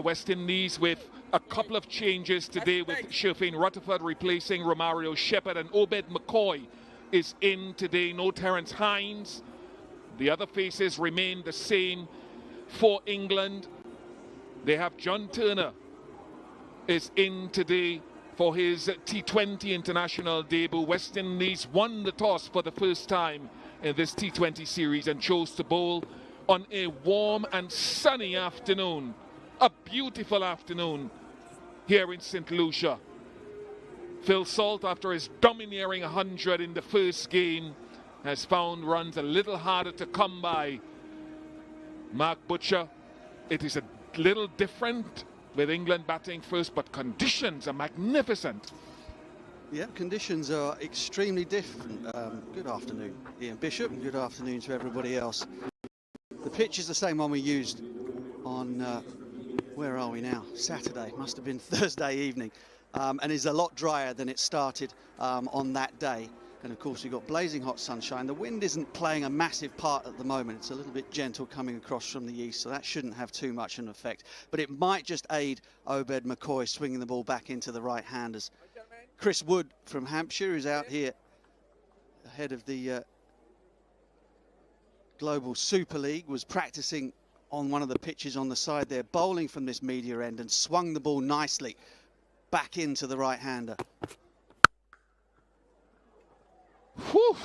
West Indies with a couple of changes today, with Rutherford replacing Romario Shepherd, and Obed McCoy is in today. No Terence Hines. The other faces remain the same for England. They have John Turner is in today for his T20 international debut. West Indies won the toss for the first time in this T20 series and chose to bowl on a warm and sunny afternoon. A beautiful afternoon here in St Lucia. Phil Salt, after his domineering 100 in the first game, has found runs a little harder to come by. Mark Butcher, it is a little different with England batting first, but conditions are magnificent. Yeah, conditions are extremely different. Good afternoon, Ian Bishop, and good afternoon to everybody else. The pitch is the same one we used on, where are we now? Saturday, must have been Thursday evening, and is a lot drier than it started on that day. And of course, we've got blazing hot sunshine. The wind isn't playing a massive part at the moment. It's a little bit gentle coming across from the east, so that shouldn't have too much an effect. But it might just aid Obed McCoy swinging the ball back into the right-handers. Chris Wood from Hampshire is out here ahead of the Global Super League, was practicing on one of the pitches on the side there, bowling from this media end, and swung the ball nicely back into the right-hander. Whew.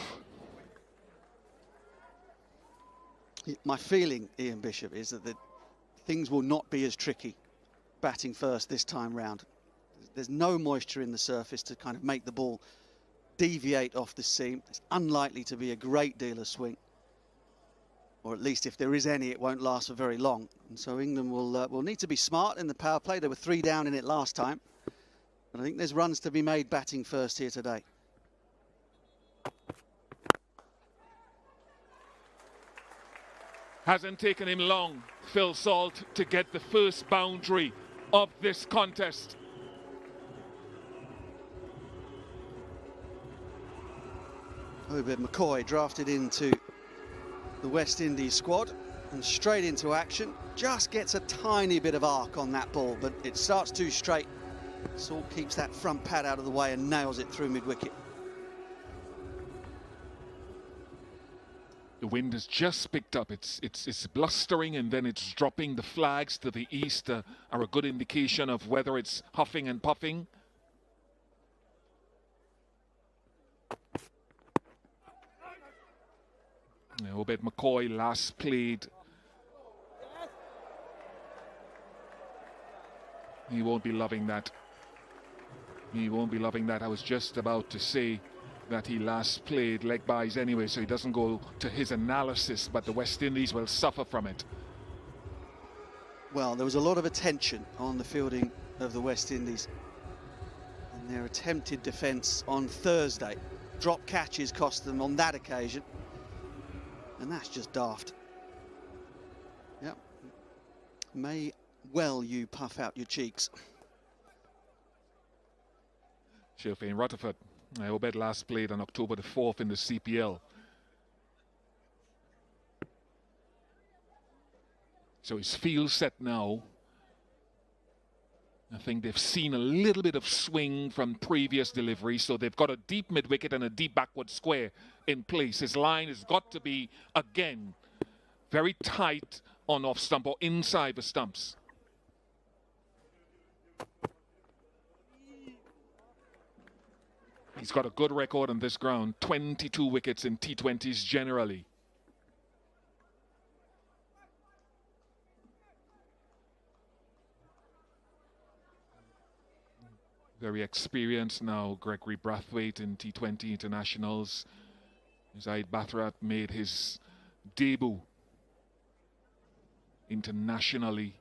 My feeling, Ian Bishop, is that things will not be as tricky batting first this time round. There's no moisture in the surface to kind of make the ball deviate off the seam. It's unlikely to be a great deal of swing, or at least if there is any, it won't last for very long. And so England will need to be smart in the power play. They were 3 down in it last time, but I think there's runs to be made batting first here today. Hasn't taken him long, Phil Salt, to get the first boundary of this contest. Obed McCoy drafted into the West Indies squad and straight into action. Just gets a tiny bit of arc on that ball, but it starts too straight. Salt keeps that front pad out of the way and nails it through mid-wicket. The wind has just picked up. It's blustering, and then it's dropping. The flags to the east are a good indication of whether it's huffing and puffing. Obed McCoy last played. He won't be loving that. He won't be loving that. I was just about to say that he last played leg byes anyway, so he doesn't go to his analysis, but the West Indies will suffer from it. Well, there was a lot of attention on the fielding of the West Indies and their attempted defence on Thursday. Drop catches cost them on that occasion, and that's just daft. Yep. May well you puff out your cheeks. Shai Rutherford. Obed last played on October the 4th in the CPL. So his field set now. I think they've seen a little bit of swing from previous deliveries, so they've got a deep mid-wicket and a deep backward square in place. His line has got to be, again, very tight on off-stump or inside the stumps. He's got a good record on this ground, 22 wickets in T20s generally. Very experienced now, Gregory Brathwaite in T20 internationals. Zaid Bathrat made his debut internationally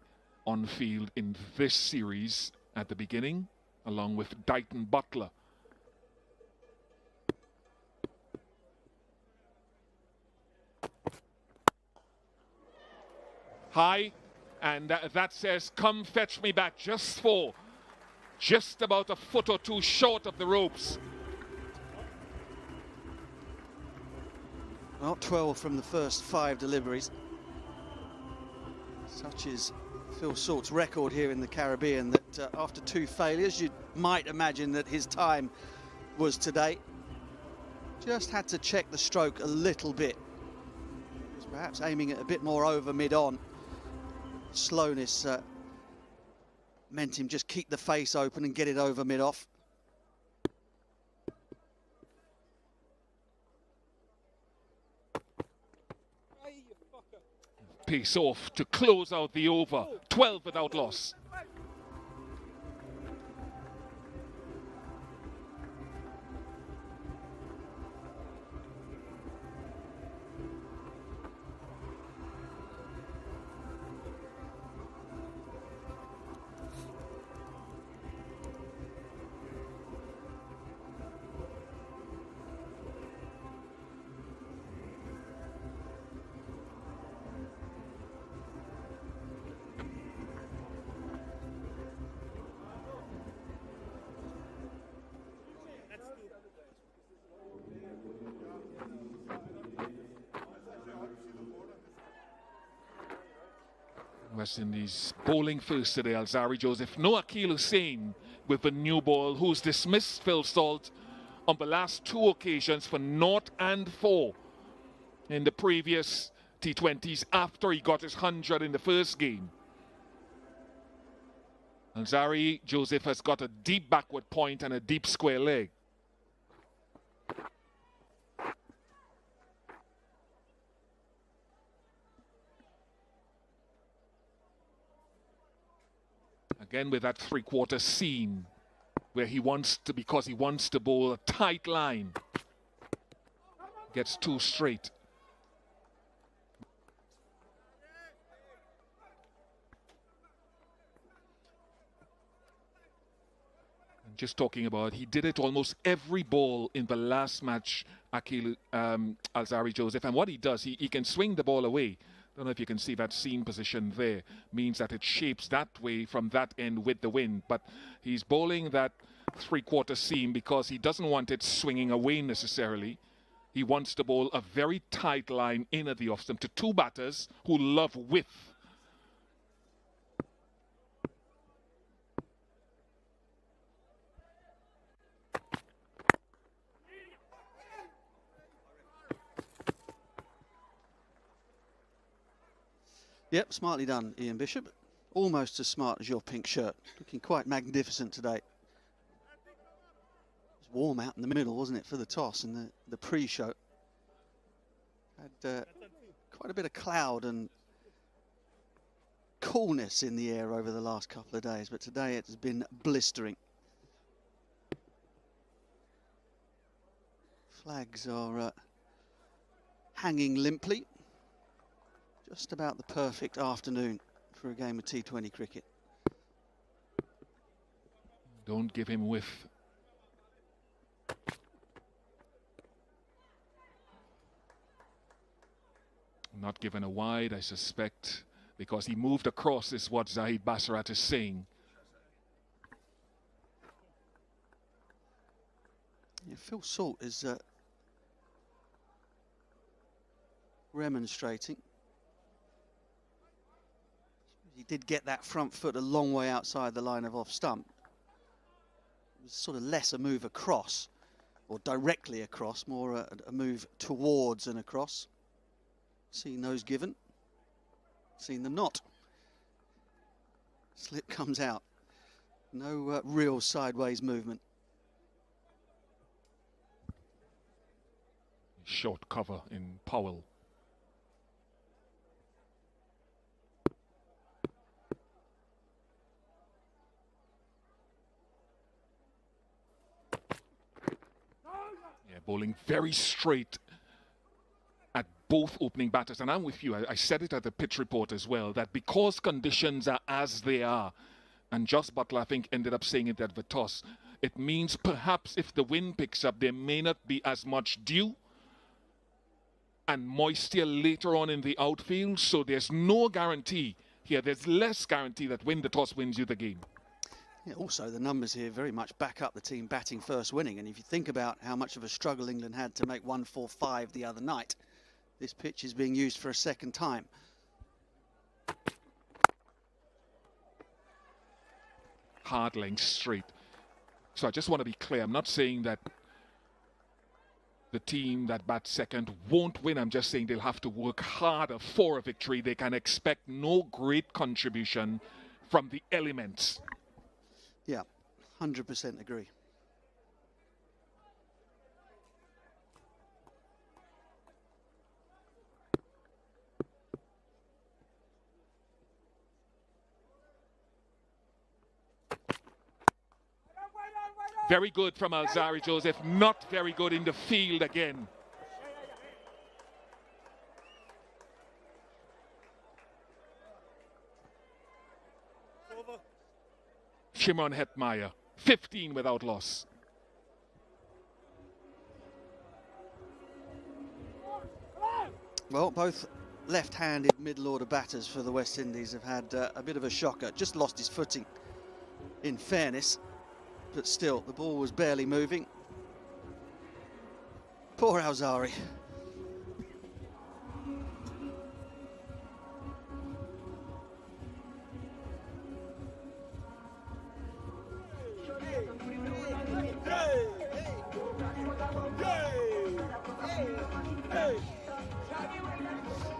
on field in this series at the beginning, along with Dighton Buttler. High, and that says, come fetch me back, just about a foot or two short of the ropes. Well, 12 from the first 5 deliveries. Such is Phil Salt's record here in the Caribbean, that after 2 failures, you might imagine that his time was today. Just had to check the stroke a little bit. Was perhaps aiming it a bit more over mid-on. Slowness meant him just keep the face open and get it over mid-off. Pace off to close out the over. 12 without loss. West Indies bowling first today, Alzarri Joseph. No Akeal Hussain with the new ball, who's dismissed Phil Salt on the last 2 occasions for 0 and 4 in the previous T20s after he got his 100 in the first game. Alzarri Joseph has got a deep backward point and a deep square leg. Again with that 3/4 seam where he wants to, because he wants to bowl a tight line. Gets 2 straight. And just talking about, he did it almost every ball in the last match, Akeal Alzarri Joseph. And what he does, he can swing the ball away. Don't know if you can see that seam position there. Means that it shapes that way from that end with the wind. But he's bowling that 3/4 seam because he doesn't want it swinging away necessarily. He wants to bowl a very tight line in at the off stump to 2 batters who love width. Yep, smartly done, Ian Bishop. Almost as smart as your pink shirt. Looking quite magnificent today. It was warm out in the middle, wasn't it, for the toss and the pre-show. Had quite a bit of cloud and coolness in the air over the last couple of days, but today it has been blistering. Flags are hanging limply. Just about the perfect afternoon for a game of T20 cricket. Don't give him whiff. Not given a wide, I suspect, because he moved across, is what Zahid Basharat is saying. Yeah, Phil Salt is remonstrating. He did get that front foot a long way outside the line of off stump. It was sort of less a move across or directly across, more a move towards and across. Seen those given, seen them not. Slip comes out. No real sideways movement. Short cover in Powell. Bowling very straight at both opening batters. And I'm with you. I said it at the pitch report as well, that because conditions are as they are, and Joss Buttler, I think, ended up saying it at the toss, it means perhaps if the wind picks up, there may not be as much dew and moisture later on in the outfield. So there's no guarantee here. There's less guarantee that win the toss wins you the game. Yeah, also, the numbers here very much back up the team batting first winning. And if you think about how much of a struggle England had to make 145 the other night, this pitch is being used for a second time. hard length straight. So I just want to be clear. I'm not saying that the team that bats second won't win. I'm just saying they'll have to work harder for a victory. They can expect no great contribution from the elements. Yeah, 100% agree. Very good from Alzari Joseph, not very good in the field again. Powell and Hetmyer, 15 without loss. Well, both left-handed middle-order batters for the West Indies have had a bit of a shocker. Just lost his footing, in fairness. But still, the ball was barely moving. Poor Alzari.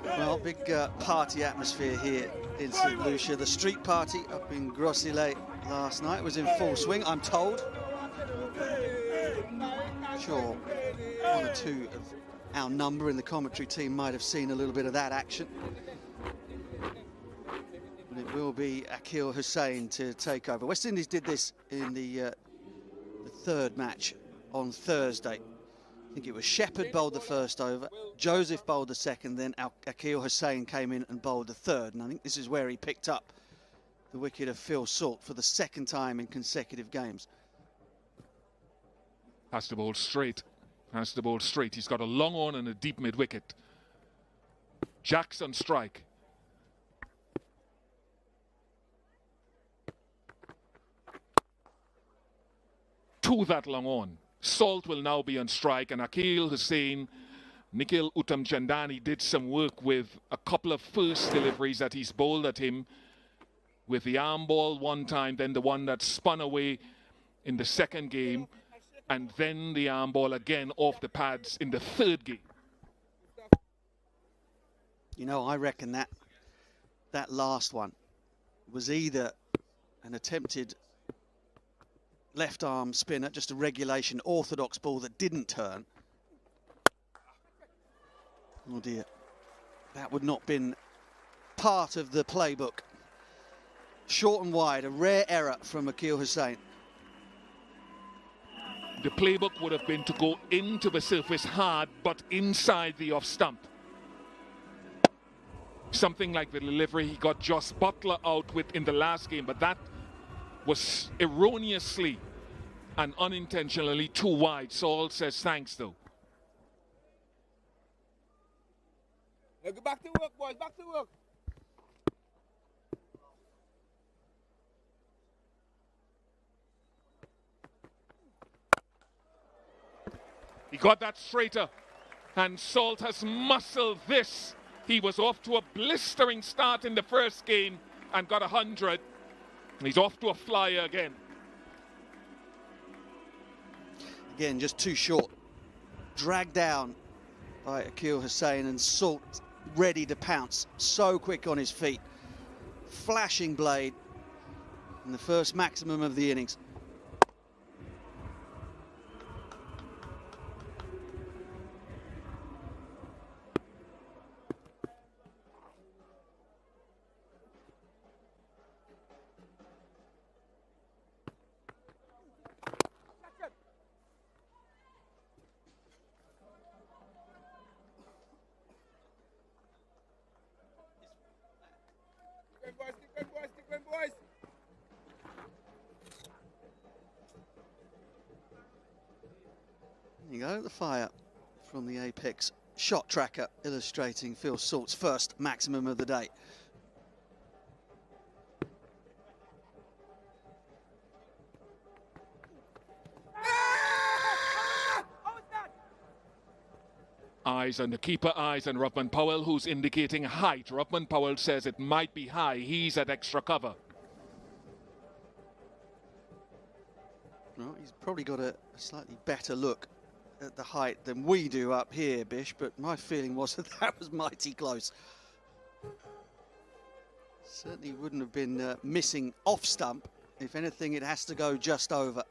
Well, big party atmosphere here in St Lucia. The street party up in Grossillet last night was in full swing, I'm told. Sure, one or two of our number in the commentary team might have seen a little bit of that action. But it will be Akil Hussain to take over. West Indies did this in the third match on Thursday. I think it was Shepherd bowled the first over, Joseph bowled the second, then Akil Hussain came in and bowled the third. And I think this is where he picked up the wicket of Phil Salt for the second time in consecutive games. Has to bowl straight. Has to bowl straight. He's got a long on and a deep mid-wicket. Jackson strike. To that long on. Salt will now be on strike, and Akil Hussain, Nikhil Uttamchandani did some work with a couple of first deliveries that he's bowled at him, with the arm ball one time, then the one that spun away in the second game, and then the arm ball again off the pads in the third game. You know, I reckon that last one was either an attempted left arm spinner, just a regulation orthodox ball that didn't turn. Oh dear, that would not been part of the playbook. Short and wide, a rare error from Akil Hussain. The playbook would have been to go into the surface hard, but inside the off stump. Something like the delivery he got Josh Buttler out with in the last game, but that was erroneously and unintentionally too wide. Saul says thanks though. Now go back to work, boys, back to work. He got that straighter, and Salt has muscled this. He was off to a blistering start in the first game and got 100. He's off to a flyer again. Again, just too short. Dragged down by Akil Hussain, and Salt ready to pounce. So quick on his feet. Flashing blade in the first maximum of the innings. There you go, the fire from the Apex shot tracker illustrating Phil Salt's first maximum of the day. Eyes on the keeper, eyes on Rutherford Powell, who's indicating height. Rutherford Powell says it might be high. He's at extra cover. Well, he's probably got a slightly better look at the height than we do up here, Bish, but my feeling was that that was mighty close. Certainly wouldn't have been missing off stump. If anything, it has to go just over.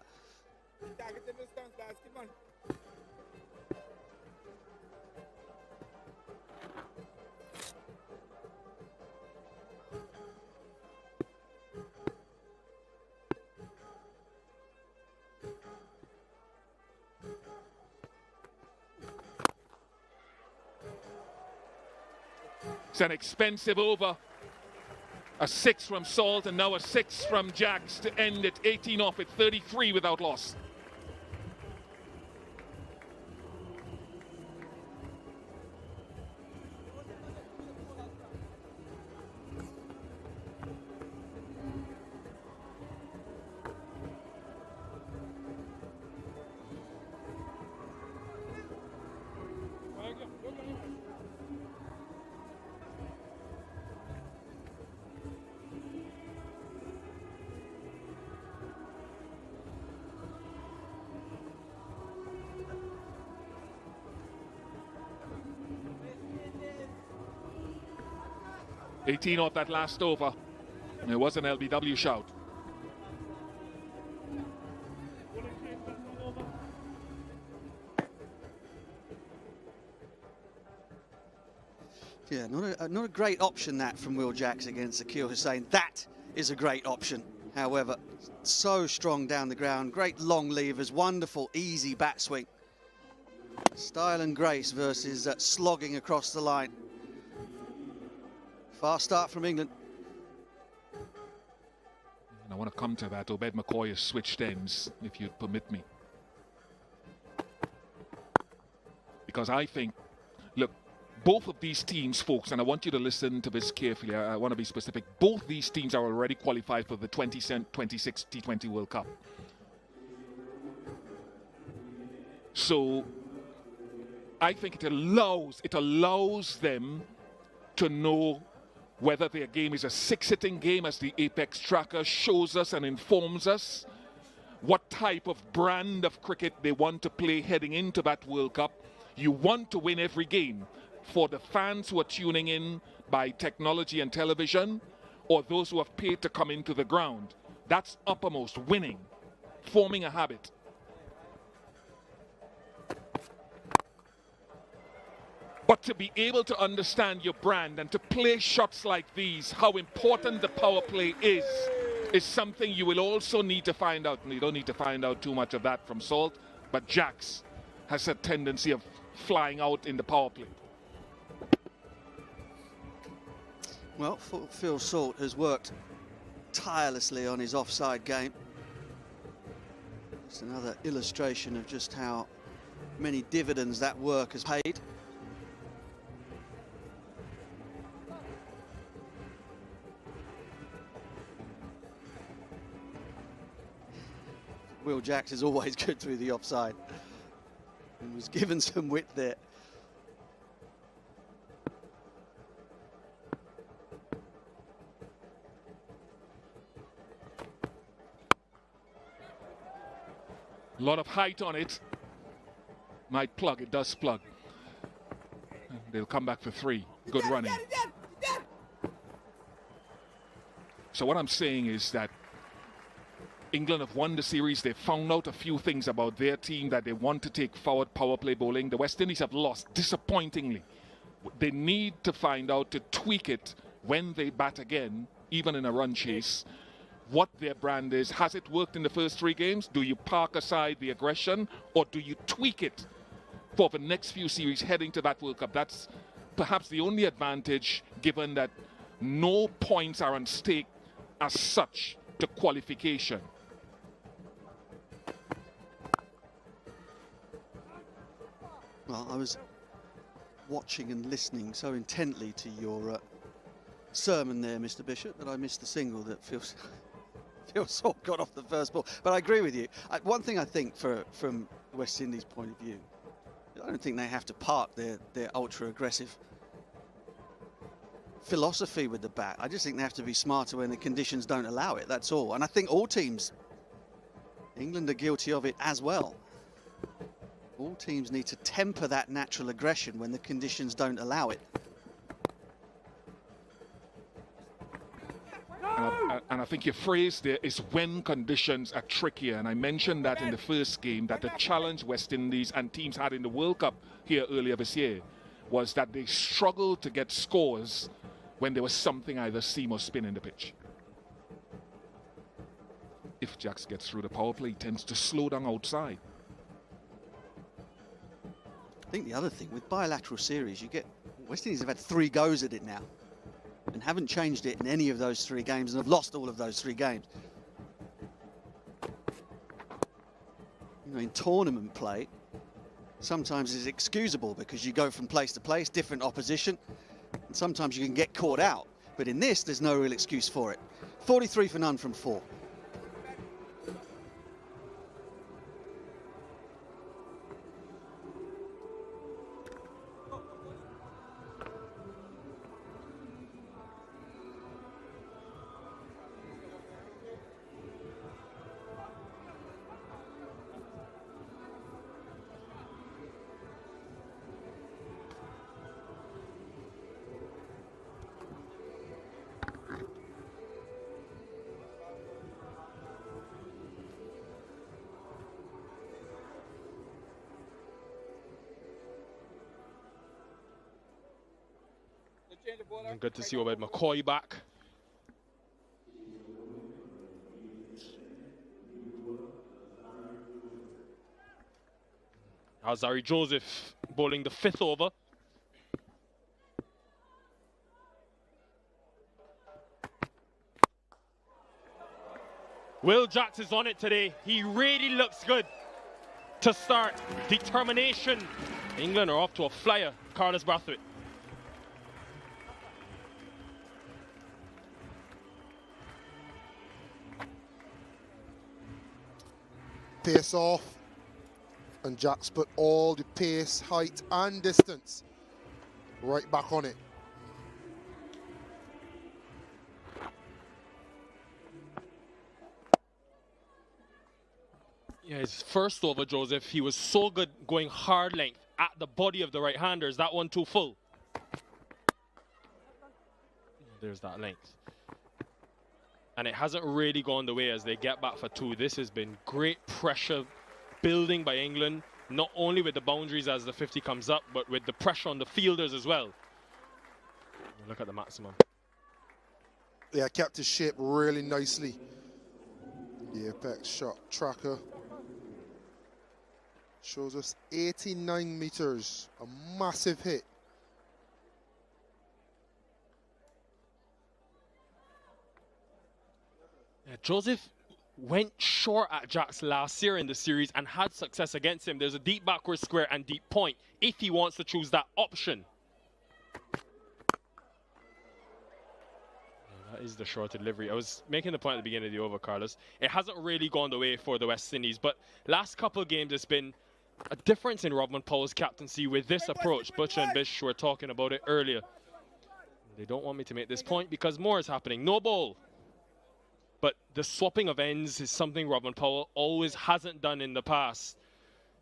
It's an expensive over. A 6 from Salt and now a 6 from Jacks to end it 18 off at 33 without loss. $18 off that last over. It was an LBW shout. Yeah, not a great option that from Will Jacks against Saqib Hussain. That is a great option. However, so strong down the ground, great long levers, wonderful easy bat swing. Style and grace versus slogging across the line. Fast start from England. And I want to come to that. Obed McCoy has switched ends, if you'd permit me. Because I think, look, both of these teams, folks, and I want you to listen to this carefully. I want to be specific. Both these teams are already qualified for the 2026 T20 World Cup. So I think it allows them to know whether their game is a 6-hitting game, as the Apex tracker shows us and informs us, what type of brand of cricket they want to play heading into that World Cup. You want to win every game. For the fans who are tuning in by technology and television, or those who have paid to come into the ground, that's uppermost, winning, forming a habit. But to be able to understand your brand and to play shots like these, how important the power play is something you will also need to find out. And you don't need to find out too much of that from Salt, but Jacks has a tendency of flying out in the power play. Well, Phil Salt has worked tirelessly on his offside game. It's another illustration of just how many dividends that work has paid. Will Jacks is always good through the offside and was given some width there. A lot of height on it. Might plug, it does plug. They'll come back for 3. Good running. So what I'm saying is that England have won the series. They've found out a few things about their team that they want to take forward power play bowling. The West Indies have lost disappointingly. They need to find out to tweak it when they bat again, even in a run chase, what their brand is. Has it worked in the first 3 games? Do you park aside the aggression, or do you tweak it for the next few series heading to that World Cup? That's perhaps the only advantage, given that no points are on stake as such to qualification. Well, I was watching and listening so intently to your sermon there, Mr. Bishop, that I missed the single that Phil Salt got off the first ball. But I agree with you. One thing I think from West Indies' point of view, I don't think they have to park their ultra-aggressive philosophy with the bat. I just think they have to be smarter when the conditions don't allow it, that's all. And I think all teams England are guilty of it as well. All teams need to temper that natural aggression when the conditions don't allow it. And I think your phrase there is when conditions are trickier. And I mentioned that in the first game, that the challenge West Indies and teams had in the World Cup here earlier this year was that they struggled to get scores when there was something either seam or spin in the pitch. If Jacks gets through the power play, he tends to slow down outside. I think the other thing with bilateral series, West Indies have had 3 goes at it now and haven't changed it in any of those 3 games and have lost all of those 3 games. You know, in tournament play, sometimes it's excusable because you go from place to place, different opposition, and sometimes you can get caught out. But in this, there's no real excuse for it. 43 for none from 4. And good to see Obed McCoy back. Azari Joseph bowling the 5th over. Will Jacks is on it today. He really looks good to start. Determination. England are off to a flyer. Carlos Brathwaite. Pace off, and Jacks put all the pace, height and distance right back on it. Yeah, his first over, Joseph, he was so good going hard length at the body of the right-handers. That one too full. There's that length. And it hasn't really gone the way as they get back for 2. This has been great pressure building by England, not only with the boundaries as the 50 comes up, but with the pressure on the fielders as well. Look at the maximum. Yeah, kept his shape really nicely. The apex shot tracker shows us 89 meters, a massive hit. Yeah, Joseph went short at Jacks last year in the series and had success against him. There's a deep backward square and deep point if he wants to choose that option. Yeah, that is the short delivery. I was making the point at the beginning of the over, Carlos. It hasn't really gone the way for the West Indies, but last couple of games it's been a difference in Rodman Powell's captaincy with this approach. Butcher and Bish were talking about it earlier. They don't want me to make this point because more is happening. No ball. But the swapping of ends is something Rodman Powell always hasn't done in the past,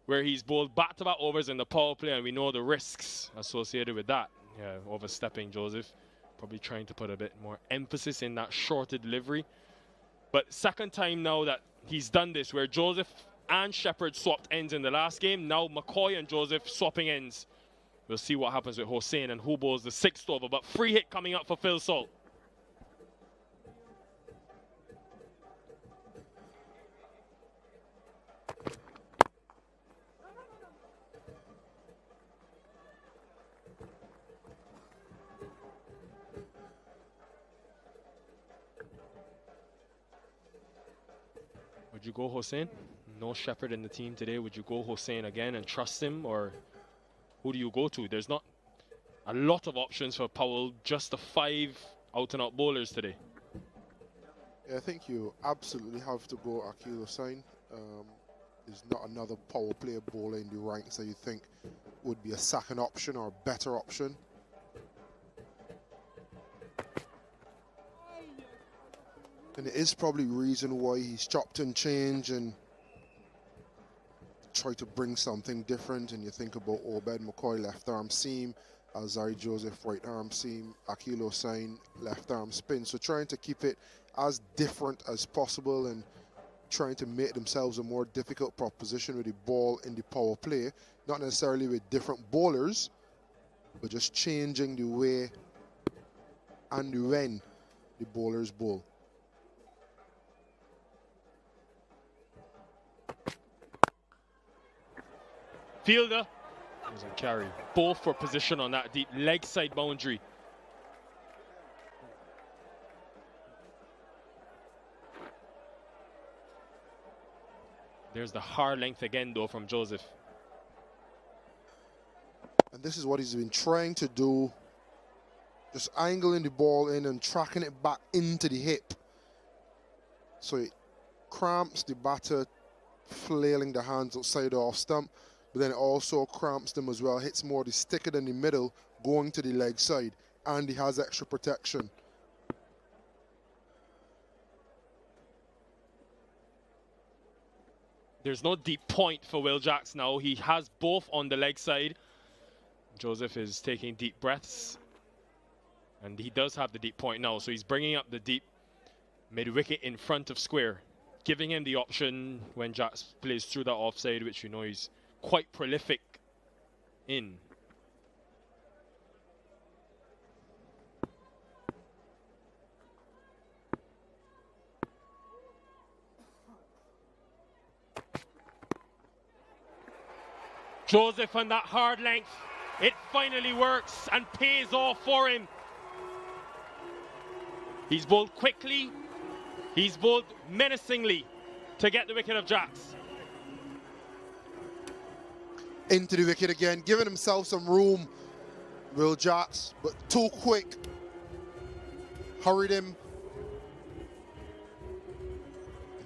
where he's bowled back-to-back overs in the power play, and we know the risks associated with that. Yeah, overstepping Joseph, probably trying to put a bit more emphasis in that shorter delivery. But second time now that he's done this, where Joseph and Shepherd swapped ends in the last game, now McCoy and Joseph swapping ends. We'll see what happens with Hossain and who bowls the 6th over, but free hit coming up for Phil Salt. Would you go Hossain? No Shepherd in the team today. Would you go Hossain again and trust him, or who do you go to? There's not a lot of options for Powell, just the 5 out-and-out bowlers today. Yeah, I think you absolutely have to go Akil Hossain. There's not another power player bowler in the ranks that you think would be a second option or a better option. And it is probably reason why he's chopped and changed and try to bring something different, and you think about Obed McCoy left arm seam, Alzari Joseph right arm seam, Akil Hossain left arm spin. So trying to keep it as different as possible and trying to make themselves a more difficult proposition with the ball in the power play, not necessarily with different bowlers, but just changing the way and when the bowlers bowl. Fielder doesn't carry. Both for position on that deep leg side boundary. There's the hard length again though from Joseph. And this is what he's been trying to do. Just angling the ball in and tracking it back into the hip. So it cramps the batter, flailing the hands outside the off stump, but then it also cramps them as well. Hits more the sticker than the middle, going to the leg side, and he has extra protection. There's no deep point for Will Jacks now. He has both on the leg side. Joseph is taking deep breaths. And he does have the deep point now. So he's bringing up the deep mid-wicket in front of square. Giving him the option when Jacks plays through that offside, which you know he's quite prolific in. Joseph on that hard length. It finally works and pays off for him. He's bowled quickly. He's bowled menacingly to get the wicket of Jacks. Into the wicket again, giving himself some room, Will Jacks, but too quick. Hurried him.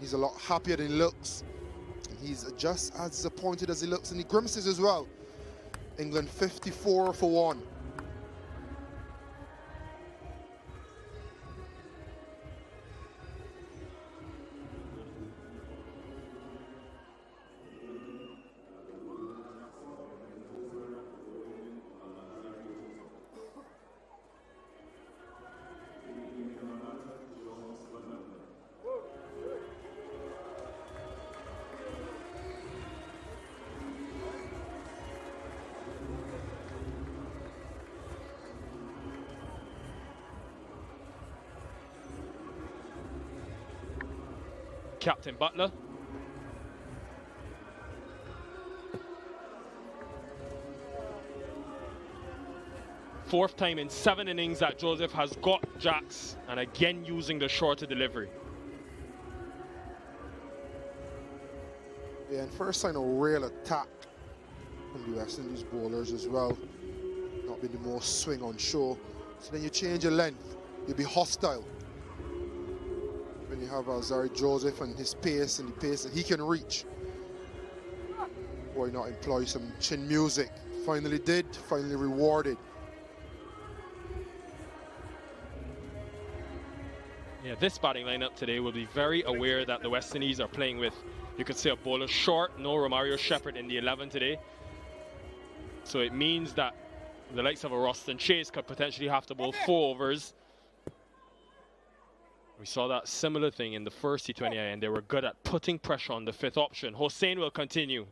He's a lot happier than he looks. He's just as disappointed as he looks, and he grimaces as well. England 54 for 1. Captain Buttler. Fourth time in 7 innings that Joseph has got Jacks, and again using the shorter delivery. Yeah, and first sign of real attack from the West Indies bowlers as well. Not been the most swing on show. So then you change your length, you'll be hostile. When you have Alzari Joseph and his pace and the pace that he can reach. Why not employ some chin music? Finally did, finally rewarded. Yeah, this batting lineup today will be very aware that the West Indies are playing with, you could say, a bowler short, no Romario Shepherd in the 11 today. So it means that the likes of a Roston Chase could potentially have to bowl 4 overs. We saw that similar thing in the first T20, and they were good at putting pressure on the 5th option. Hossain will continue.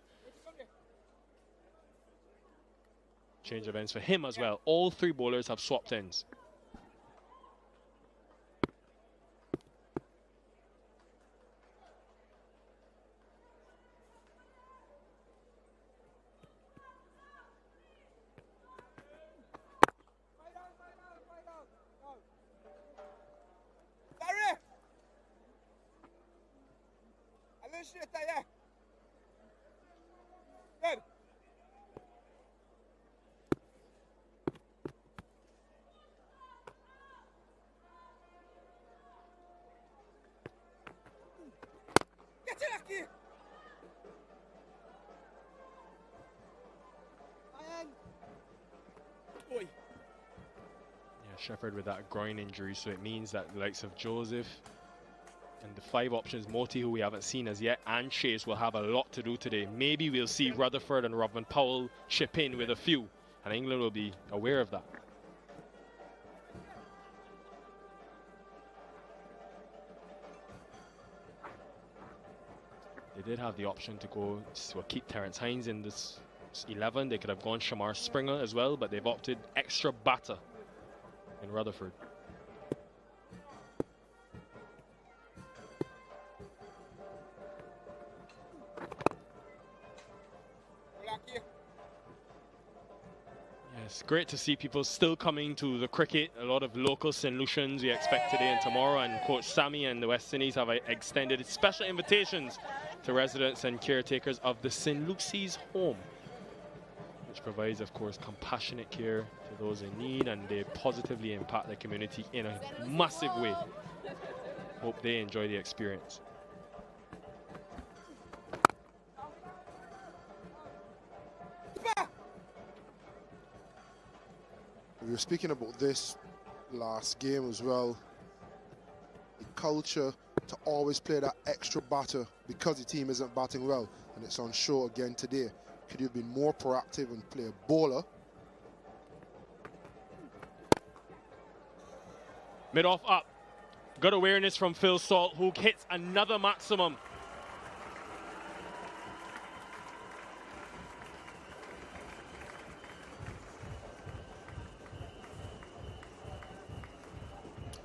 Change of ends for him as well. All 3 bowlers have swapped ends. Shepherd with that groin injury, so it means that the likes of Joseph, And the 5 options, Motie, who we haven't seen as yet, and Chase will have a lot to do today. Maybe we'll see Rutherford and Robin Powell chip in with a few, and England will be aware of that. They did have the option to go, so keep Terence Hines in this 11. They could have gone Shamar Springer as well, but they've opted extra batter in Rutherford. It's great to see people still coming to the cricket. A lot of local St Lucians we expect today and tomorrow, and Coach Sammy and the West Indies have extended special invitations to residents and caretakers of the St Lucy's home, which provides, of course, compassionate care to those in need, and they positively impact the community in a massive way. Hope they enjoy the experience. We were speaking about this last game as well. The culture to always play that extra batter because the team isn't batting well, and it's on show again today. Could you have been more proactive and play a bowler? Mid-off up. Good awareness from Phil Salt, who hits another maximum.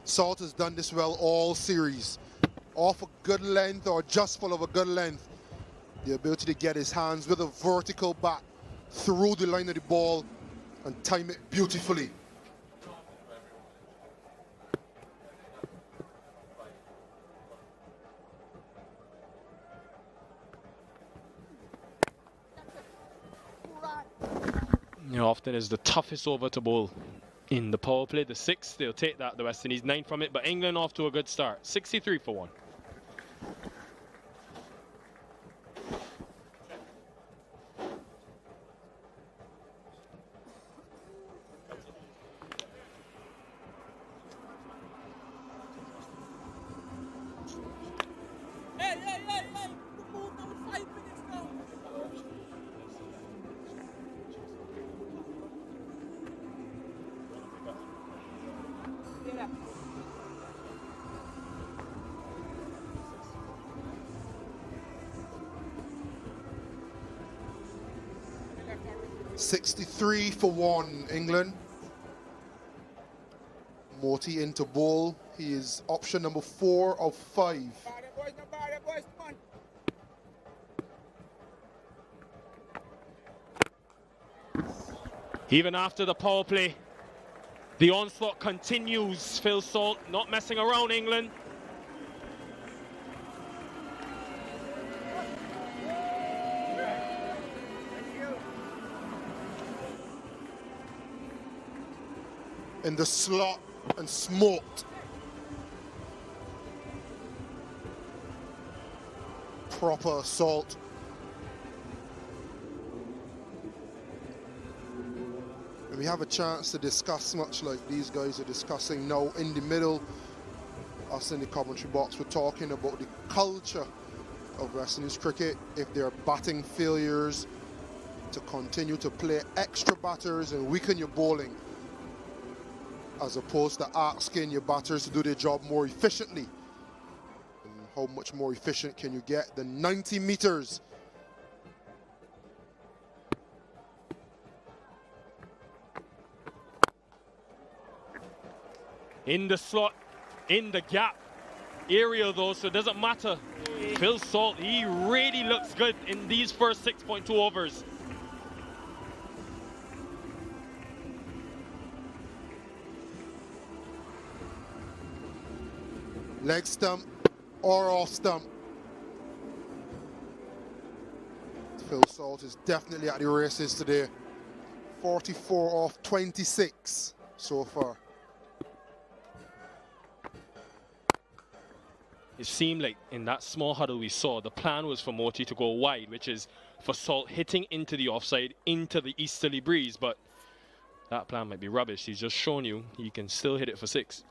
Salt has done this well all series. Off a good length or just full of a good length. The ability to get his hands with a vertical bat through the line of the ball and time it beautifully. You know, often is the toughest over to bowl in the power play. The 6, they'll take that, the West Indies 9 from it, but England off to a good start. 63 for 1. Yeah. 63 for 1, England. Motie into bowl. He is option number 4 of 5. Even after the power play, the onslaught continues. Phil Salt not messing around, England. In the slot and smoked. Proper assault. And we have a chance to discuss much like these guys are discussing now in the middle. Us in the commentary box, we're talking about the culture of West Indies cricket. If there are batting failures, to continue to play extra batters and weaken your bowling, as opposed to asking your batters to do their job more efficiently. And how much more efficient can you get than 90 meters? In the slot, in the gap area though, so it doesn't matter. Phil Salt, he really looks good in these first 6.2 overs. Leg stump or off stump. Phil Salt is definitely at the races today. 44 off 26 so far. It seemed like in that small huddle we saw, the plan was for Motie to go wide, which is for Salt hitting into the offside, into the easterly breeze, but that plan might be rubbish. He's just shown you he can still hit it for 6.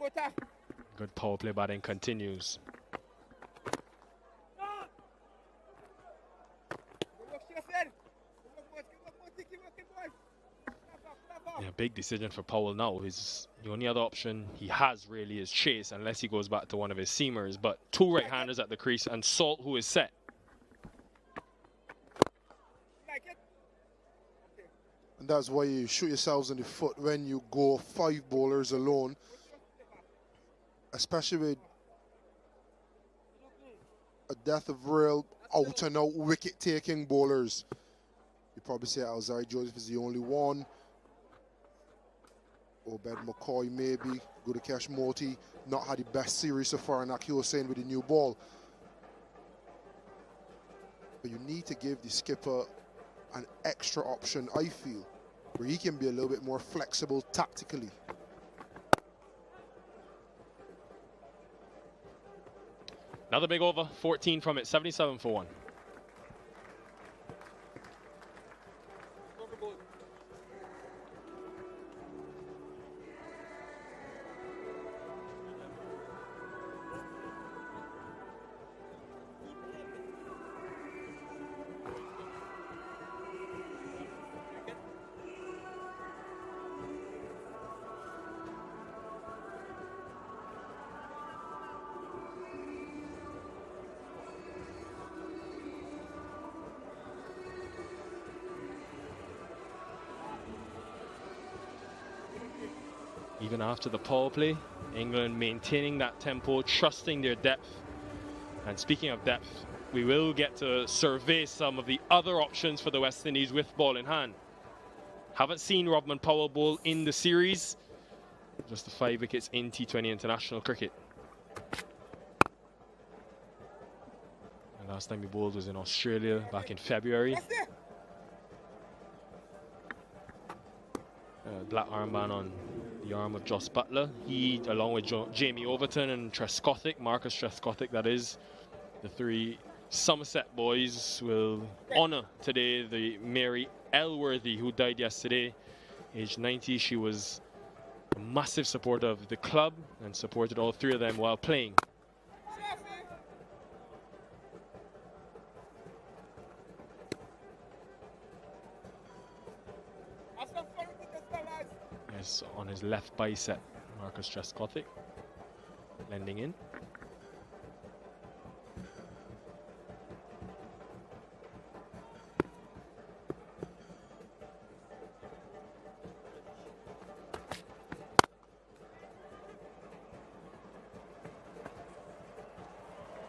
Motie. Good power play batting continues. Yeah, big decision for Powell now. The only other option he has really is chase, unless he goes back to one of his seamers. But two right-handers at the crease and Salt, who is set. And that's why you shoot yourselves in the foot when you go 5 bowlers alone, especially with a death of real out-and-out wicket-taking bowlers. You probably say Alzari Joseph is the only one. Obed McCoy maybe. Gudakesh Motie not had the best series so far, and Akil was saying with the new ball. But you need to give the skipper an extra option, I feel, where he can be a little bit more flexible tactically. Another big over, 14 from it, 77 for 1. Even after the power play, England maintaining that tempo, trusting their depth. And speaking of depth, we will get to survey some of the other options for the West Indies with ball in hand. Haven't seen Rodman Powell bowl in the series, just the 5 wickets in T20 international cricket. And last time he bowled was in Australia back in February. Black armband on the arm of Joss Buttler. He, along with Jamie Overton and Trescothick, Marcus Trescothick that is, the 3 Somerset boys will honour today the Mary Elworthy, who died yesterday, age 90. She was a massive supporter of the club and supported all 3 of them while playing. On his left bicep, Marcus Trescothick lending in.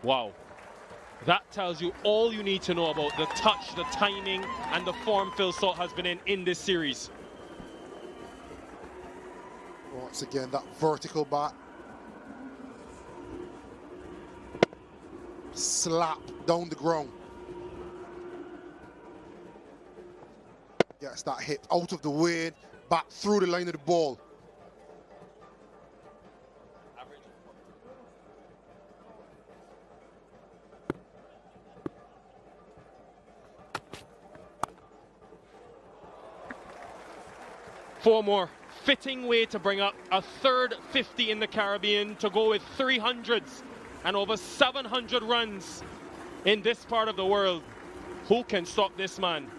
Wow, that tells you all you need to know about the touch, the timing, and the form Phil Salt has been in this series. Once again, that vertical bat. Slap down the ground. Gets that hit out of the way, back through the line of the ball. Four more. Fitting way to bring up a third 50 in the Caribbean, to go with 300s and over 700 runs in this part of the world. Who can stop this man?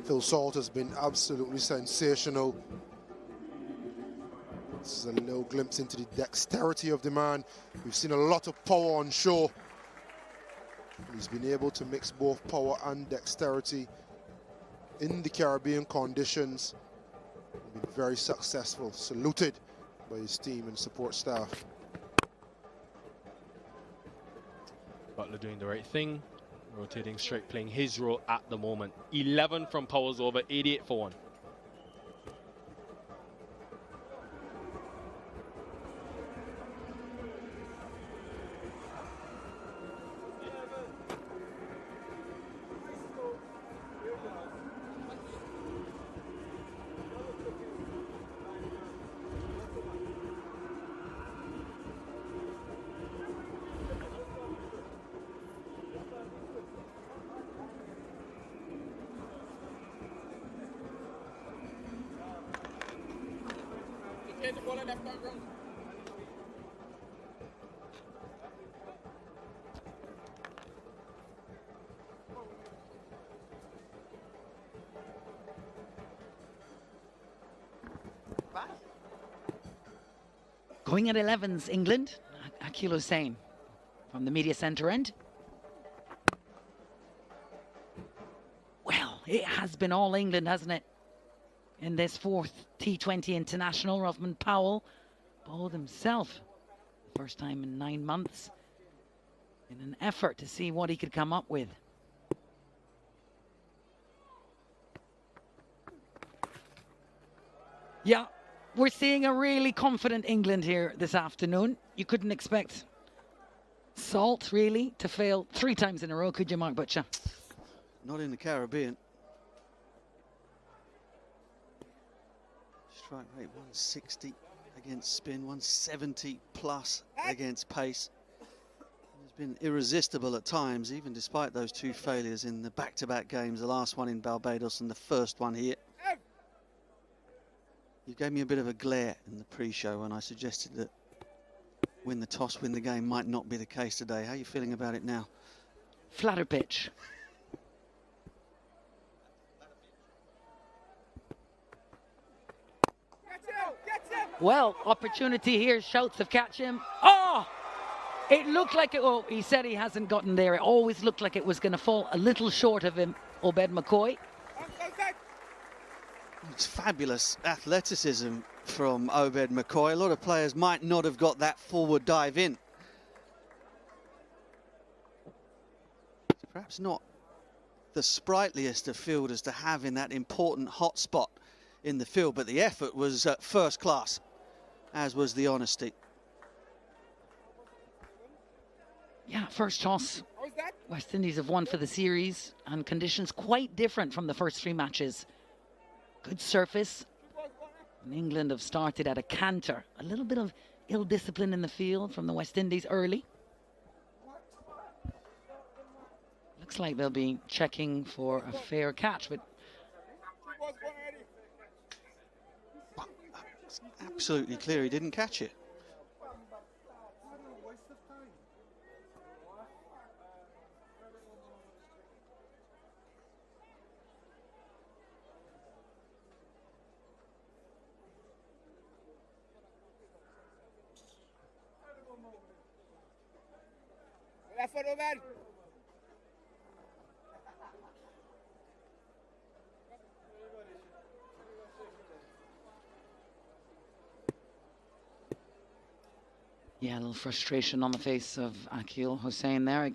Phil Salt has been absolutely sensational. This is a little glimpse into the dexterity of the man. We've seen a lot of power on show. He's been able to mix both power and dexterity in the Caribbean conditions. Been very successful, saluted by his team and support staff. Buttler doing the right thing. Rotating straight, playing his role at the moment. 11 from Powell's over, 88 for 1. Change the ball and left hand round. Going at 11s, England. Akil Hussain from the media centre end. Well, it has been all England, hasn't it? In this fourth T20 international, Rutherford Powell bowled himself. First time in 9 months. In an effort to see what he could come up with. Yeah. We're seeing a really confident England here this afternoon. You couldn't expect Salt, really, to fail 3 times in a row, could you, Mark Butcher? Not in the Caribbean. Strike rate 160 against spin, 170 plus against pace. He's been irresistible at times, even despite those 2 failures in the back-to-back games, the last one in Barbados and the first one here. You gave me a bit of a glare in the pre-show when I suggested that win the toss, win the game might not be the case today. How are you feeling about it now? Flatter pitch. Well, opportunity here, shouts of catch him. Oh! It looked like it, oh, he said he hasn't gotten there. It always looked like it was going to fall a little short of him, Obed McCoy. It's fabulous athleticism from Obed McCoy. A lot of players might not have got that forward dive in. Perhaps not the sprightliest of fielders to have in that important hot spot in the field, but the effort was first class, as was the honesty. Yeah, first toss. West Indies have won for the series, and conditions quite different from the first 3 matches. Good surface. And England have started at a canter. A little bit of ill discipline in the field from the West Indies early. Looks like they'll be checking for a fair catch, but it's absolutely clear he didn't catch it. Left foot over. yeah, a little frustration on the face of Akil Hussain there.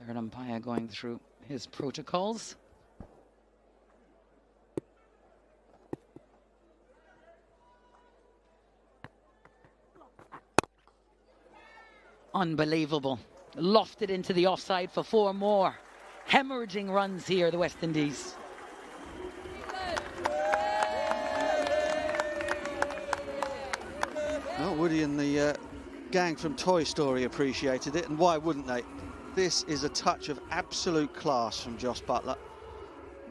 Third umpire going through his protocols. Unbelievable. Lofted into the offside for 4 more. Hemorrhaging runs here, the West Indies. Well, Woody and the gang from Toy Story appreciated it, and why wouldn't they? This is a touch of absolute class from Josh Buttler.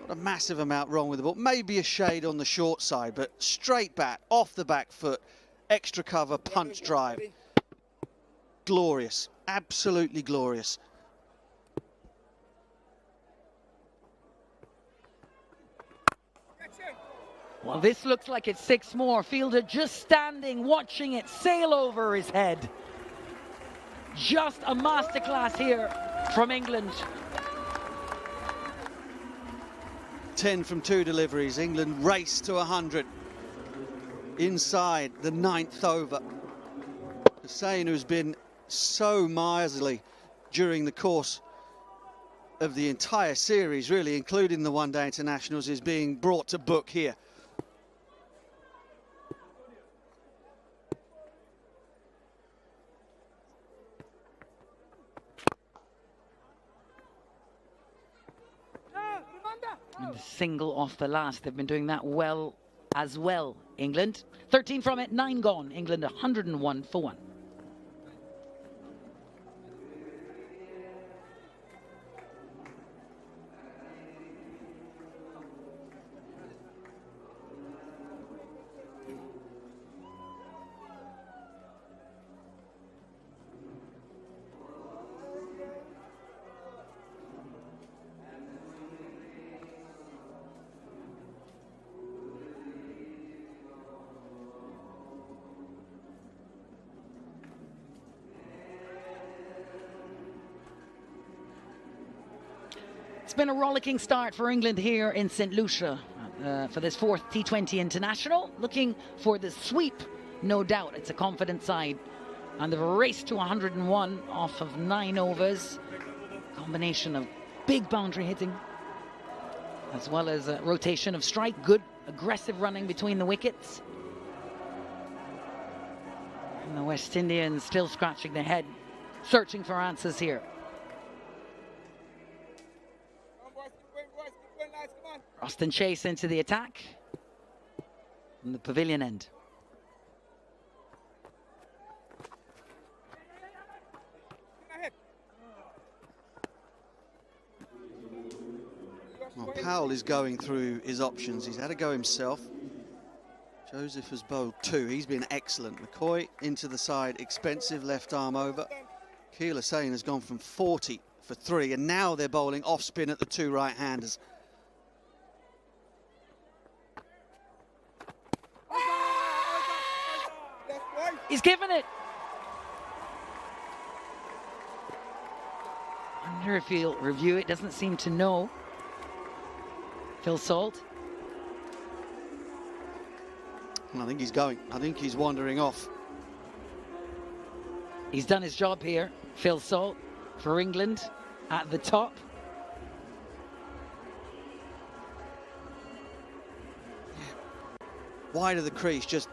Not a massive amount wrong with the ball. Maybe a shade on the short side, but straight bat, off the back foot, extra cover, punch drive. Glorious, absolutely glorious. Well, this looks like it's 6 more. Fielder just standing, watching it sail over his head. Just a masterclass here from England. 10 from 2 deliveries. England race to 100. Inside the 9th over. Hussain, who's been so miserly during the course of the entire series, really, including the one-day internationals, is being brought to book here. And single off the last. They've been doing that well as well, England. 13 from it, 9 gone. England 101 for 1. It's been a rollicking start for England here in St Lucia for this 4th T20 International. Looking for the sweep, no doubt. It's a confident side. And they've raced to 101 off of 9 overs. Combination of big boundary hitting, as well as a rotation of strike. Good aggressive running between the wickets. And the West Indians still scratching their head, searching for answers here. Austin Chase into the attack from the pavilion end. Well, Powell is going through his options. He's had a go himself. Joseph has bowled 2. He's been excellent. McCoy into the side, expensive left arm over. Keeler Sain has gone from 40 for 3, and now they're bowling off spin at the 2 right-handers. He's given it. Wonder if he'll review it. Doesn't seem to know. Phil Salt. I think he's going. I think he's wandering off. He's done his job here. Phil Salt for England at the top. Wide of the crease, just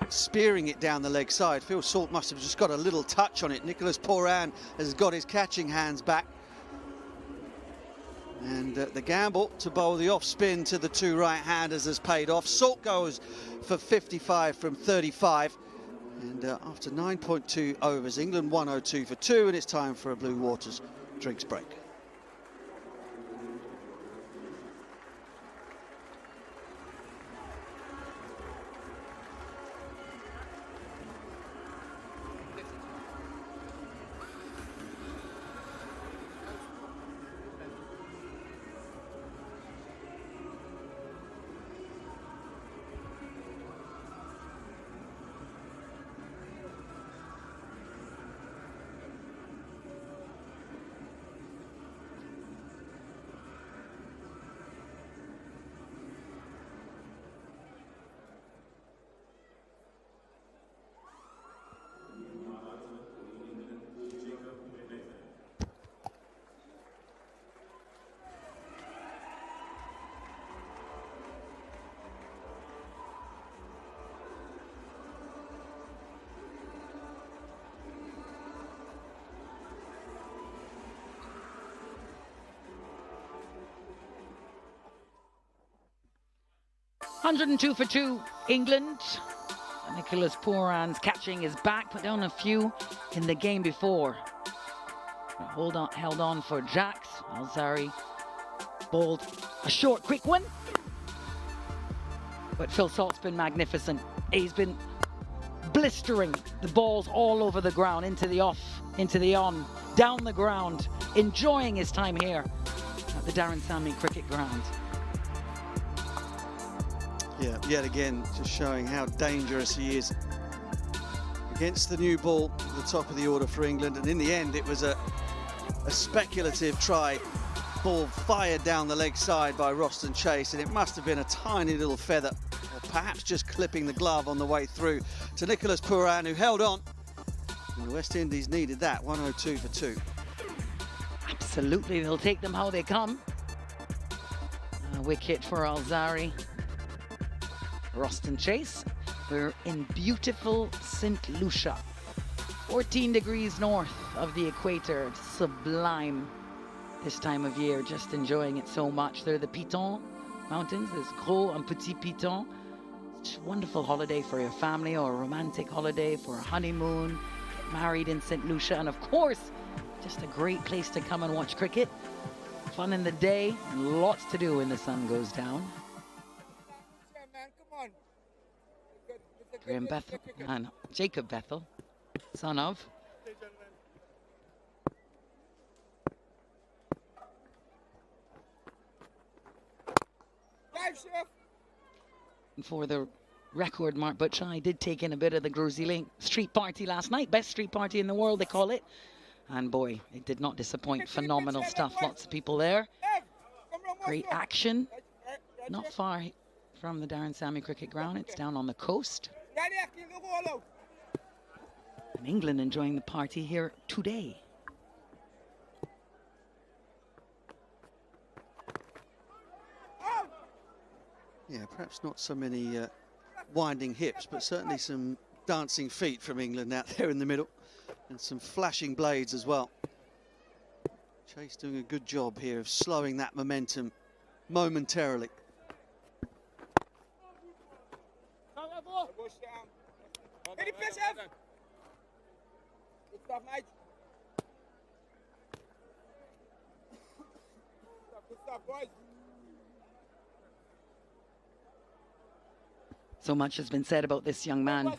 spearing it down the leg side. Phil Salt must have just got a little touch on it. Nicholas Pooran has got his catching hands back. And the gamble to bowl the off spin to the 2 right-handers has paid off. Salt goes for 55 from 35. And after 9.2 overs, England 102 for 2, and it's time for a Blue Waters drinks break. $102 for 2, England. Nicholas Pooran's catching is back, put down a few in the game before. Held on for Jacks. Alzari bowled a short, quick one. But Phil Salt's been magnificent. He's been blistering the balls all over the ground, into the off, into the on, down the ground, enjoying his time here at the Darren Sammy Cricket Ground. Yeah, yet again, just showing how dangerous he is against the new ball at the top of the order for England. And in the end, it was a speculative try. Ball fired down the leg side by Austin Chase, and it must have been a tiny little feather, or perhaps just clipping the glove on the way through to Nicholas Pooran, who held on. And the West Indies needed that, 102 for 2. Absolutely, they'll take them how they come. A wicket for Alzari. Austin Chase. We're in beautiful St Lucia, 14 degrees north of the equator. Sublime this time of year, just enjoying it so much. There are the Piton Mountains, there's Gros and Petit Piton. It's a wonderful holiday for your family, or a romantic holiday for a honeymoon, get married in St Lucia, and of course, just a great place to come and watch cricket. Fun in the day and lots to do when the sun goes down. Graham Bethell and Jacob Bethell, son of. For the record, Mark Shai did take in a bit of the Gruzy Link street party last night. Best street party in the world, they call it. And boy, it did not disappoint. Phenomenal stuff. Lots of people there. Great action. Not far from the Darren Sammy cricket ground. It's down on the coast. And England enjoying the party here today. Yeah, perhaps not so many winding hips, but certainly some dancing feet from England out there in the middle, and some flashing blades as well. Chase doing a good job here of slowing that momentum momentarily. So much has been said about this young man.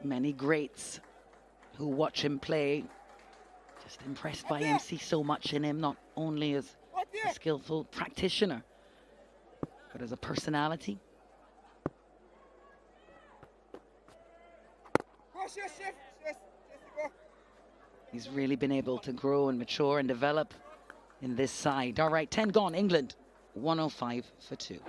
Many greats who watch him play, just impressed by him, see so much in him, not only as a skillful practitioner, but as a personality. He's really been able to grow and mature and develop in this side. All right, 10 gone, England, 105 for 2.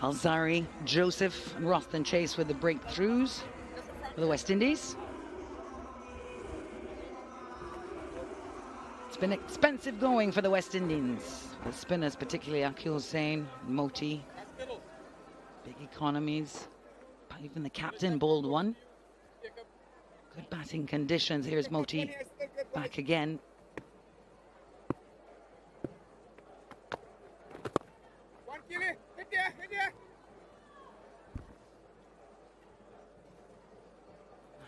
Alzari, Joseph, and Rothman Chase with the breakthroughs for the West Indies. It's been expensive going for the West Indies. The spinners, particularly Akil Hussain, Motie, big economies. Even the captain bowled one. Good batting conditions. Here's Motie back again.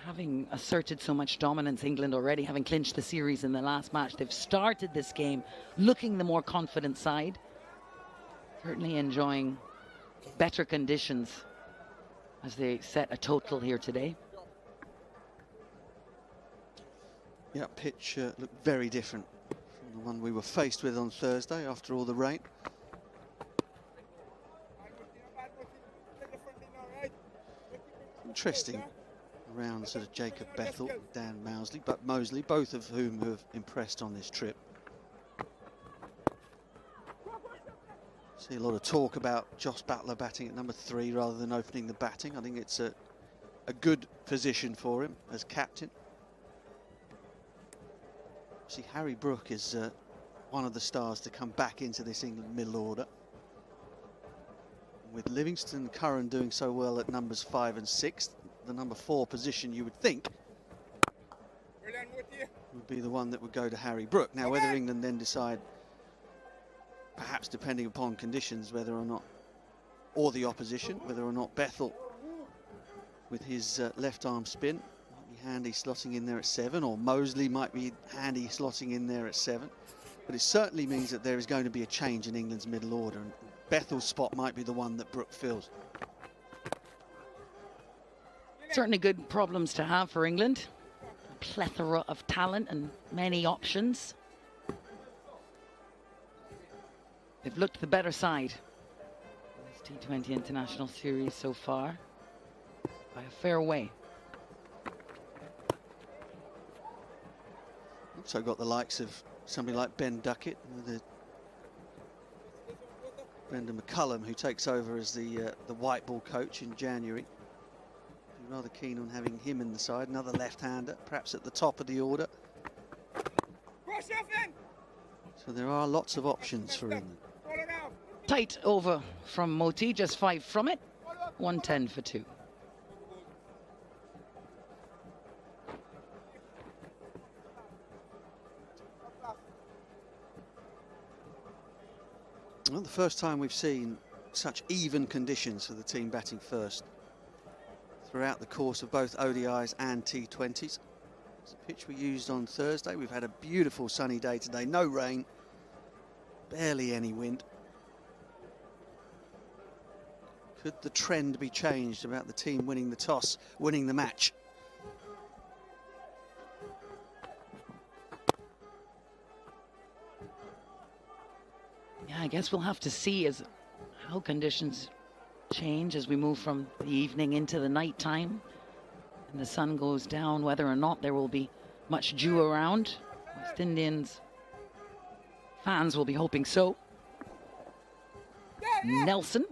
Having asserted so much dominance, England already having clinched the series in the last match, they've started this game looking the more confident side. Certainly enjoying better conditions as they set a total here today. Yeah, pitch looked very different from the one we were faced with on Thursday after all the rain. Interesting around sort of Jacob Bethell, Dan Mousley, but Mousley, both of whom have impressed on this trip. See a lot of talk about Josh Buttler batting at number 3 rather than opening the batting. I think it's a good position for him as captain. See, Harry Brook is one of the stars to come back into this England middle order. With Livingstone and Curran doing so well at numbers 5 and 6, the number 4 position you would think would be the one that would go to Harry Brook. Now, whether England then decide, perhaps depending upon conditions, whether or not, or the opposition, whether or not Bethell with his left arm spin might be handy slotting in there at 7, or Mousley might be handy slotting in there at 7. But it certainly means that there is going to be a change in England's middle order, and Bethell's spot might be the one that Brook fills. Certainly good problems to have for England. A plethora of talent and many options. They've looked the better side in this T20 International Series so far by a fair way. Also got the likes of somebody like Ben Duckett, Brendan McCullum, who takes over as the white ball coach in January. Rather keen on having him in the side, another left-hander, perhaps at the top of the order. So there are lots of options for England. Tight over from Motie, just 5 from it. 110 for 2. Well, the first time we've seen such even conditions for the team batting first throughout the course of both ODIs and T20s. It's a pitch we used on Thursday. We've had a beautiful sunny day today, no rain, barely any wind. Could the trend be changed about the team winning the toss, winning the match? Yeah, I guess we'll have to see as how conditions change as we move from the evening into the night time and the sun goes down, whether or not there will be much dew around. West Indians fans will be hoping so. Nelson.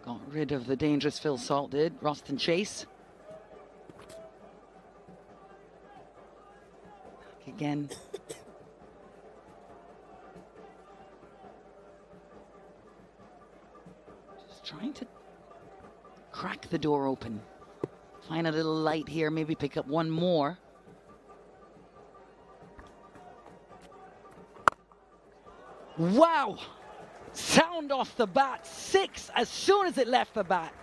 Got rid of the dangerous Phil Salt, did Roston Chase. Back again. Just trying to crack the door open. Find a little light here, maybe pick up one more. Wow! Sound off the bat, 6 as soon as it left the bat.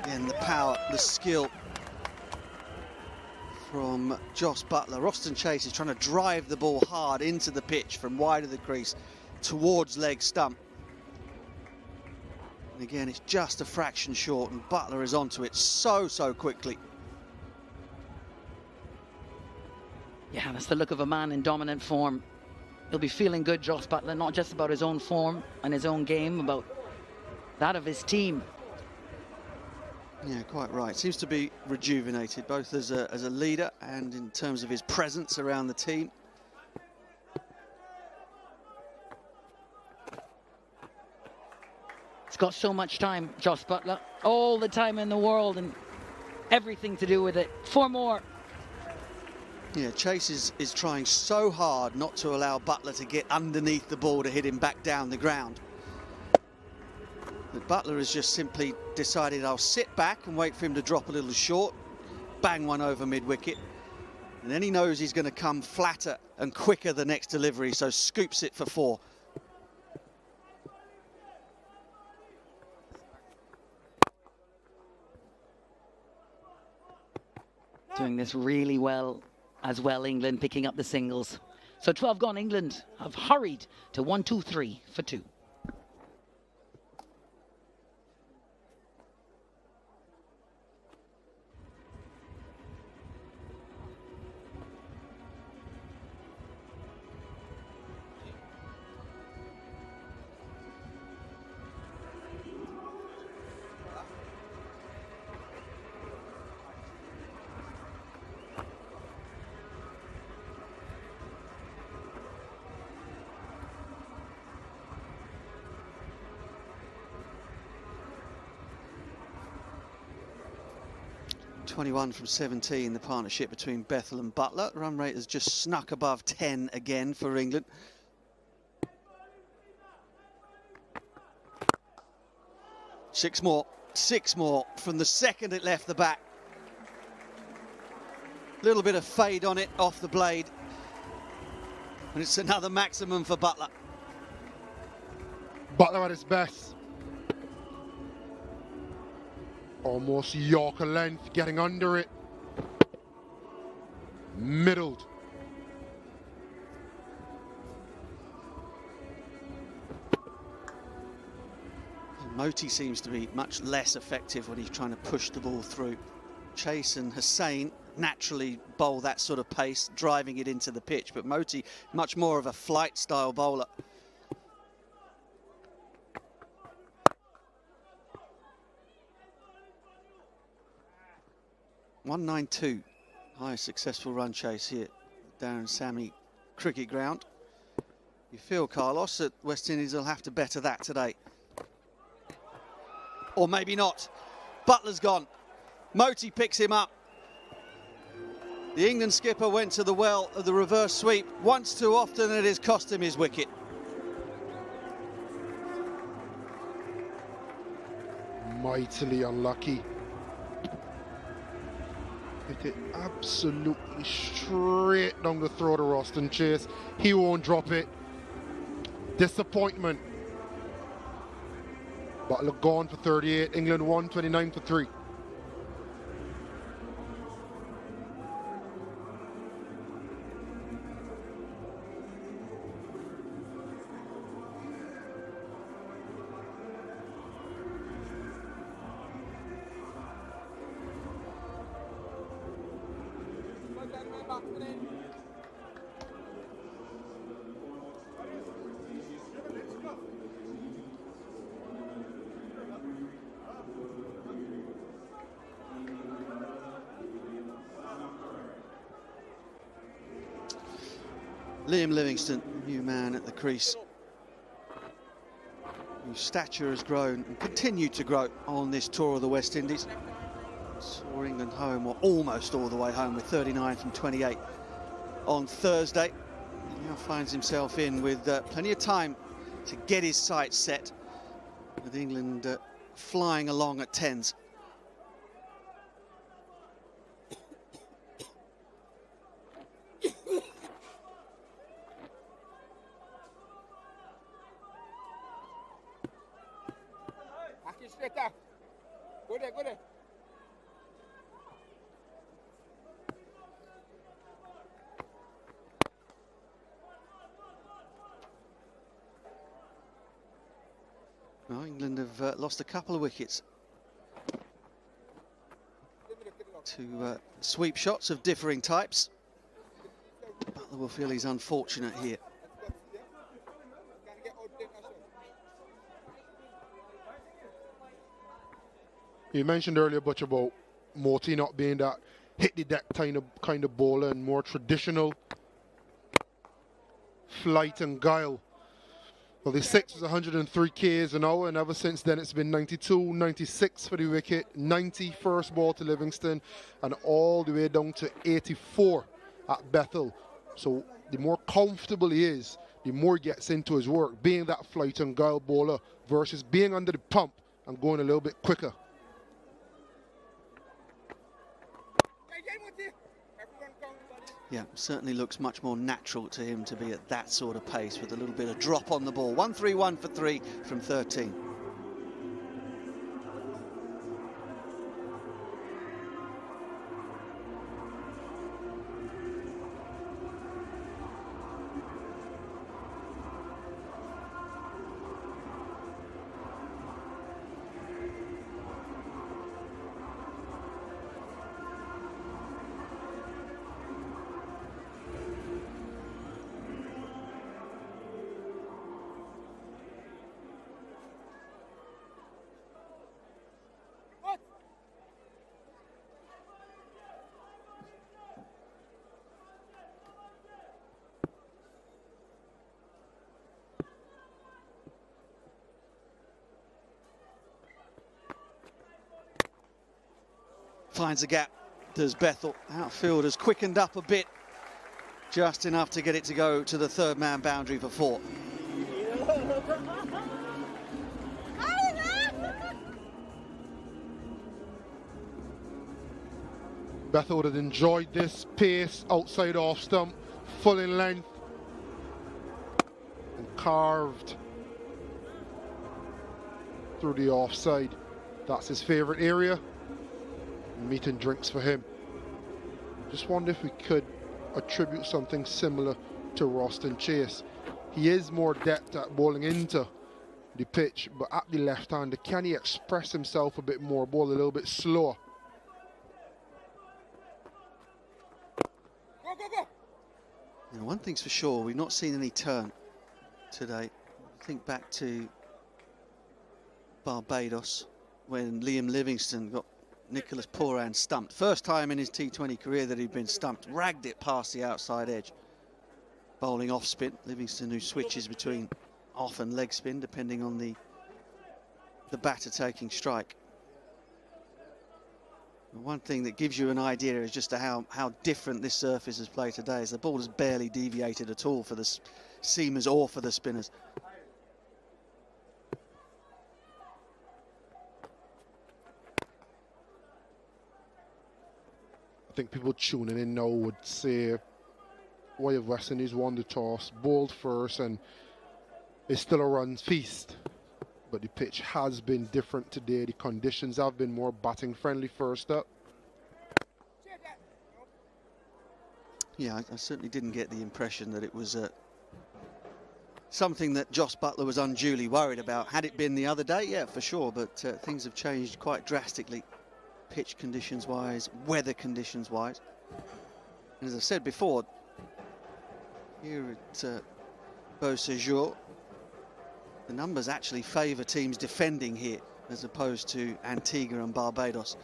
Again, the power, the skill from Josh Buttler. Roston Chase is trying to drive the ball hard into the pitch from wide of the crease towards leg stump. And again, it's just a fraction short, and Buttler is onto it so quickly. Yeah, that's the look of a man in dominant form. He'll be feeling good, Josh Buttler, not just about his own form and his own game, about that of his team. Yeah, quite right. Seems to be rejuvenated, both as a leader and in terms of his presence around the team. He's got so much time, Josh Buttler. All the time in the world and everything to do with it. 4 more. Yeah, Chase is trying so hard not to allow Buttler to get underneath the ball to hit him back down the ground. But Buttler has just simply decided, I'll sit back and wait for him to drop a little short, bang one over mid-wicket, and then he knows he's going to come flatter and quicker the next delivery, so scoops it for 4. Doing this really well as well, England picking up the singles. So 12 gone, England have hurried to 1-2-3 for 2. .21 from 17, the partnership between Bethell and Buttler. Run rate has just snuck above 10 again for England. Six more from the second it left the bat. Little bit of fade on it off the blade, and it's another maximum for Buttler. Buttler at his best. Almost Yorker length, getting under it. Middled. Motie seems to be much less effective when he's trying to push the ball through. Chase and Hussain naturally bowl that sort of pace, driving it into the pitch, but Motie much more of a flight style bowler. .192, highest successful run chase here at Darren Sammy Cricket Ground. You feel, Carlos, that West Indies will have to better that today. Or maybe not. Buttler's gone. Motie picks him up. The England skipper went to the well of the reverse sweep once too often, and it has cost him his wicket. Mightily unlucky. Hit it absolutely straight down the throat of Roston Chase. He won't drop it. Disappointment. Buttler gone for 38. England 129 for 3. Liam Livingstone, new man at the crease, whose stature has grown and continued to grow on this tour of the West Indies. Saw England home, or almost all the way home, with 39 from 28 on Thursday. He now finds himself in with plenty of time to get his sights set, with England flying along at 10s. Go there, go there. Well, England have lost a couple of wickets to sweep shots of differing types. Butler will feel he's unfortunate here. You mentioned earlier, Butch, about Motie not being that hit the deck kind of bowler, and more traditional flight and guile. Well, the 6 was 103 k's an hour, and ever since then it's been 92, 96 for the wicket, 90 first ball to Livingstone, and all the way down to 84 at Bethell. So the more comfortable he is, the more he gets into his work, being that flight and guile bowler versus being under the pump and going a little bit quicker. Yeah, certainly looks much more natural to him to be at that sort of pace with a little bit of drop on the ball. 1-3-1 for 3 from 13. Finds a gap, does Bethell. Outfield has quickened up a bit, just enough to get it to go to the third man boundary for 4. Bethell would have enjoyed this pace outside off stump, full in length, and carved through the offside. That's his favourite area. Meat and drinks for him. Just wonder if we could attribute something similar to Roston Chase. He is more adept at bowling into the pitch, but at the left-hander, can he express himself a bit more, bowl a little bit slower? Go, go, go. Now, one thing's for sure, we've not seen any turn today. Think back to Barbados when Liam Livingstone got Nicholas Pooran stumped. First time in his T20 career that he'd been stumped. Ragged it past the outside edge. Bowling off spin. Livingstone, who switches between off and leg spin depending on the batter taking strike. One thing that gives you an idea is just how different this surface has played today, is the ball has barely deviated at all for the seamers or for the spinners. I think people tuning in now would say, why have West Indies won the toss, bowled first, and it's still a runs feast? But the pitch has been different today. The conditions have been more batting friendly first up. Yeah, I certainly didn't get the impression that it was something that Josh Buttler was unduly worried about. Had it been the other day, yeah, for sure, but things have changed quite drastically, pitch conditions-wise, weather conditions-wise. And as I said before, here at Beau Séjour, the numbers actually favour teams defending here as opposed to Antigua and Barbados.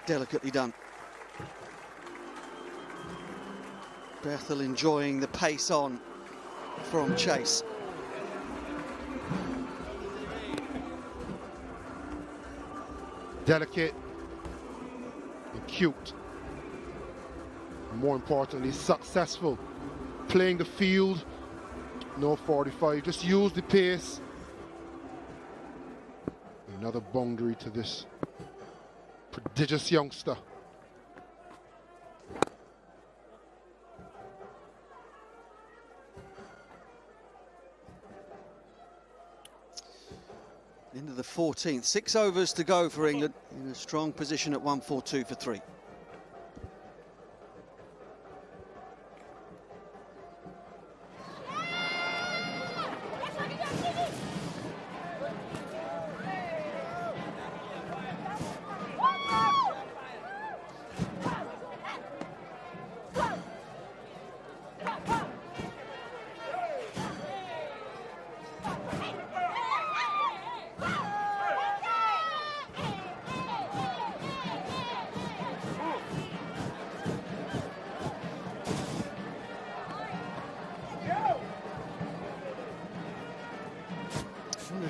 Delicately done. Bethell enjoying the pace on from Chase. Delicate and cute. And more importantly, successful. Playing the field, no 45, just use the pace. Another boundary to this prodigious youngster. Into the 14th, 6 overs to go for England, in a strong position at 142 for 3.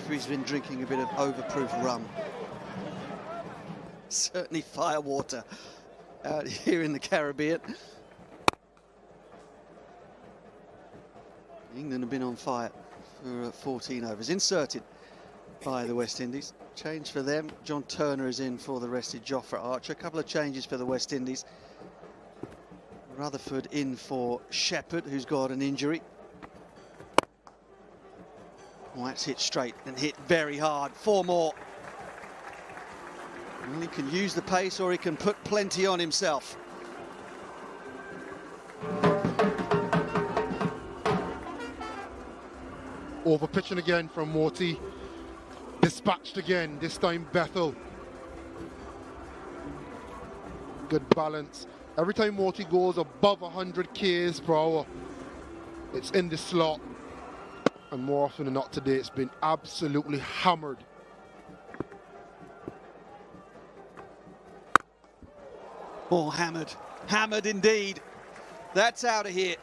He's been drinking a bit of overproof rum. Certainly fire water out here in the Caribbean. England have been on fire for 14 overs. Inserted by the West Indies. Change for them. John Turner is in for the rested Jofra Archer. A couple of changes for the West Indies. Rutherford in for Shepherd, who's got an injury. Well, that's hit straight and hit very hard. 4 more. Well, he can use the pace or he can put plenty on himself. Over pitching again from Motie. Dispatched again, this time Bethell. Good balance. Every time Motie goes above 100 k's per hour, it's in the slot. And more often than not today, it's been absolutely hammered. Oh, hammered. Hammered indeed. That's out of here.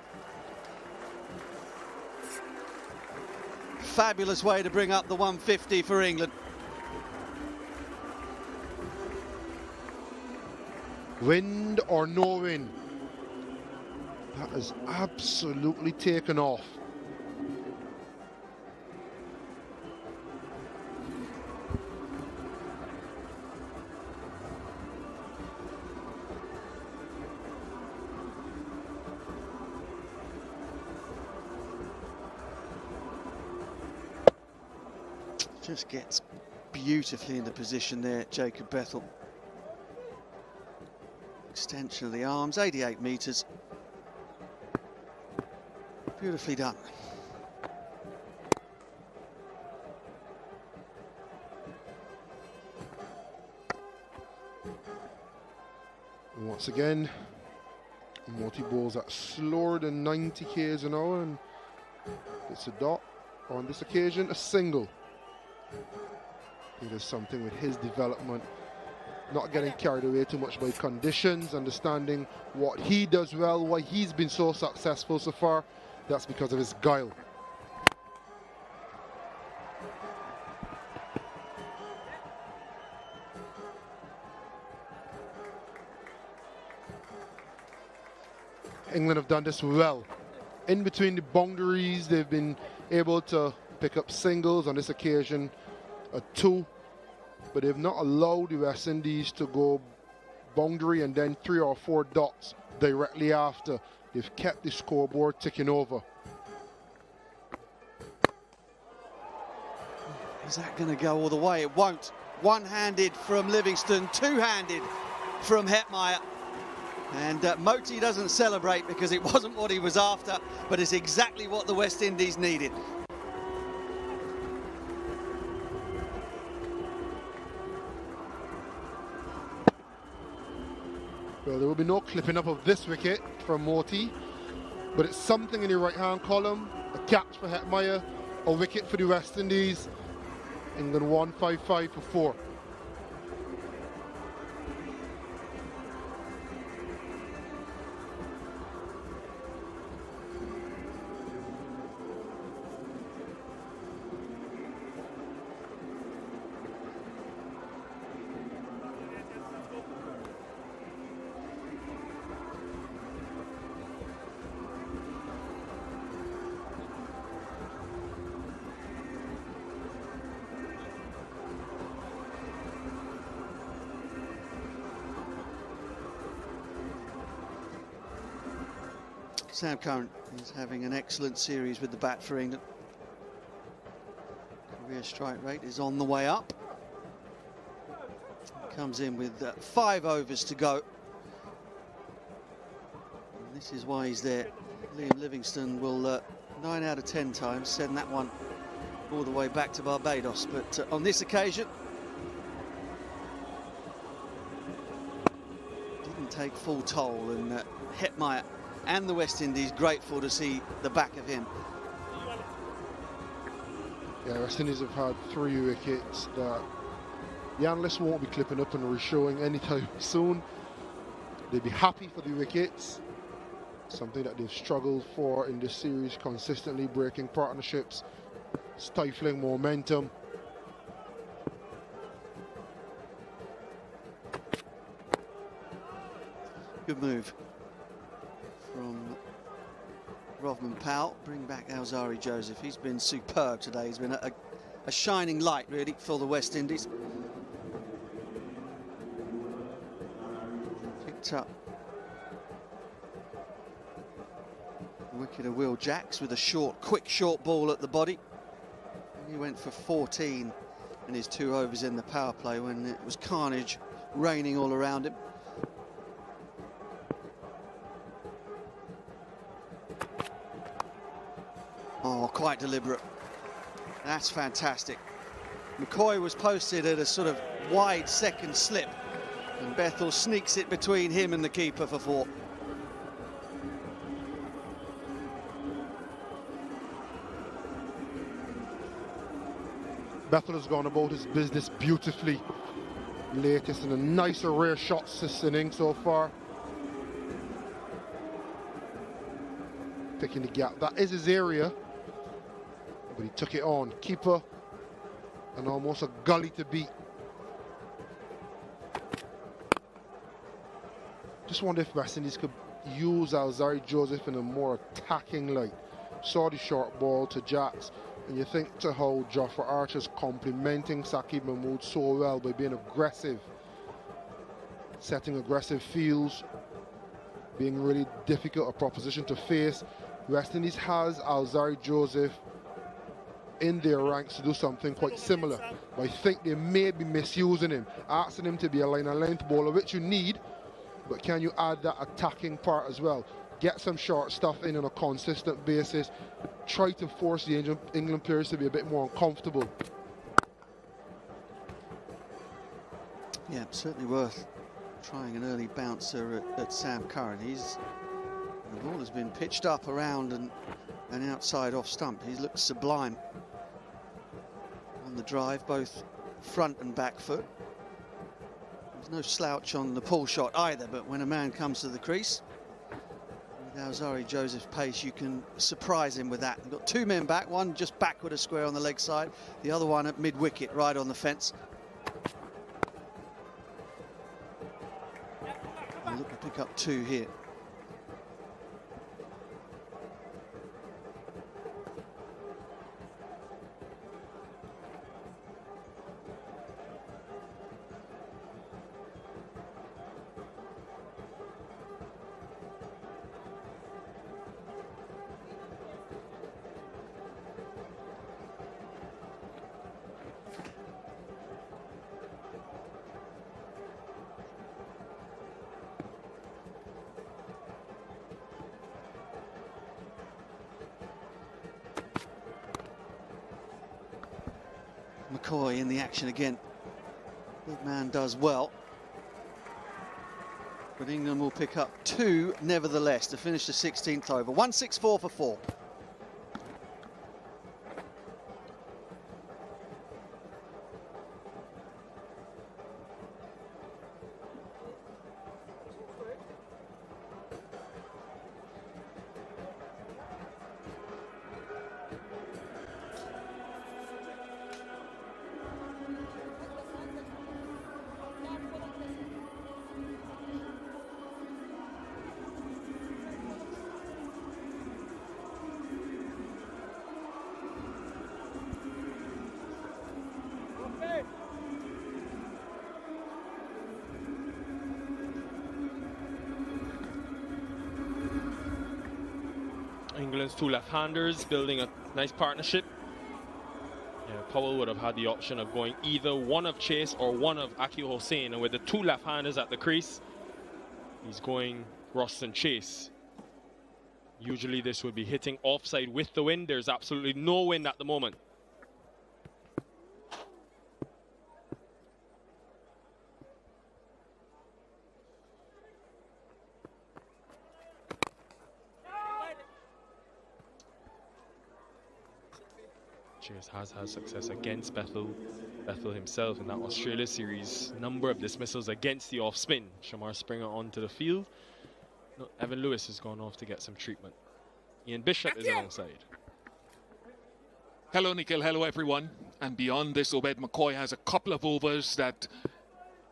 Fabulous way to bring up the 150 for England. Wind or no wind, that is absolutely taken off. Just gets beautifully into position there, Jacob Bethell. Extension of the arms, 88 metres. Beautifully done. And once again, Motie bowls at slower than 90 k's an hour and it's a dot. On this occasion, a single. I think there's something with his development, not getting carried away too much by conditions, understanding what he does well, why he's been so successful so far, that's because of his guile. England have done this well. In between the boundaries, they've been able to pick up singles, on this occasion a 2, but they've not allowed the West Indies to go boundary and then 3 or 4 dots directly after. They've kept the scoreboard ticking over. Is that going to go all the way? It won't. One-handed from Livingstone, two-handed from Hetmyer. And Motie doesn't celebrate because it wasn't what he was after, but it's exactly what the West Indies needed. Well, there will be no clipping up of this wicket from Motie, but it's something in the right-hand column. A catch for Hetmyer, a wicket for the West Indies. England 155 for 4. Sam Curran is having an excellent series with the bat for England. Career strike rate is on the way up. Comes in with 5 overs to go. And this is why he's there. Liam Livingstone will 9 out of 10 times send that one all the way back to Barbados. But on this occasion, didn't take full toll, and Hetmyer and the West Indies grateful to see the back of him. Yeah, West Indies have had 3 wickets that the analysts won't be clipping up and re-showing anytime soon. They'd be happy for the wickets, something that they've struggled for in this series, consistently breaking partnerships, stifling momentum. Good move from Rovman Powell. Bring back Alzari Joseph. He's been superb today. He's been a shining light, really, for the West Indies. Picked up the wicket of Will Jacks with a quick short ball at the body. And he went for 14 in his 2 overs in the power play when it was carnage raining all around him. Oh, quite deliberate. That's fantastic. McCoy was posted at a sort of wide second slip, and Bethell sneaks it between him and the keeper for 4. Bethell has gone about his business beautifully. Latest in a nice array of shots this inning so far. Picking the gap. That is his area. But he took it on. Keeper. And almost a gully to beat. Just wonder if West Indies could use Alzari Joseph in a more attacking light. Saw the short ball to Jacks. And you think to how Jofra Archer's complimenting Saqib Mahmood so well by being aggressive. Setting aggressive fields. Being really difficult a proposition to face. West Indies has Alzari Joseph in their ranks to do something quite similar. But I think they may be misusing him, asking him to be a line and length bowler, which you need, but can you add that attacking part as well? Get some short stuff in on a consistent basis. Try to force the England players to be a bit more uncomfortable. Yeah, certainly worth trying an early bouncer at Sam Curran. The ball has been pitched up around and outside off stump. He looks sublime on the drive, both front and back foot. There's no slouch on the pull shot either, but when a man comes to the crease, Now Zari Joseph's pace, you can surprise him with that. You've got two men back, one just backward a square on the leg side, the other one at mid-wicket, right on the fence. They look to pick up two here. McCoy in the action again. Big man does well. But England will pick up two nevertheless to finish the 16th over. 164 for 4. England's two left-handers building a nice partnership. Yeah, Powell would have had the option of going either one of Chase or one of Akil Hossain, and with the two left-handers at the crease, he's going Roston Chase. Usually this would be hitting offside with the wind. There's absolutely no wind at the moment. Chase has had success against Bethell himself in that Australia series. Number of dismissals against the off spin. Shamar Springer onto the field. No, Evan Lewis has gone off to get some treatment. Ian Bishop is alongside. Hello, Nikhil. Hello, everyone. And beyond this, Obed McCoy has a couple of overs that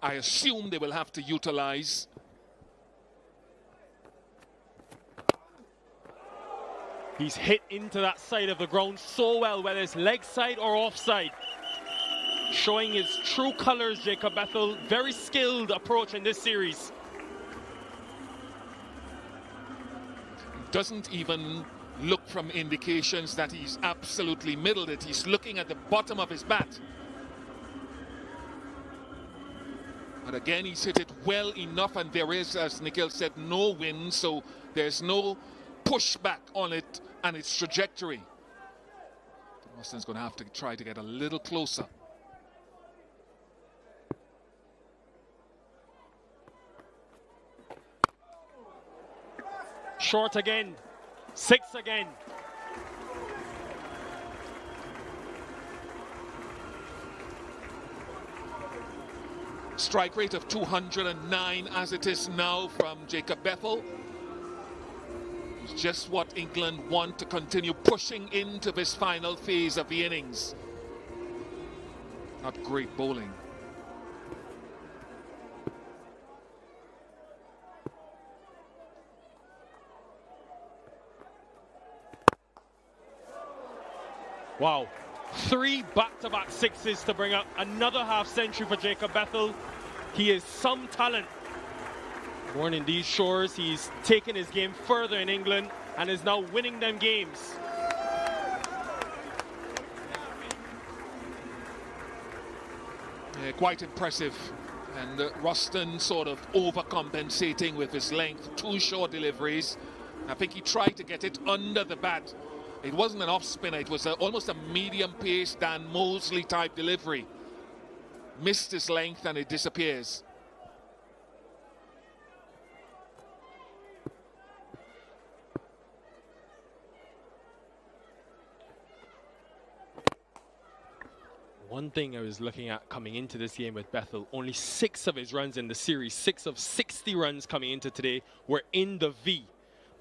I assume they will have to utilize. He's hit into that side of the ground so well, whether it's leg side or offside. Showing his true colors, Jacob Bethell. Very skilled approach in this series. Doesn't even look from indications that he's absolutely middled it. He's looking at the bottom of his bat. But again, he's hit it well enough, and there is, as Nikhil said, no wind, so there's no pushback on it and its trajectory. Austin's going to have to try to get a little closer. Short again. 6 again. Strike rate of 209 as it is now from Jacob Bethell. It's just what England want to continue pushing into this final phase of the innings. Not great bowling. Wow. 3 back-to-back sixes to bring up another half-century for Jacob Bethell. He is some talent. Born in these shores, he's taken his game further in England and is now winning them games. Yeah, quite impressive. And Roston sort of overcompensating with his length. 2 short deliveries. I think he tried to get it under the bat. It wasn't an off spinner, it was almost a medium pace Dan Mousley type delivery. Missed his length and it disappears. One thing I was looking at coming into this game with Bethell, only 6 of his runs in the series, 6 of 60 runs coming into today were in the V.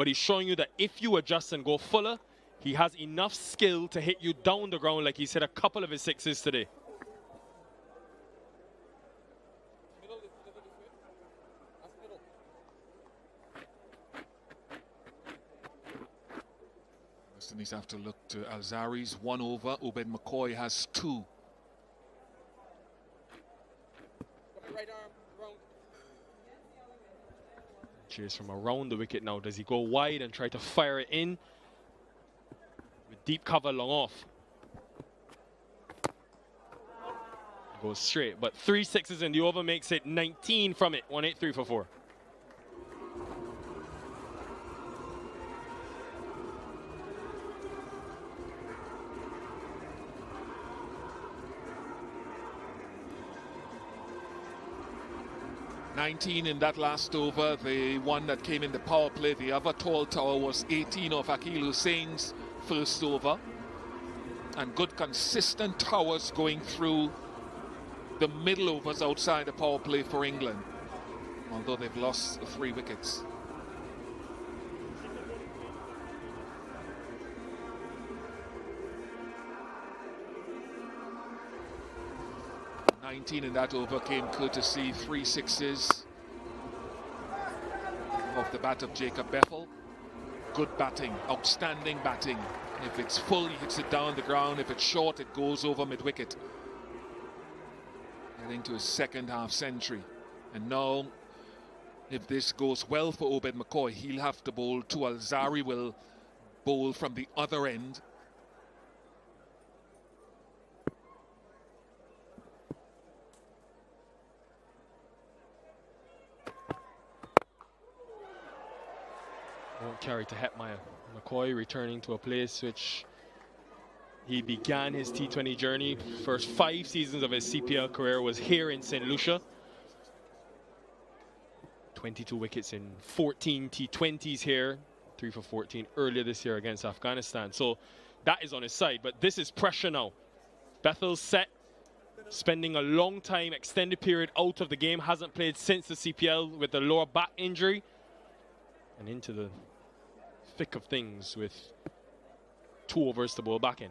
but he's showing you that if you adjust and go fuller, he has enough skill to hit you down the ground like he's hit a couple of his sixes today. West Indies have to look to Alzari's 1 over. Obed McCoy has 2. Chase from around the wicket now. Does he go wide and try to fire it in? With deep cover long off. Goes straight, but 3 sixes in the over makes it 19 from it. 183 for 4. $19 in that last over, the one that came in the power play. The other tall tower was 18 of Akil Hussein's first over. And good consistent towers going through the middle overs outside the power play for England, although they've lost 3 wickets. $19 in that over came courtesy 3 sixes off the bat of Jacob Bethell. Good batting, outstanding batting. If it's full, he hits it down the ground. If it's short, it goes over mid-wicket. Heading to his second half century. And now, if this goes well for Obed McCoy, he'll have to bowl 2. Alzari will bowl from the other end. Won't carry to Hetmyer. McCoy returning to a place which he began his T20 journey. First 5 seasons of his CPL career was here in St Lucia. 22 wickets in 14 T20s here. 3 for 14 earlier this year against Afghanistan. So that is on his side, but this is pressure now. Bethell's set, spending a long time, extended period out of the game. Hasn't played since the CPL with the lower back injury. And into the thick of things with 2 overs to bowl back in.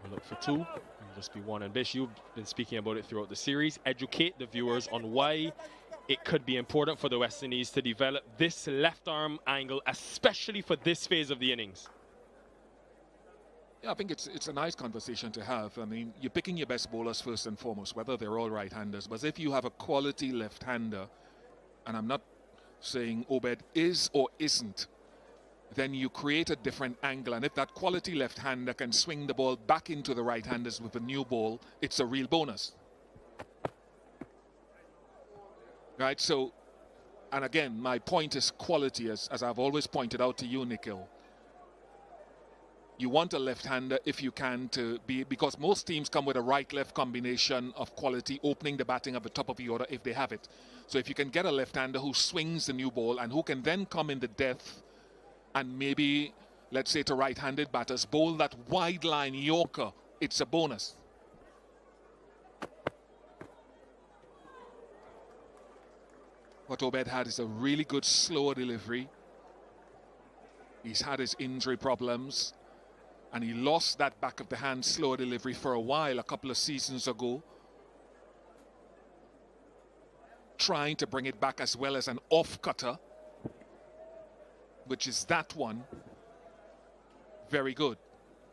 We'll look for 2. It'll just be 1. And Bish, you've been speaking about it throughout the series. Educate the viewers on why it could be important for the West Indies to develop this left arm angle, especially for this phase of the innings. Yeah, I think it's a nice conversation to have. I mean, you're picking your best bowlers first and foremost, whether they're all right-handers. But if you have a quality left-hander, and I'm not saying Obed is or isn't, then you create a different angle. And if that quality left-hander can swing the ball back into the right-handers with a new ball, it's a real bonus. Right, so, and again, my point is quality, as I've always pointed out to you, Nikhil. You want a left-hander if you can to be, because most teams come with a right-left combination of quality, opening the batting at the top of the order if they have it. So if you can get a left-hander who swings the new ball and who can then come in the depth and maybe, let's say to right-handed batters, bowl that wide line Yorker, it's a bonus. What Obed had is a really good slow delivery. He's had his injury problems. And he lost that back of the hand slow delivery for a while, a couple of seasons ago. Trying to bring it back as well as an off cutter, which is that one. Very good.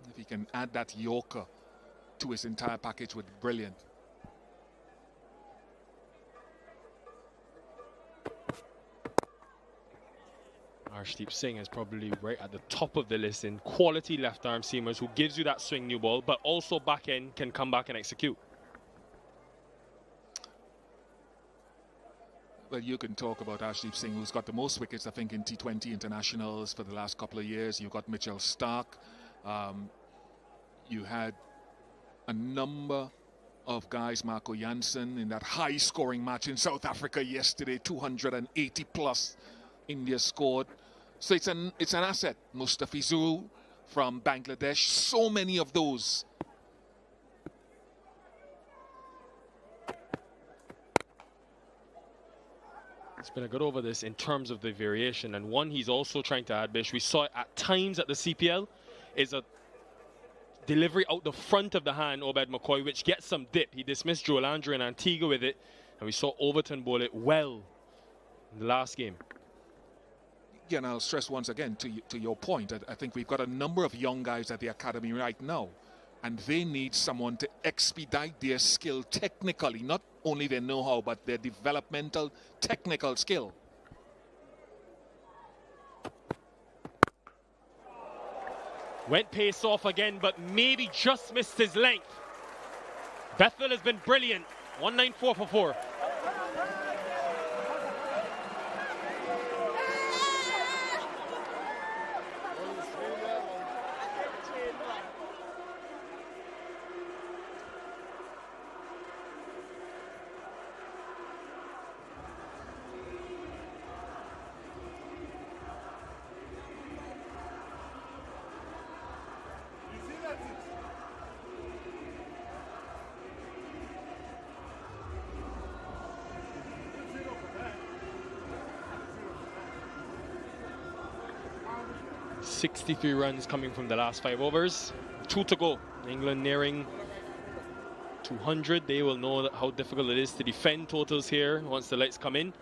If he can add that Yorker to his entire package, would be brilliant. Arshdeep Singh is probably right at the top of the list in quality left-arm seamers who gives you that swing new ball, but also back end can come back and execute. Well, you can talk about Arshdeep Singh, who's got the most wickets, I think, in T20 internationals for the last couple of years. You've got Mitchell Stark. You had a number of guys, Marco Jansen, in that high-scoring match in South Africa yesterday, 280 plus. India scored. So it's an asset. Mustafizur from Bangladesh. So many of those. It's been a good over this in terms of the variation, and one he's also trying to add, Bish, we saw it at times at the CPL, is a delivery out the front of the hand, Obed McCoy, which gets some dip. He dismissed Joel Andrew and Antigua with it, and we saw Overton bowl it well in the last game. Yeah, and I'll stress once again to your point, I think we've got a number of young guys at the academy right now, and they need someone to expedite their skill technically, not only their know-how, but their developmental technical skill. Went pace off again, but maybe just missed his length. Bethell has been brilliant. 194 for 4. .63 runs coming from the last 5 overs. 2 to go. England nearing 200. They will know how difficult it is to defend totals here once the lights come in.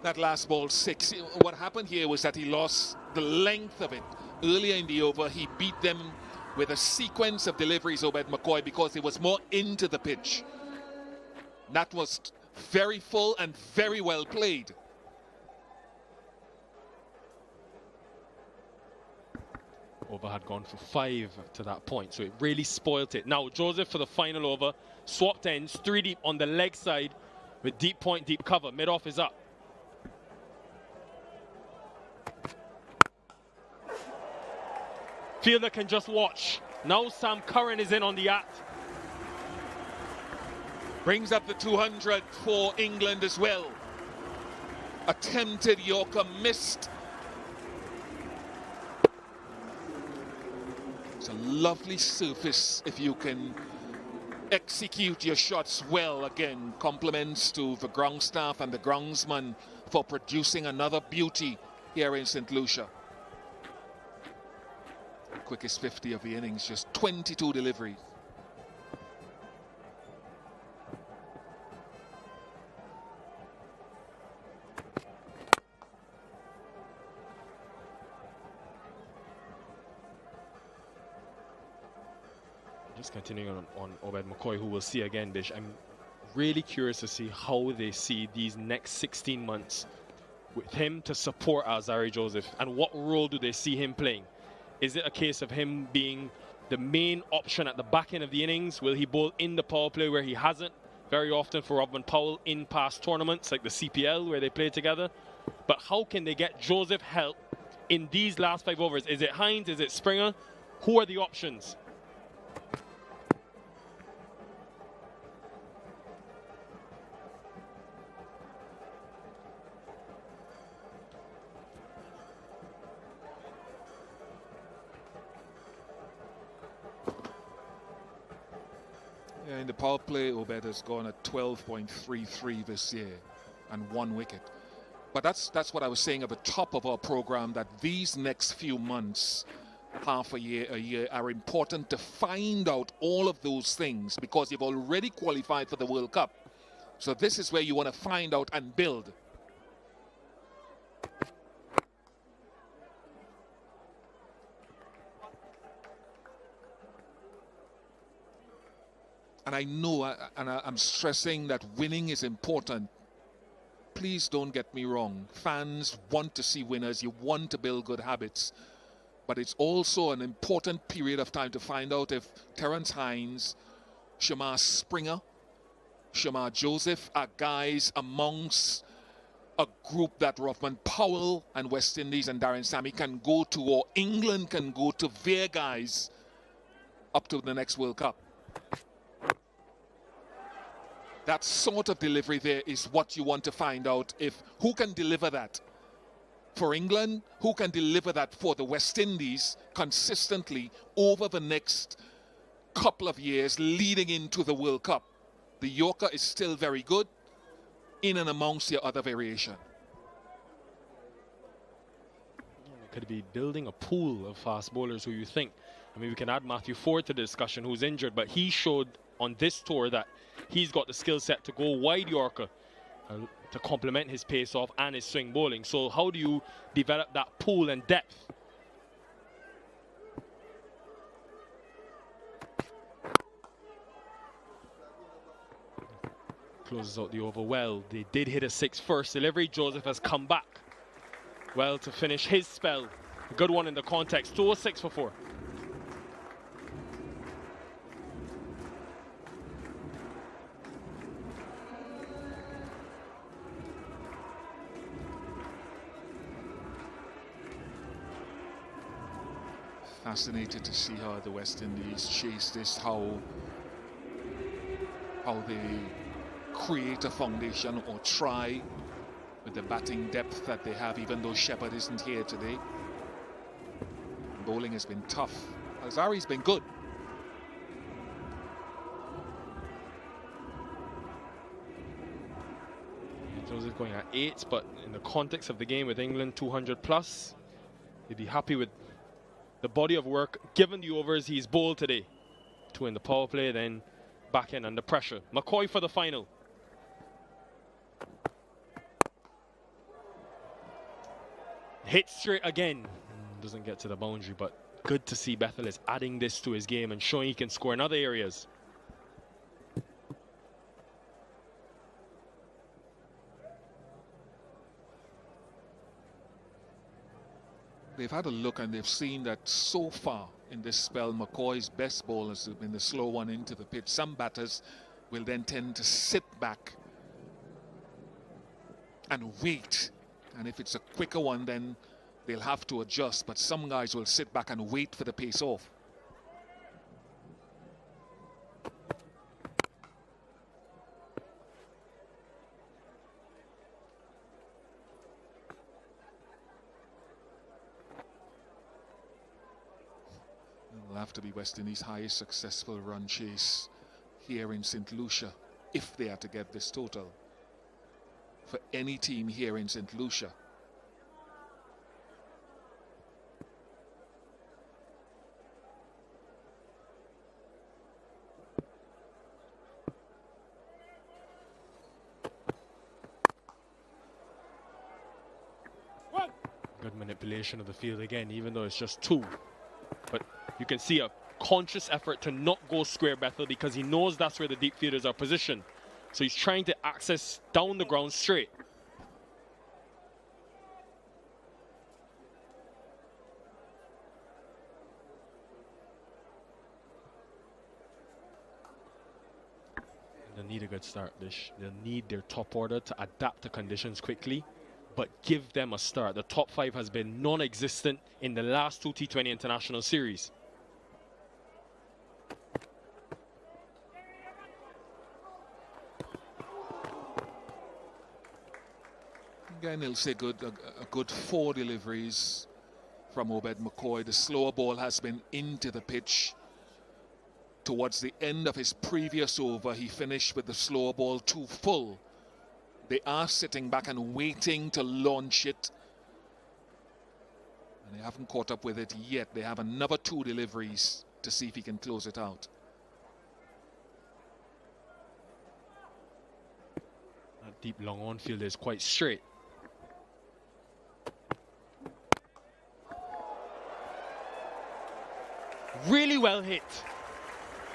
That last ball 6, what happened here was that he lost the length of it. Earlier in the over, he beat them with a sequence of deliveries, Obed McCoy, because it was more into the pitch. That was very full and very well played. Over had gone for 5 to that point, so it really spoilt it. Now Joseph for the final over, swapped ends, 3 deep on the leg side with deep point, deep cover. Mid-off is up. Fielder can just watch. Now Sam Curran is in on the act. Brings up the 200 for England as well. Attempted Yorker, missed. It's a lovely surface if you can execute your shots well. Again, compliments to the ground staff and the groundsman for producing another beauty here in St Lucia. Quickest 50 of the innings, just 22 deliveries. Just continuing on Obed McCoy, who we'll see again, Bish. I'm really curious to see how they see these next 16 months with him to support Alzarri Joseph, and what role do they see him playing? Is it a case of him being the main option at the back end of the innings? Will he bowl in the power play where he hasn't very often for Robin Powell in past tournaments like the CPL where they play together? But how can they get Joseph help in these last 5 overs? Is it Hines? Is it Springer? Who are the options? Yeah, in the power play, Obed has gone at 12.33 this year and 1 wicket. But that's what I was saying at the top of our program, that these next few months, half a year, are important to find out all of those things, because you've already qualified for the World Cup. So this is where you want to find out and build. And I know, I'm stressing that winning is important. Please don't get me wrong. Fans want to see winners. You want to build good habits. But it's also an important period of time to find out if Terence Hines, Shamar Springer, Shamar Joseph are guys amongst a group that Robin Powell and West Indies and Darren Sammy can go to, or England can go to their guys up to the next World Cup. That sort of delivery there is what you want to find out, if who can deliver that for England, who can deliver that for the West Indies consistently over the next couple of years leading into the World Cup. The Yorker is still very good. in and amongst your other variation. Could be building a pool of fast bowlers who you think. I mean, we can add Matthew Ford to the discussion, who's injured, but he showed on this tour that he's got the skill set to go wide Yorker to complement his pace off and his swing bowling. So how do you develop that pool and depth? Closes out the over well. They did hit a 6 first delivery. Joseph has come back well to finish his spell. A good one in the context. 206 for 4. Fascinated to see how the West Indies chase this, how they create a foundation or try with the batting depth that they have, even though Shepherd isn't here today. Bowling has been tough. Alzari's been good. Joseph going at 8, but in the context of the game with England 200 plus, they'd be happy with the body of work given the overs he's bowled today. 2 in the power play, then back in under pressure. McCoy for the final. Hit straight again. Doesn't get to the boundary, but good to see Bethell is adding this to his game and showing he can score in other areas. They've had a look and they've seen that so far in this spell, McCoy's best bowlers have been the slow one into the pitch. Some batters will then tend to sit back and wait. And if it's a quicker one, then they'll have to adjust. But some guys will sit back and wait for the pace off. It'll have to be West Indies' highest successful run chase here in St Lucia if they are to get this total. For any team here in St Lucia. Good manipulation of the field again, even though it's just 2. But you can see a conscious effort to not go square Bethell because he knows that's where the deep fielders are positioned. So he's trying to access down the ground straight. They'll need a good start, Bish. They'll need their top order to adapt to conditions quickly, but give them a start. The top 5 has been non-existent in the last 2 T20 international series. Again, he'll say a good 4 deliveries from Obed McCoy. The slower ball has been into the pitch. Towards the end of his previous over, he finished with the slower ball too full. They are sitting back and waiting to launch it. And they haven't caught up with it yet. They have another 2 deliveries to see if he can close it out. That deep long on field is quite straight. Really well hit.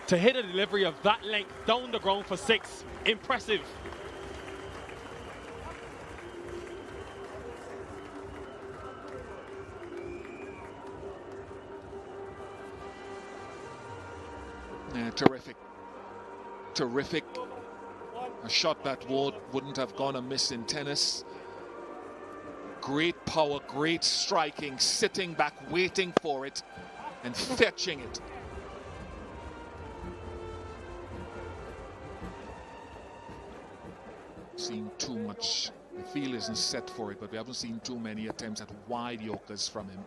To hit a delivery of that length down the ground for 6. Impressive. Yeah, terrific. Terrific. A shot that wouldn't have gone amiss in tennis. Great power, great striking, sitting back, waiting for it, and fetching it. Seen too much. The field isn't set for it, but we haven't seen too many attempts at wide Yorkers from him.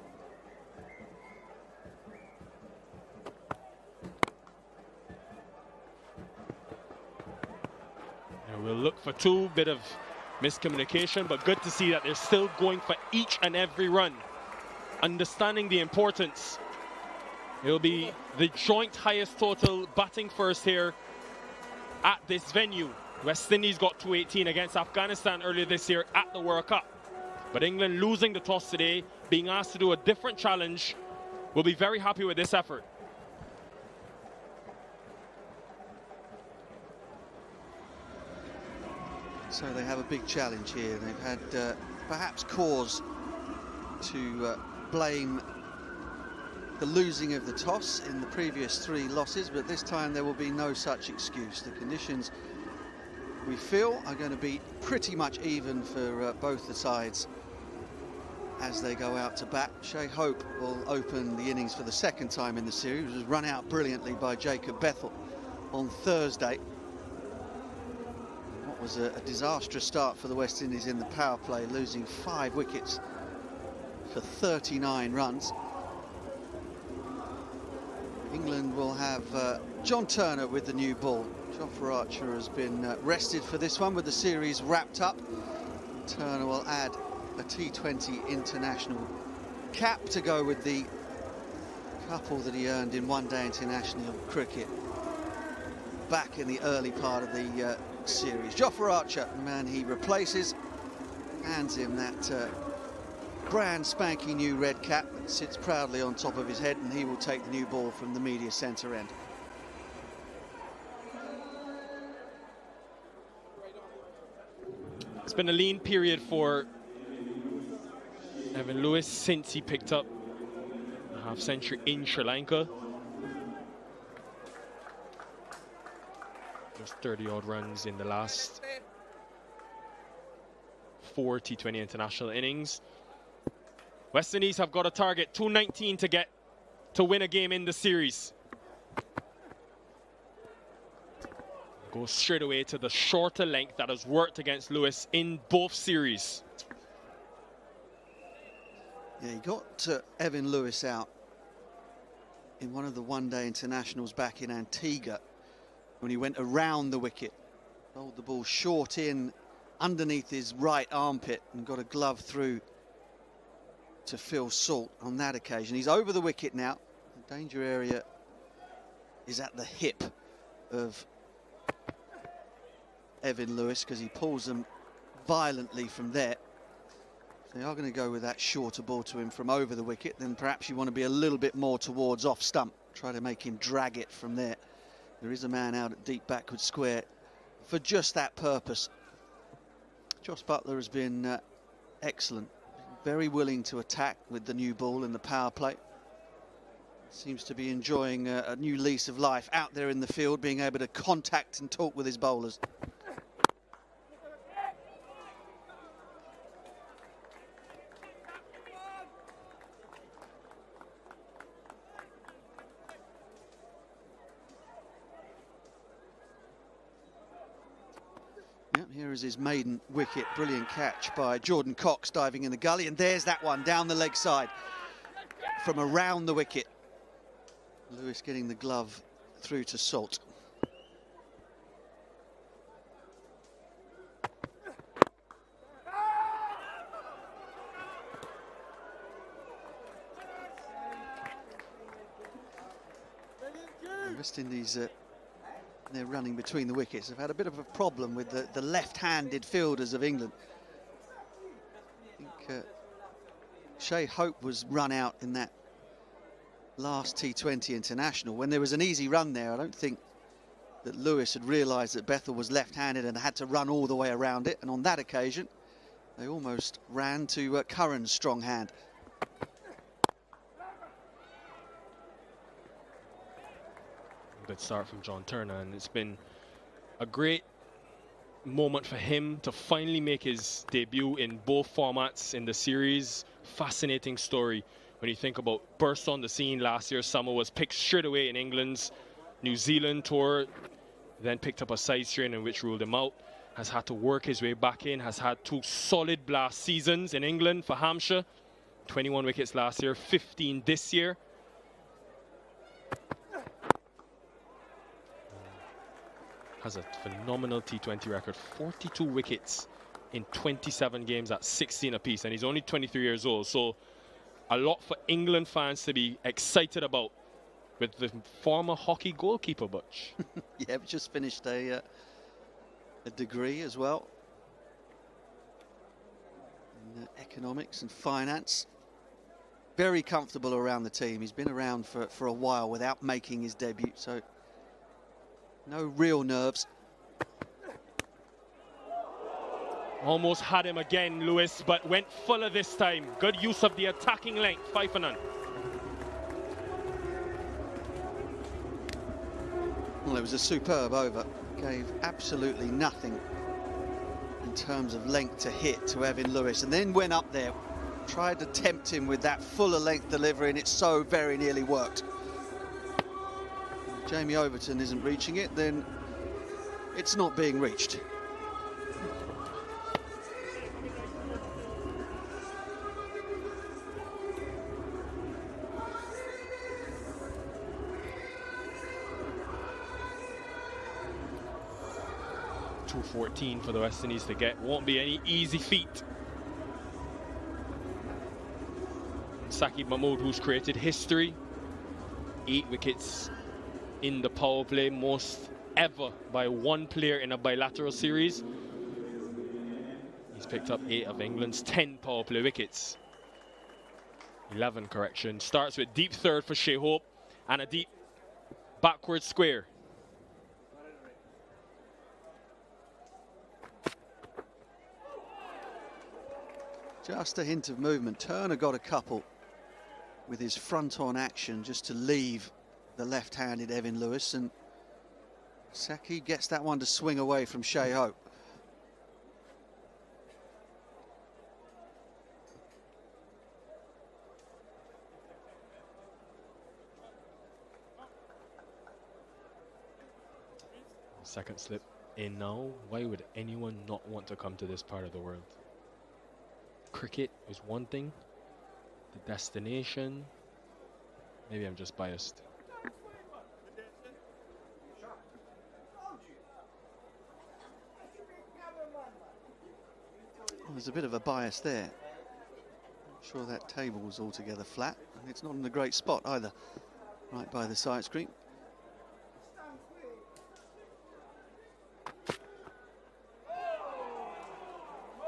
We'll look for 2, bit of miscommunication, but good to see that they're still going for each and every run, understanding the importance. It'll be the joint highest total batting first here at this venue. West Indies got 218 against Afghanistan earlier this year at the World Cup. But England losing the toss today, being asked to do a different challenge, will be very happy with this effort. So they have a big challenge here. They've had perhaps cause to blame the losing of the toss in the previous 3 losses, but this time there will be no such excuse. The conditions, we feel, are going to be pretty much even for both the sides as they go out to bat. Shai will open the innings for the 2nd time in the series. It was run out brilliantly by Obed Bethell on Thursday. What was a disastrous start for the West Indies in the power play, losing 5 wickets for 39 runs. England will have John Turner with the new ball. Jofra Archer has been rested for this one with the series wrapped up. Turner will add a T20 international cap to go with the couple that he earned in one-day international cricket back in the early part of the series. Jofra Archer, the man he replaces, hands him that brand spanking new red cap that sits proudly on top of his head, and he will take the new ball from the media centre end. It's been a lean period for Evan Lewis since he picked up a half-century in Sri Lanka. Just 30-odd runs in the last 4 T20 international innings. West Indies have got a target, 219 to get to win a game in the series. Goes straight away to the shorter length that has worked against Lewis in both series. Yeah, he got Evan Lewis out in one of the one-day internationals back in Antigua when he went around the wicket, rolled the ball short in underneath his right armpit and got a glove through to Phil Salt on that occasion. He's over the wicket now. The danger area is at the hip of Evan Lewis because he pulls them violently from there. If they are going to go with that shorter ball to him from over the wicket, then perhaps you want to be a little bit more towards off stump. Try to make him drag it from there. There is a man out at deep backward square for just that purpose. Josh Buttler has been excellent. Very willing to attack with the new ball in the power play. Seems to be enjoying a new lease of life out there in the field, being able to contact and talk with his bowlers. Yep, here is his maiden wicket. Brilliant catch by Jordan Cox diving in the gully, and there's that one down the leg side from around the wicket. Lewis getting the glove through to Salt. West Indies, they're running between the wickets. They've had a bit of a problem with the left-handed fielders of England. I think Shai was run out in that last T20 international. When there was an easy run there, I don't think that Lewis had realised that Bethell was left-handed and had to run all the way around it. And on that occasion, they almost ran to Curran's strong hand. Good start from John Turner, and it's been a great moment for him to finally make his debut in both formats in the series. Fascinating story when you think about burst on the scene last year. Summer was picked straight away in England's New Zealand tour, then picked up a side strain in which ruled him out. Has had to work his way back in, has had 2 solid blast seasons in England for Hampshire. 21 wickets last year, 15 this year. Has a phenomenal T20 record, 42 wickets in 27 games at 16 apiece, and he's only 23 years old. So a lot for England fans to be excited about with the former hockey goalkeeper, Butch. Yeah, we just finished a degree as well in economics and finance. Very comfortable around the team. He's been around for a while without making his debut, so no real nerves. Almost had him again, Lewis, but went fuller this time. Good use of the attacking length, 5-0. Well, it was a superb over. Gave absolutely nothing in terms of length to hit to Evan Lewis, and then went up there, tried to tempt him with that fuller length delivery, and it so very nearly worked. If Jamie Overton isn't reaching it, then it's not being reached. .214 for the West Indies to get. Won't be any easy feat. Saqib Mahmood, who's created history. 8 wickets in the power play, most ever by one player in a bilateral series. He's picked up 8 of England's 10 power play wickets. 11, correction. Starts with deep third for Shai Hope and a deep backward square. Just a hint of movement. Turner got a couple with his front-on action just to leave the left-handed Evan Lewis, and Saqib gets that one to swing away from Shai Hope. Second slip in now. Why would anyone not want to come to this part of the world? Cricket is one thing, the destination, maybe I'm just biased. Well, there's a bit of a bias there. I'm sure that table was altogether flat, and it's not in a great spot either, right by the side screen.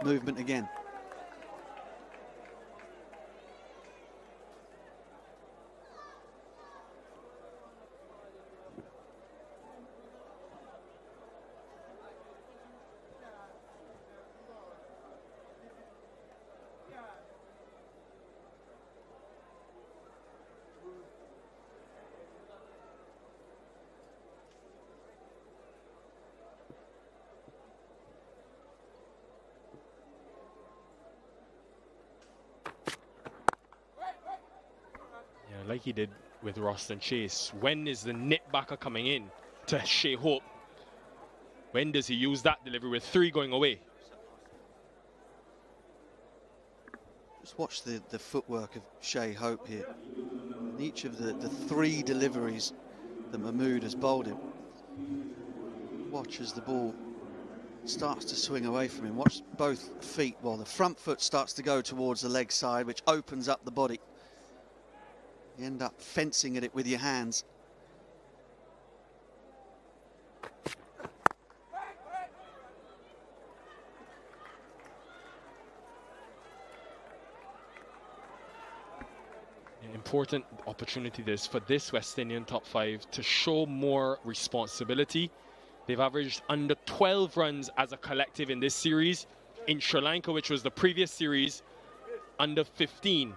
Movement again. Like he did with Roston Chase. When is the nip backer coming in to Shai Hope? When does he use that delivery with 3 going away? Just watch the footwork of Shai Hope here. In each of the 3 deliveries that Mahmood has bowled him. Watch as the ball starts to swing away from him. Watch both feet while the front foot starts to go towards the leg side, which opens up the body. You end up fencing at it with your hands. An important opportunity this for this West Indian top 5 to show more responsibility. They've averaged under 12 runs as a collective in this series. In Sri Lanka, which was the previous series, under 15.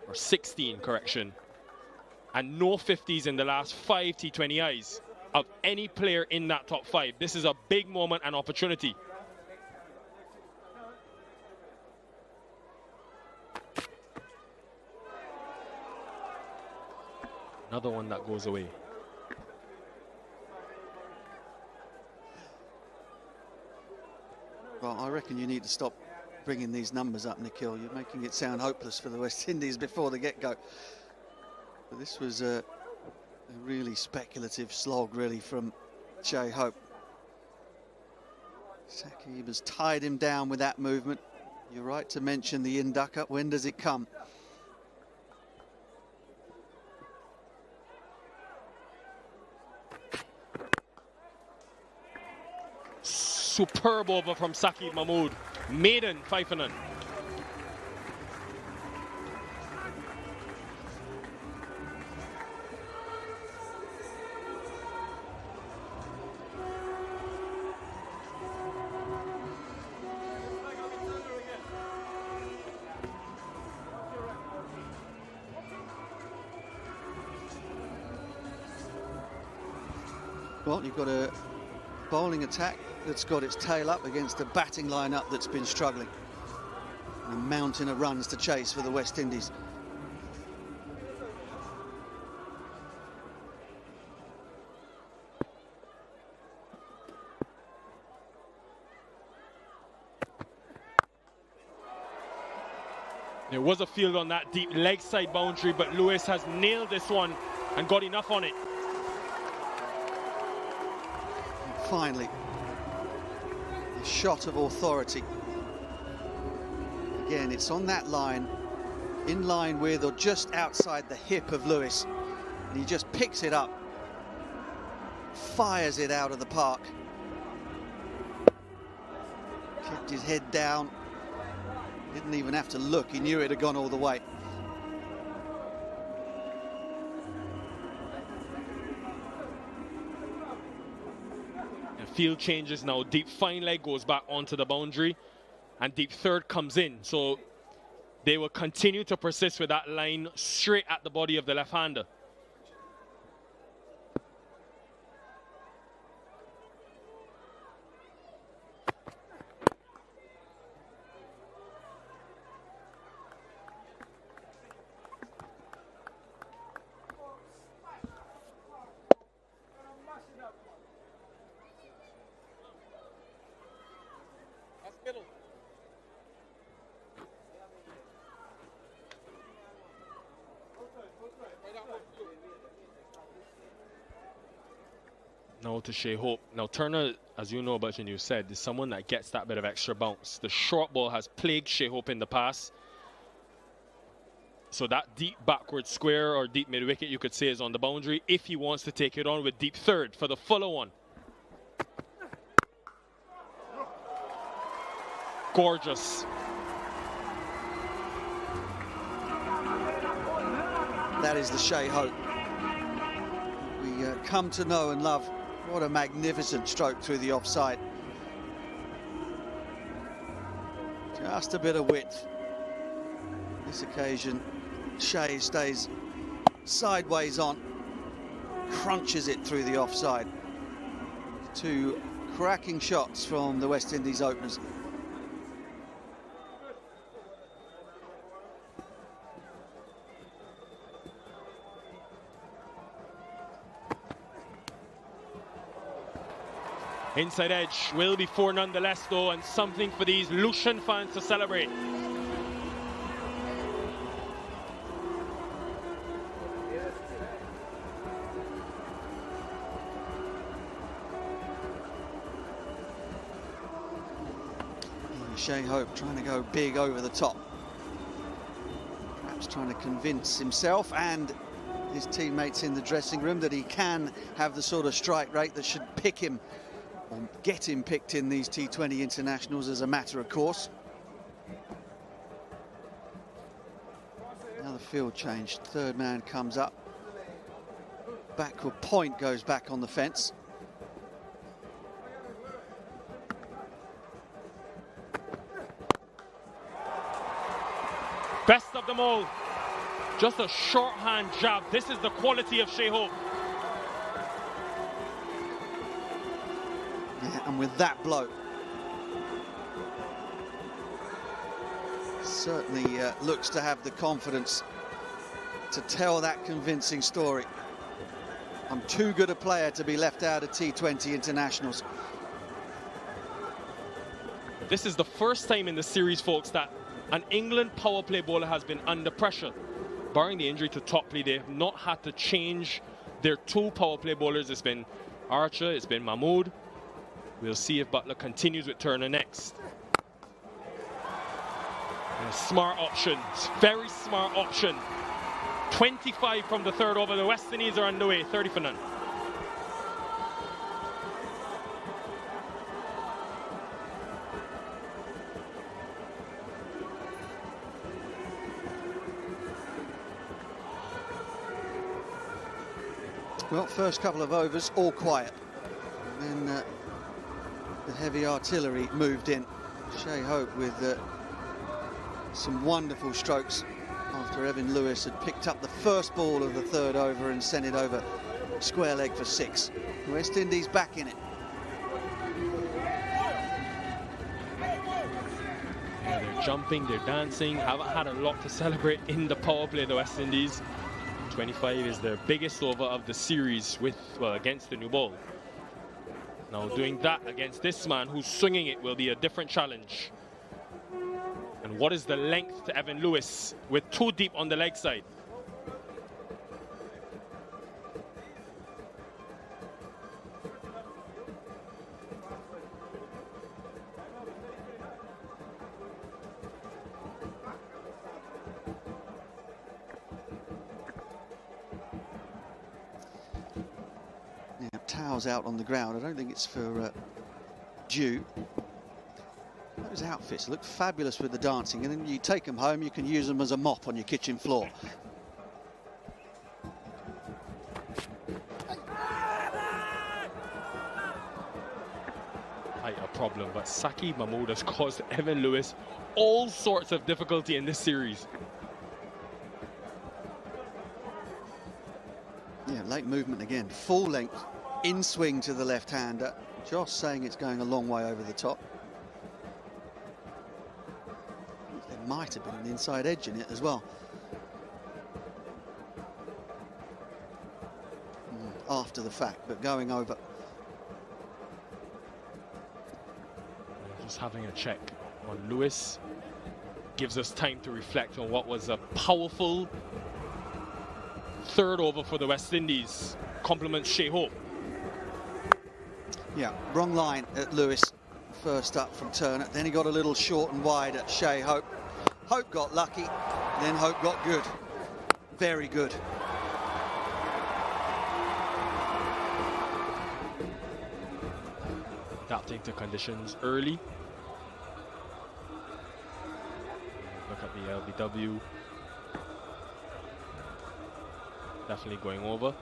Or 16, correction. And no 50s in the last 5 T20Is of any player in that top 5. This is a big moment and opportunity. Another one that goes away. Well, I reckon you need to stop bringing these numbers up, Nikhil. You're making it sound hopeless for the West Indies before the get-go. But this was a really speculative slog, really, from Shai Hope. Saqib has tied him down with that movement. You're right to mention the inducker. When does it come? Superb over from Saqib Mahmood. Maiden, 5 for none. Well, you've got a bowling attack that's got its tail up against a batting lineup that's been struggling. And a mountain of runs to chase for the West Indies. There was a field on that deep leg side boundary, but Lewis has nailed this one and got enough on it. And finally, a shot of authority. Again, it's on that line, in line with or just outside the hip of Lewis. And he just picks it up, fires it out of the park. Kept his head down. Didn't even have to look, he knew it had gone all the way. And field changes now. Deep fine leg goes back onto the boundary and deep third comes in. So they will continue to persist with that line straight at the body of the left-hander. Now to Shai Hope. Now Turner, as you know, but you said, is someone that gets that bit of extra bounce. The short ball has plagued Shai Hope in the past. So that deep backward square or deep mid wicket, you could say, is on the boundary if he wants to take it on with deep third for the fuller one. Gorgeous. That is the Shai Hope we come to know and love. What a magnificent stroke through the offside. Just a bit of width. This occasion, Shai stays sideways on, crunches it through the offside. Two cracking shots from the West Indies openers. Inside edge will be 4 nonetheless, though, and something for these Lucian fans to celebrate. Shai Hope trying to go big over the top. Perhaps trying to convince himself and his teammates in the dressing room that he can have the sort of strike rate that should pick him or get him picked in these T20 internationals as a matter of course. Now the field changed. Third man comes up. Backward point goes back on the fence. Best of them all. Just a shorthand jab. This is the quality of Shai Hope. Yeah, and with that blow, certainly looks to have the confidence to tell that convincing story. I'm too good a player to be left out of T20 internationals. This is the first time in the series, folks, that an England power play bowler has been under pressure. Barring the injury to Topley, they have not had to change their 2 power play bowlers. It's been Archer, it's been Mahmood. We'll see if Buttler continues with Turner next. And a smart option, very smart option. 25 from the third over. The West Indies are underway, 30 for none. Well, first couple of overs, all quiet. And then the heavy artillery moved in. Shai Hope with some wonderful strokes after Evan Lewis had picked up the first ball of the third over and sent it over square leg for 6. West Indies back in it. Yeah, they're jumping, they're dancing, haven't had a lot to celebrate in the power play, the West Indies. 25 is their biggest over of the series with, well, against the new ball. Now doing that against this man who's swinging it will be a different challenge. And what is the length to Evan Lewis with 2 deep on the leg side? Towels out on the ground. I don't think it's for Dew. Those outfits look fabulous with the dancing, and then you take them home, you can use them as a mop on your kitchen floor. Quite a problem, but Saqib Mahmood has caused Evan Lewis all sorts of difficulty in this series. Yeah, late movement again, full length. In swing to the left-hander. Josh saying it's going a long way over the top. There might have been an inside edge in it as well. After the fact, but going over. Just having a check on Lewis. Gives us time to reflect on what was a powerful third over for the West Indies. Compliments Shai Hope. Yeah, wrong line at Lewis. First up from Turner. Then he got a little short and wide at Shai Hope. Hope got lucky. Then Hope got good. Very good. Adapting to conditions early. Look at the LBW. Definitely going over.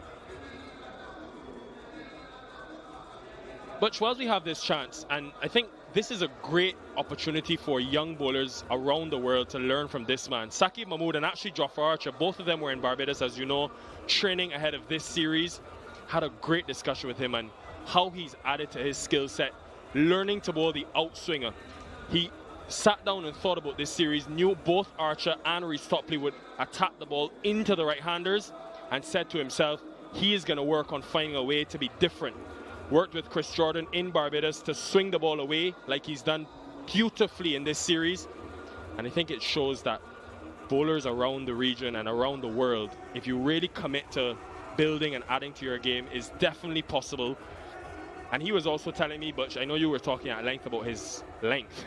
But whilst we have this chance, and I think this is a great opportunity for young bowlers around the world to learn from this man. Saqib Mahmood and actually Jofra Archer, both of them were in Barbados, as you know, training ahead of this series. Had a great discussion with him and how he's added to his skill set, learning to bowl the outswinger. He sat down and thought about this series, knew both Archer and Reece Topley would attack the ball into the right-handers, and said to himself, he is going to work on finding a way to be different. Worked with Chris Jordan in Barbados to swing the ball away like he's done beautifully in this series. And I think it shows that bowlers around the region and around the world, if you really commit to building and adding to your game, is definitely possible. And he was also telling me, Butch, I know you were talking at length about his length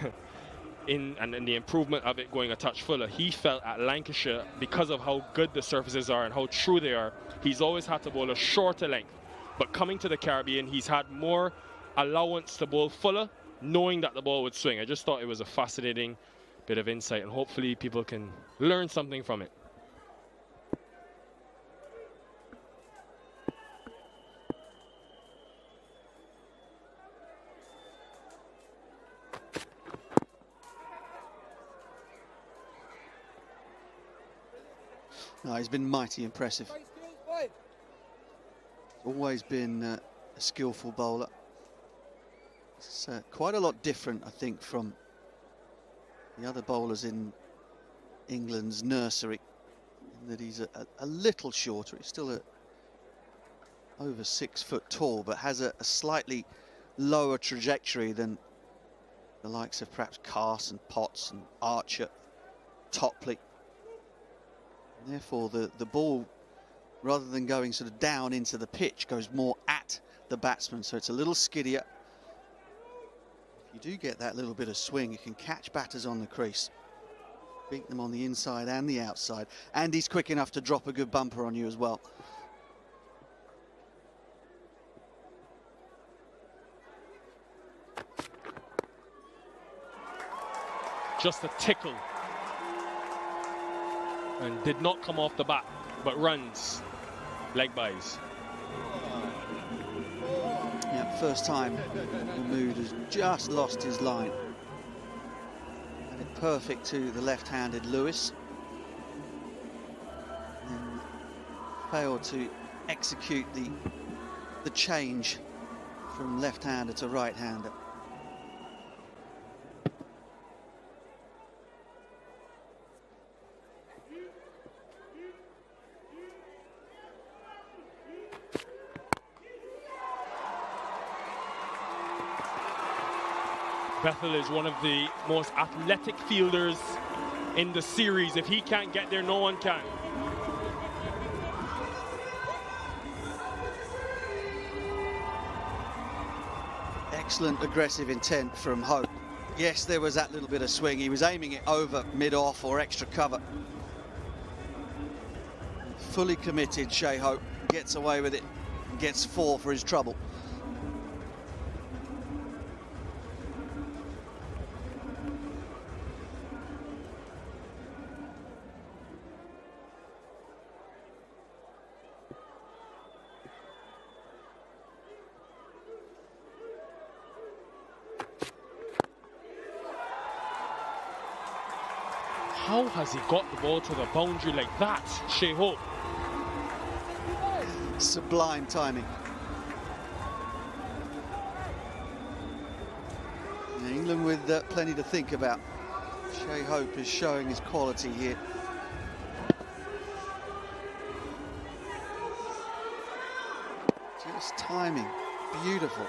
and the improvement of it going a touch fuller. He felt at Lancashire, because of how good the surfaces are and how true they are, he's always had to bowl a shorter length. But coming to the Caribbean, he's had more allowance to bowl fuller, knowing that the ball would swing. I just thought it was a fascinating bit of insight, and hopefully people can learn something from it. No, he's been mighty impressive. Always been a skillful bowler. It's quite a lot different, I think, from the other bowlers in England's nursery, in that he's a little shorter. He's still over 6 foot tall, but has a slightly lower trajectory than the likes of perhaps Carson, Potts and Archer, Topley. And therefore, the ball, rather than going sort of down into the pitch, goes more at the batsman, so it's a little skiddier. you do get that little bit of swing. You can catch batters on the crease, beat them on the inside and the outside, and he's quick enough to drop a good bumper on you as well. Just a tickle, and did not come off the bat, but runs, leg buys. Yeah, first time Mahmood has just lost his line. And it perfect to the left-handed Lewis. And failed to execute the change from left-hander to right-hander. Bethell is one of the most athletic fielders in the series. If he can't get there, no one can. Excellent aggressive intent from Hope. Yes, there was that little bit of swing. He was aiming it over mid-off or extra cover. Fully committed, Shai Hope gets away with it and gets 4 for his trouble. How has he got the ball to the boundary like that, Shai Hope? Sublime timing. England with plenty to think about. Shai Hope is showing his quality here. Just timing, beautiful.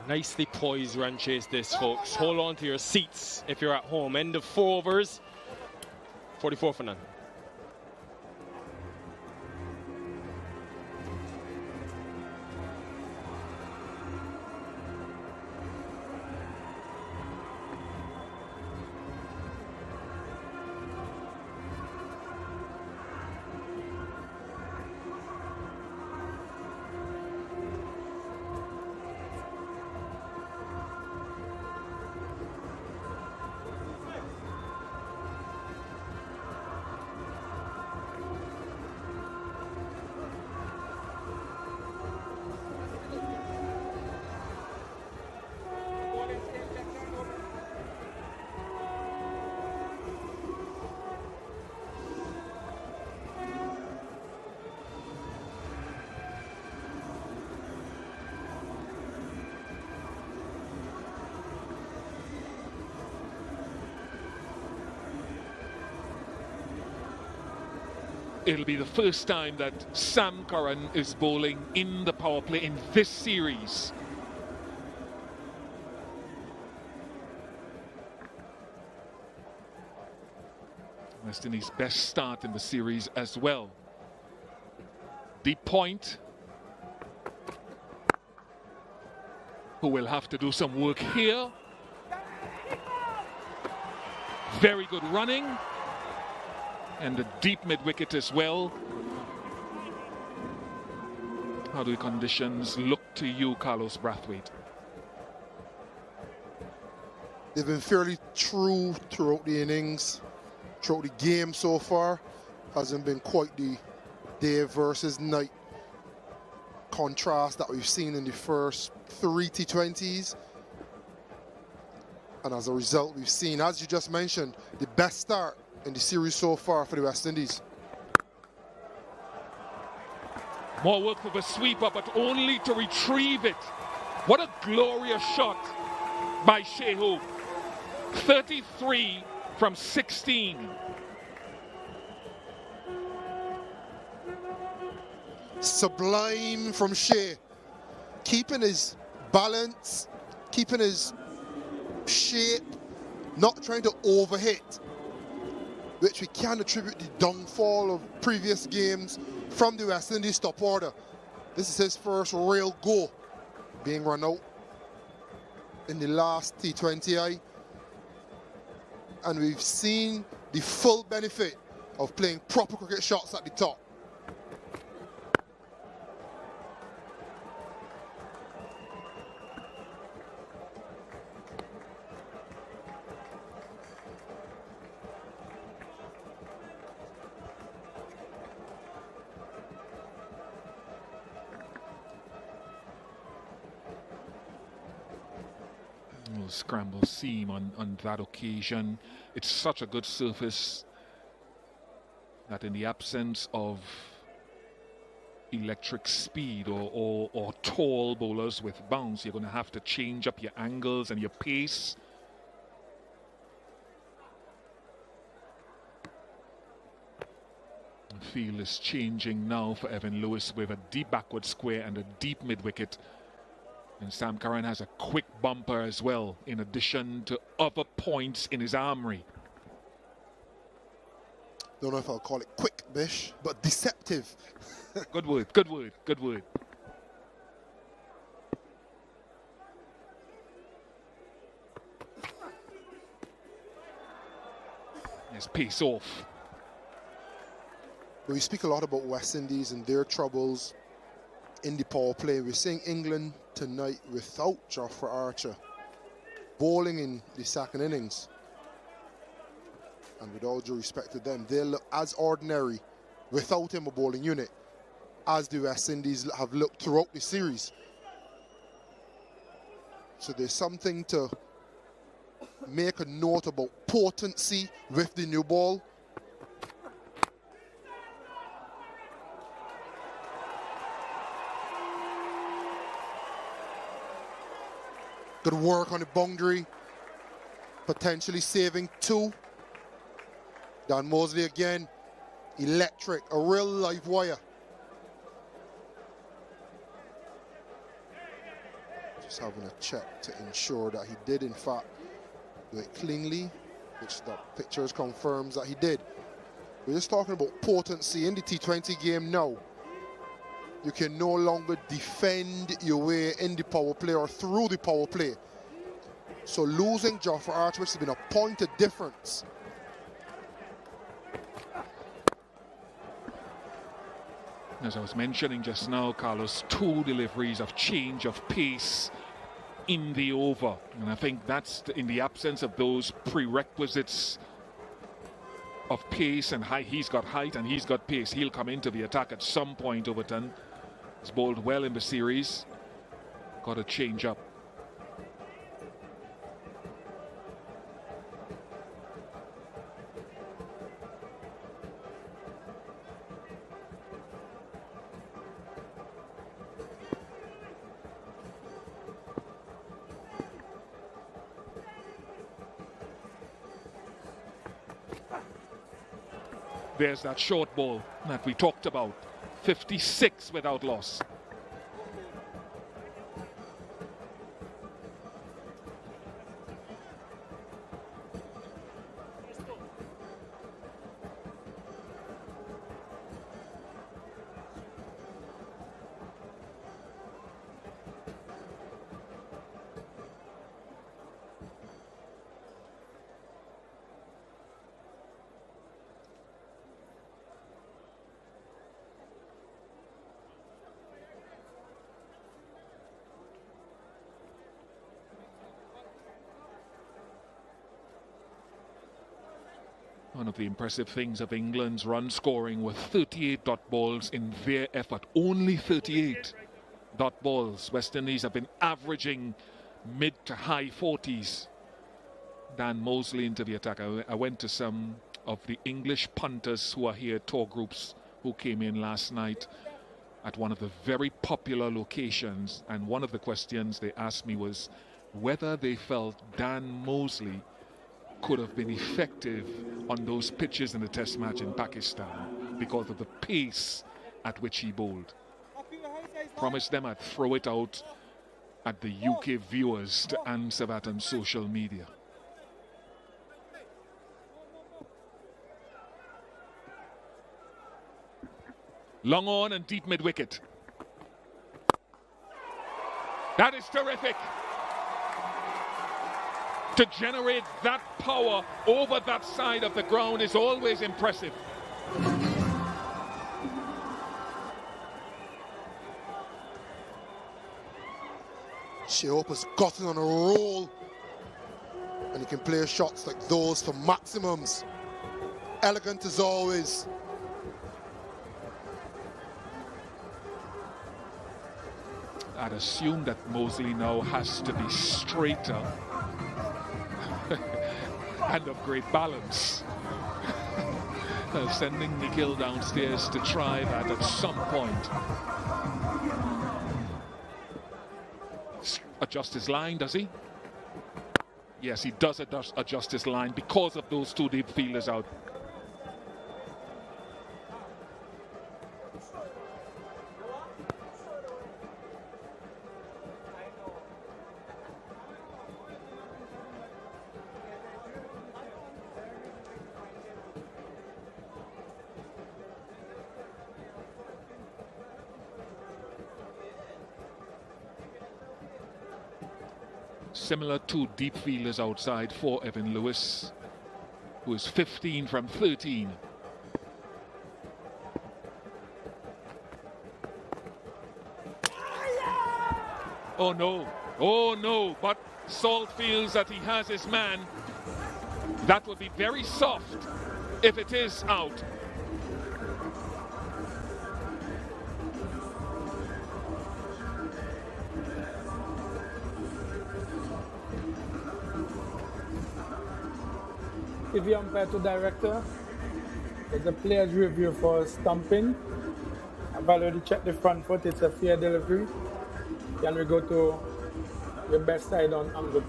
Nicely poised run chase this, folks. Hold on to your seats if you're at home. End of 4 overs, 44 for none. It'll be the first time that Sam Curran is bowling in the power play in this series. West Indies' best start in the series as well. Deep point. Who will have to do some work here. Very good running. And the deep mid-wicket as well. How do the conditions look to you, Carlos Brathwaite? They've been fairly true throughout the innings, throughout the game so far. Hasn't been quite the day versus night contrast that we've seen in the first 3 T20s. And as a result, we've seen, as you just mentioned, the best start in the series so far for the West Indies. More work for the sweeper, but only to retrieve it. What a glorious shot by Shai Hope. 33 from 16. Sublime from Shai, keeping his balance, keeping his shape, not trying to overhit, which we can attribute the downfall of previous games from the West Indies stop order. This is his first real go being run out in the last T20I, and we've seen the full benefit of playing proper cricket shots at the top. Scramble seam on that occasion. It's such a good surface that in the absence of electric speed or tall bowlers with bounce, you're going to have to change up your angles and your pace. The field is changing now for Evan Lewis with a deep backward square and a deep mid wicket. And Sam Curran has a quick bumper as well, in addition to other points in his armory. Don't know if I'll call it quick, Bish, but deceptive. Good word, good word, good word. There's pace off. We speak a lot about West Indies and their troubles in the power play. We're seeing England tonight without Jofra Archer bowling in the second innings, and with all due respect to them, they look as ordinary without him a bowling unit as the West Indies have looked throughout the series. So there's something to make a note about potency with the new ball. Good work on the boundary, potentially saving two. Dan Mousley again, electric, a real live wire. Just having a check to ensure that he did in fact do it cleanly, which the pictures confirms that he did. We're just talking about potency in the T20 game now. You can no longer defend your way in the power play or through the power play. So losing Jofra Archer, which has been a point of difference. As I was mentioning just now, Carlos, 2 deliveries of change of pace in the over. And I think that's in the absence of those prerequisites of pace and height. He's got height and he's got pace. He'll come into the attack at some point, Overton. He's bowled well in the series. Got to change up. There's that short ball that we talked about. 56 without loss. One of the impressive things of England's run scoring were 38 dot balls in their effort. Only 38 dot balls. West Indies have been averaging mid to high 40s. Dan Mousley into the attack. I went to some of the English punters who are here, tour groups who came in last night at one of the very popular locations, and one of the questions they asked me was whether they felt Dan Mousley could have been effective on those pitches in the test match in Pakistan because of the pace at which he bowled. Promised them I'd throw it out at the UK viewers to answer that on social media. Long on and deep mid-wicket. That is terrific. To generate that power over that side of the ground is always impressive. Shai has gotten on a roll, and he can play shots like those for maximums. Elegant as always. I'd assume that Mousley now has to be straighter and of great balance. Sending Nikhil downstairs to try that at some point. Adjust his line, does he? Yes, he does adjust his line because of those two deep fielders out. Similar to deep fielders outside for Evan Lewis, who is 15 from 13. Oh no, but Salt feels that he has his man. That would be very soft if it is out. If you umpire to director, it's a player's review for stumping. I've already checked the front foot, it's a fair delivery. Can we go to your best side on angle?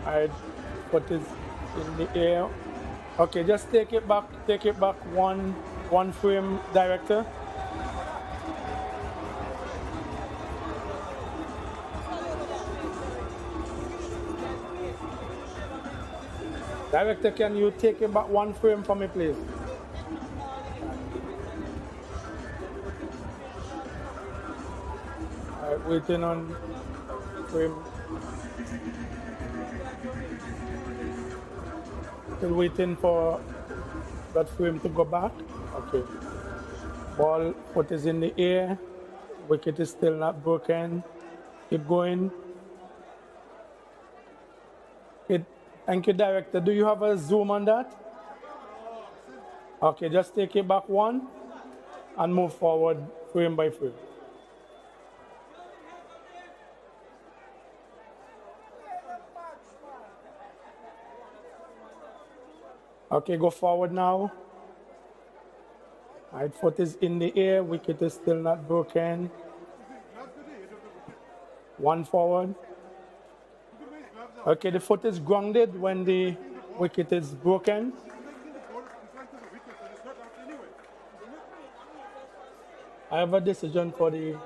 Alright, foot is in the air. Okay, just take it back one frame, director. Director, can you take it back one frame for me, please? Alright, waiting on frame. Still waiting for that frame to go back. Okay. Ball, foot is in the air. Wicket is still not broken. Keep going. Thank you, director. Do you have a zoom on that? Okay, just take it back one and move forward frame by frame. Okay, go forward now. Right foot is in the air, wicket is still not broken. One forward. Okay, the foot is grounded when the wicket is broken. I have a decision for the...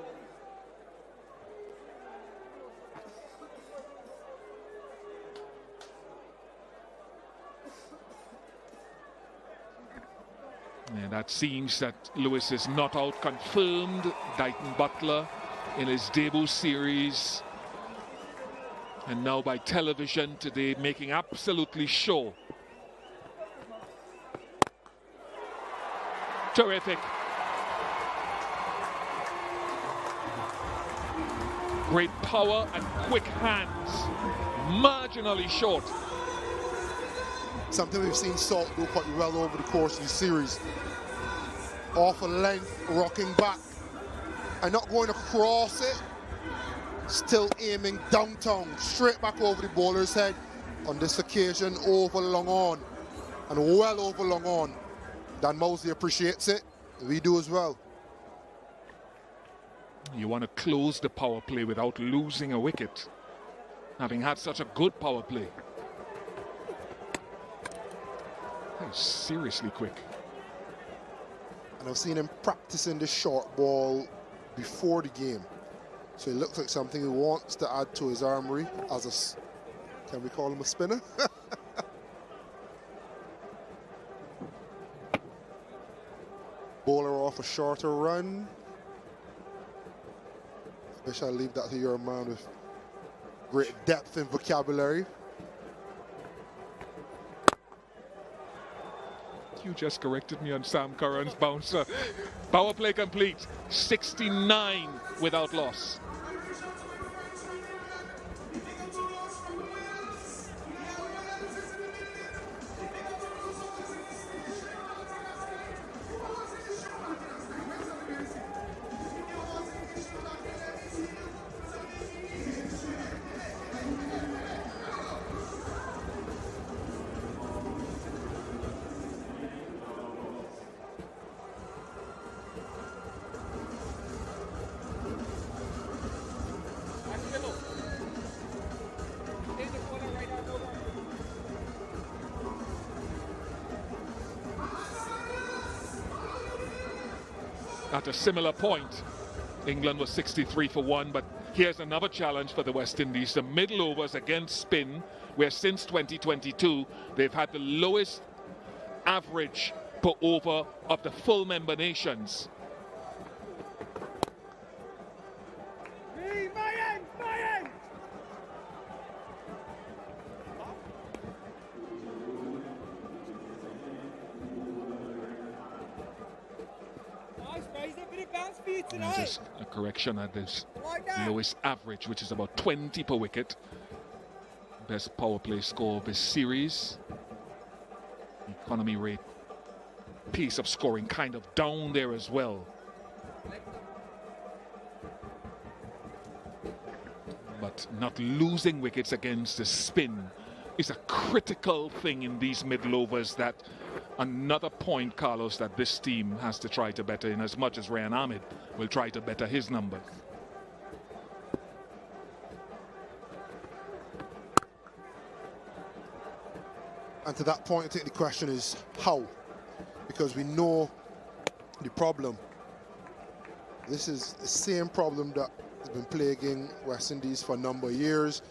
Yeah, that seems that Lewis is not out confirmed. Dighton Buttler in his debut series. And now by television today, making absolutely sure. Terrific. Great power and quick hands. Marginally short. Something we've seen Salt do quite well over the course of the series. Off a length, rocking back, and not going across it. Still aiming downtown, straight back over the bowler's head. On this occasion, over long on, and well over long on. Dan Mousley appreciates it. We do as well. You want to close the power play without losing a wicket, having had such a good power play. That is seriously quick. And I've seen him practicing the short ball before the game. So it looks like something he wants to add to his armory as a, can we call him a spinner? Bowler off a shorter run. I wish I'd leave that to your man with great depth in vocabulary. You just corrected me on Sam Curran's bouncer. Power play complete. 69 without loss. At a similar point, England was 63 for 1, but here's another challenge for the West Indies. The middle overs against spin, where since 2022, they've had the lowest average per over of the full member nations. Just a correction at this lowest average, which is about 20 per wicket. Best power play score of this series. Economy rate, pace of scoring kind of down there as well. But not losing wickets against the spin is a critical thing in these middle overs. That another point, Carlos, that this team has to try to better, in as much as Ryan Ahmed will try to better his numbers. And to that point, I think the question is how, because we know the problem. This is the same problem that has been plaguing West Indies for a number of years.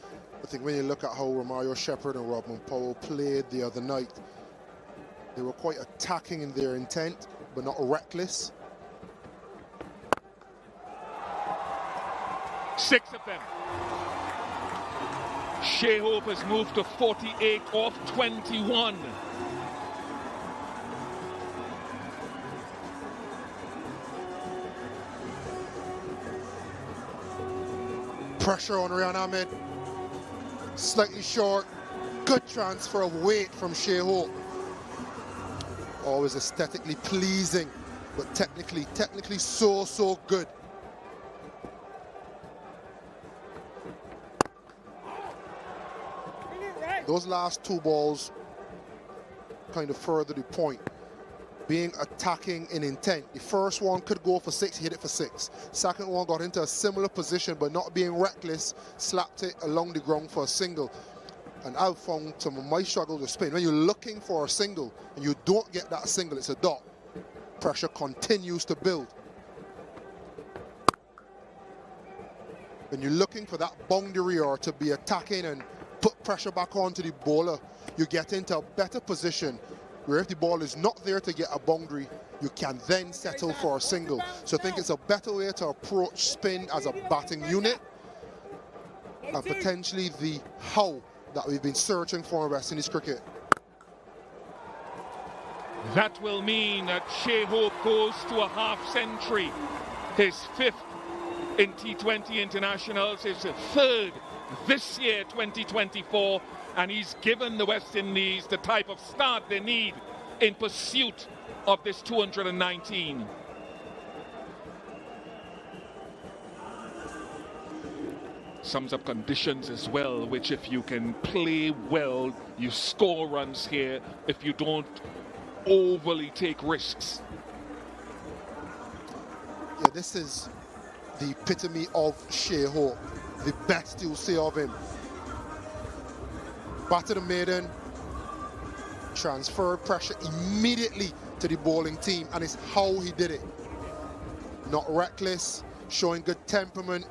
I think when you look at how Romario Shepherd and Rodman Powell played the other night, they were quite attacking in their intent, but not reckless. 6 of them. Shai Hope has moved to 48 off 21. Pressure on Ryan Ahmed. Slightly short. Good transfer of weight from Shai Hope. Always aesthetically pleasing, but technically so good. Those last two balls kind of further the point. Being attacking in intent. The first one could go for 6, he hit it for 6. Second one got into a similar position, but not being reckless, slapped it along the ground for a single. And I've found some of my struggles with spin. When you're looking for a single and you don't get that single, it's a dot. Pressure continues to build. When you're looking for that boundary or to be attacking and put pressure back onto the bowler, you get into a better position where if the ball is not there to get a boundary, you can then settle for a single. So I think it's a better way to approach spin as a batting unit, and potentially the how that we've been searching for in West Indies cricket. That will mean that Shai Hope goes to a half century. His 5th in T20 internationals, his 3rd this year, 2024, and he's given the West Indies the type of start they need in pursuit of this 219. Sums up conditions as well, which if you can play well, you score runs here if you don't overly take risks. Yeah, this is the epitome of Shai Hope, the best you'll see of him. Batted a maiden, transferred pressure immediately to the bowling team, and it's how he did it. Not reckless, showing good temperament,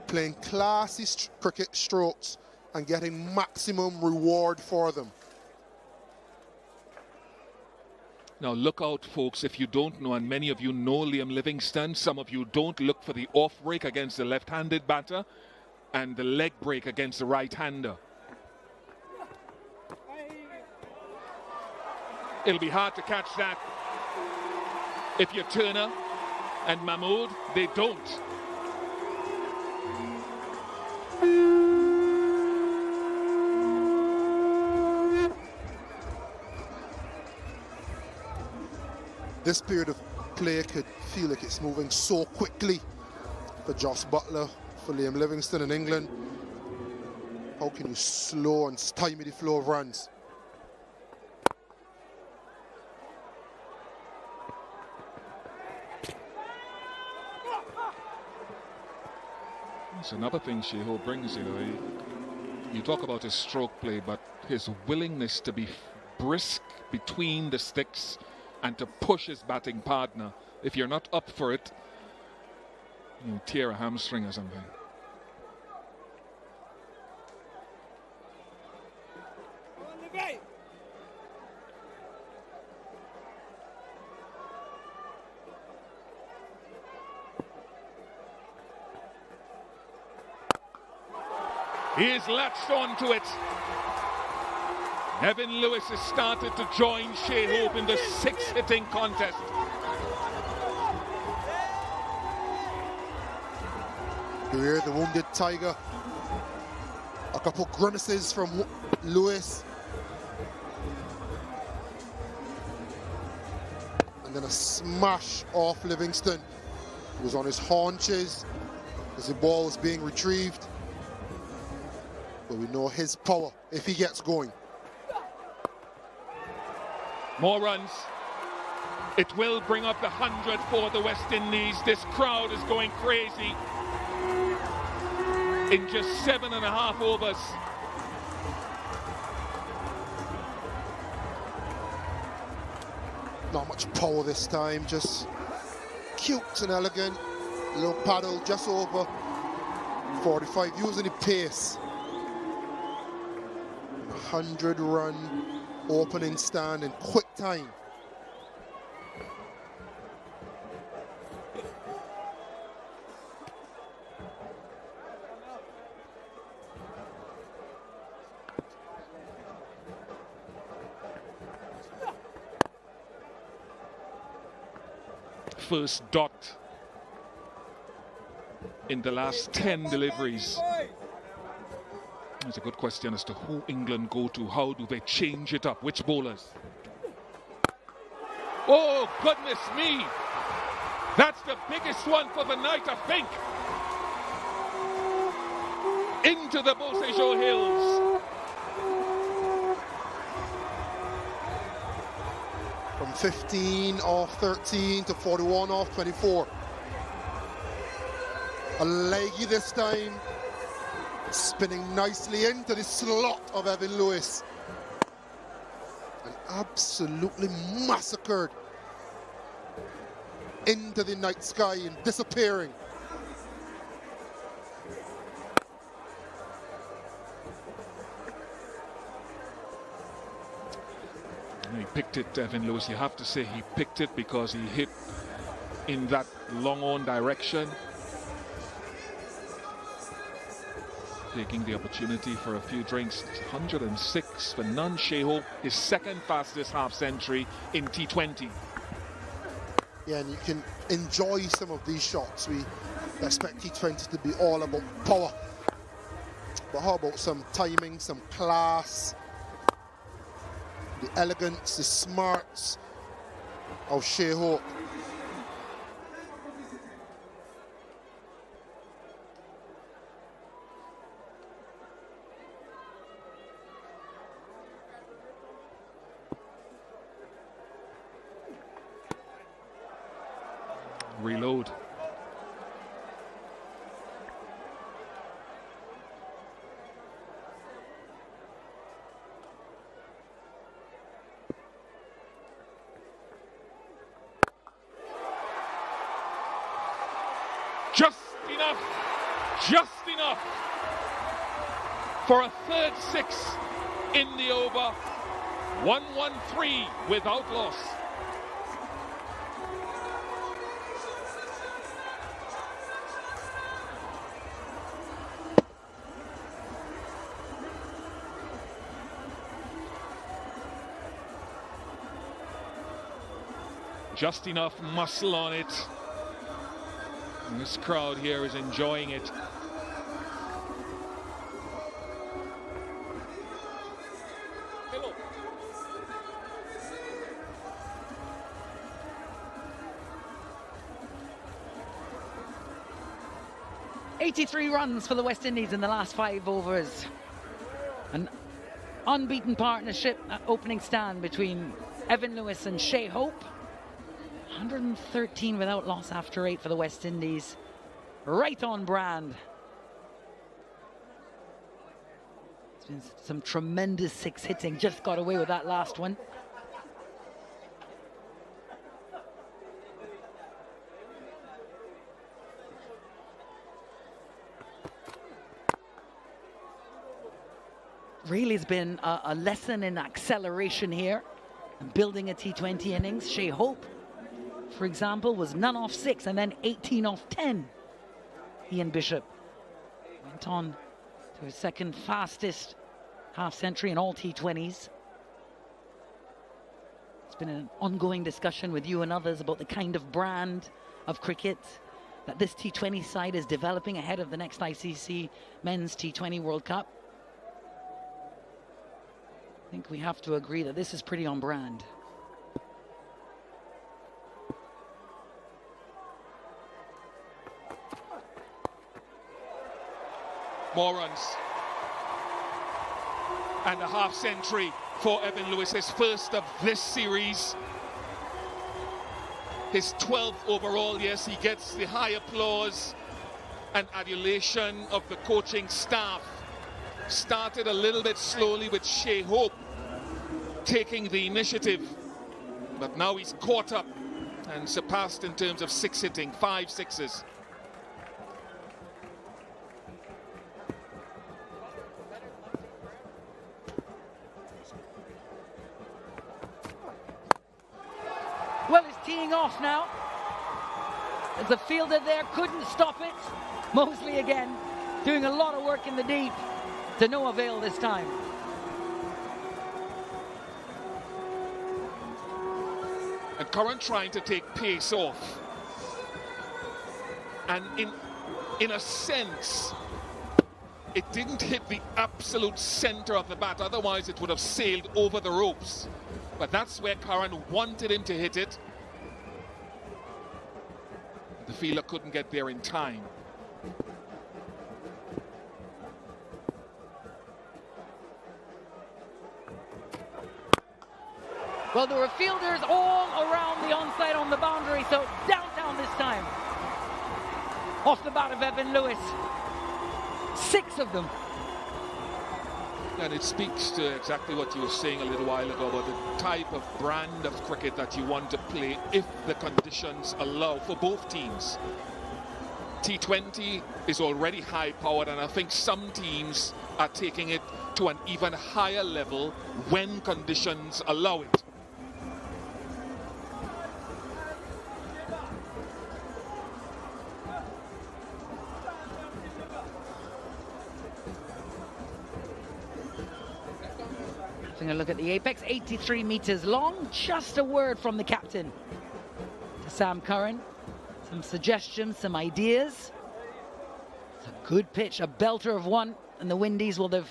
playing classy cricket strokes and getting maximum reward for them. Now look out, folks, if you don't know, and many of you know Liam Livingstone, some of you don't, look for the off break against the left-handed batter and the leg break against the right-hander. It'll be hard to catch that if you're Turner and Mahmood. They don't. This period of play could feel like it's moving so quickly for Josh Buttler, for Liam Livingstone in England. How can you slow and stymie the flow of runs? It's another thing Shai Hope brings, you know. You talk about his stroke play, but his willingness to be brisk between the sticks and to push his batting partner. If you're not up for it, you tear a hamstring or something. He's latched onto it. Evan Lewis has started to join Shai Hope in the six-hitting contest. You hear the wounded tiger. A couple grimaces from Lewis. And then a smash off Livingstone. He was on his haunches as the ball was being retrieved. But we know his power if he gets going. More runs. It will bring up the 100 for the West Indies. This crowd is going crazy. In just 7.5 overs. Not much power this time, just cute and elegant. A little paddle just over 45, using the pace. 100-run opening stand in quick time. First dot in the last 10 deliveries. It's a good question as to who England go to. How do they change it up? Which bowlers? Oh, goodness me! That's the biggest one for the night, I think. Into the Beausejour Hills. From 15 off 13 to 41 off 24. A leggy this time. Spinning nicely into the slot of Evan Lewis. And absolutely massacred into the night sky and disappearing. He picked it, Evan Lewis. You have to say he picked it because he hit in that long on direction. Taking the opportunity for a few drinks. 106 for none. Shai Hope, his second fastest half century in T20. Yeah, and you can enjoy some of these shots. We expect T20 to be all about power. But how about some timing, some class, the elegance, the smarts of Shai Hope. reload. Just enough for a third six in the over. 1-1-3 without loss. Just enough muscle on it. And this crowd here is enjoying it. Hello. 83 runs for the West Indies in the last 5 overs. An unbeaten partnership at opening stand between Evan Lewis and Shai Hope. 113 without loss after 8 for the West Indies. Right on brand. It's been some tremendous 6 hitting. Just got away with that last one. Really has been a lesson in acceleration here and building a T20 innings. Shai Hope, for example, was none off 6 and then 18 off 10. Ian Bishop went on to his second fastest half century in all T20s. It's been an ongoing discussion with you and others about the kind of brand of cricket that this T20 side is developing ahead of the next ICC Men's T20 World Cup. I think we have to agree that this is pretty on brand. More runs. And a half century for Evan Lewis, his first of this series. His 12th overall. Yes, he gets the high applause and adulation of the coaching staff. Started a little bit slowly with Shai Hope taking the initiative, but now he's caught up and surpassed in terms of 6 hitting, 5 sixes. Well, it's teeing off now. The fielder there couldn't stop it. Mousley again doing a lot of work in the deep. To no avail this time. And Curran trying to take pace off. And in a sense, it didn't hit the absolute center of the bat. Otherwise, it would have sailed over the ropes. But that's where Curran wanted him to hit it. The fielder couldn't get there in time. Well, there were fielders all around the onside on the boundary, so downtown this time. Off the bat of Evan Lewis. 6 of them. And it speaks to exactly what you were saying a little while ago about the type of brand of cricket that you want to play if the conditions allow for both teams. T20 is already high-powered, and I think some teams are taking it to an even higher level when conditions allow it. Having a look at the apex, 83 meters long. Just a word from the captain to Sam Curran. Some suggestions, some ideas. It's a good pitch, a belter of one, and the Windies will have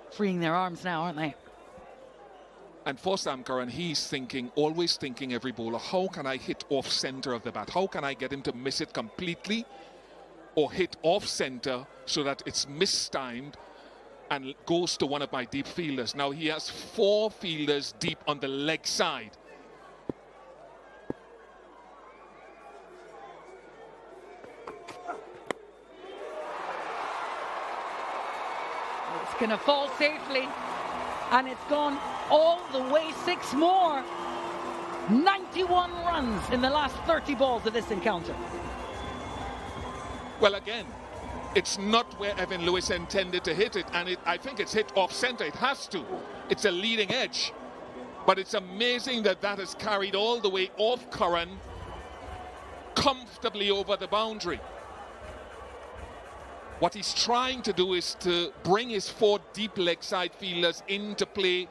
freeing their arms now, aren't they? And for Sam Curran, he's thinking, always thinking every bowler, how can I hit off center of the bat? How can I get him to miss it completely or hit off center so that it's mistimed and goes to one of my deep fielders. Now he has 4 fielders deep on the leg side. going to fall safely. And it's gone all the way 6 more. 91 runs in the last 30 balls of this encounter. Well, again, it's not where Evan Lewis intended to hit it, and I think it's hit off center. It has to. It's a leading edge. But it's amazing that that is carried all the way off Curran, comfortably over the boundary. What he's trying to do is to bring his 4 deep leg side fielders into play,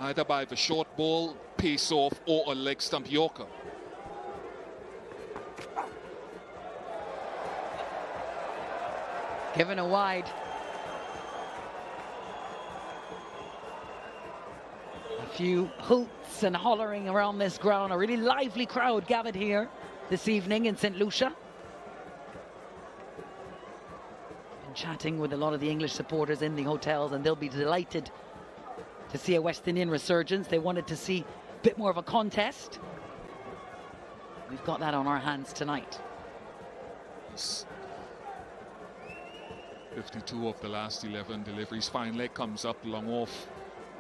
either by the short ball, pace off, or a leg stump yorker. Given a wide. A few hoots and hollering around this ground. A really lively crowd gathered here this evening in St Lucia. Been chatting with a lot of the English supporters in the hotels, and they'll be delighted to see a West Indian resurgence. They wanted to see a bit more of a contest. We've got that on our hands tonight. 52 of the last 11 deliveries. Fine leg comes up, long off,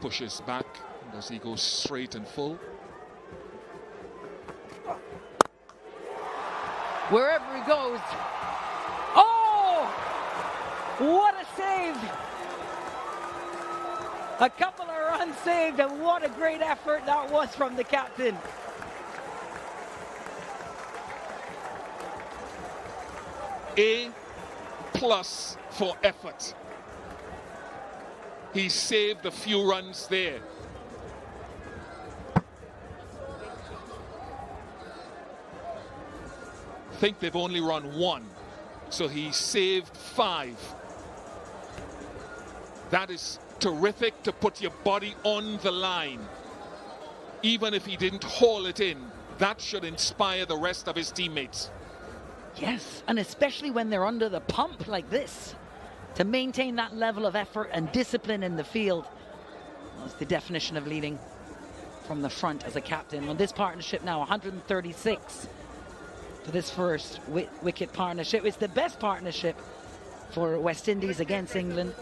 pushes back. Does he go straight and full? Wherever he goes. Oh! What a save! A couple of runs saved, and what a great effort that was from the captain. A+ for effort. He saved a few runs there. I think they've only run 1, so he saved 5. That is terrific to put your body on the line. Even if he didn't haul it in, that should inspire the rest of his teammates. Yes, and especially when they're under the pump like this, to maintain that level of effort and discipline in the field. That's the definition of leading from the front as a captain. On this partnership now, 136 for this first wicket partnership. It's the best partnership for West Indies against England.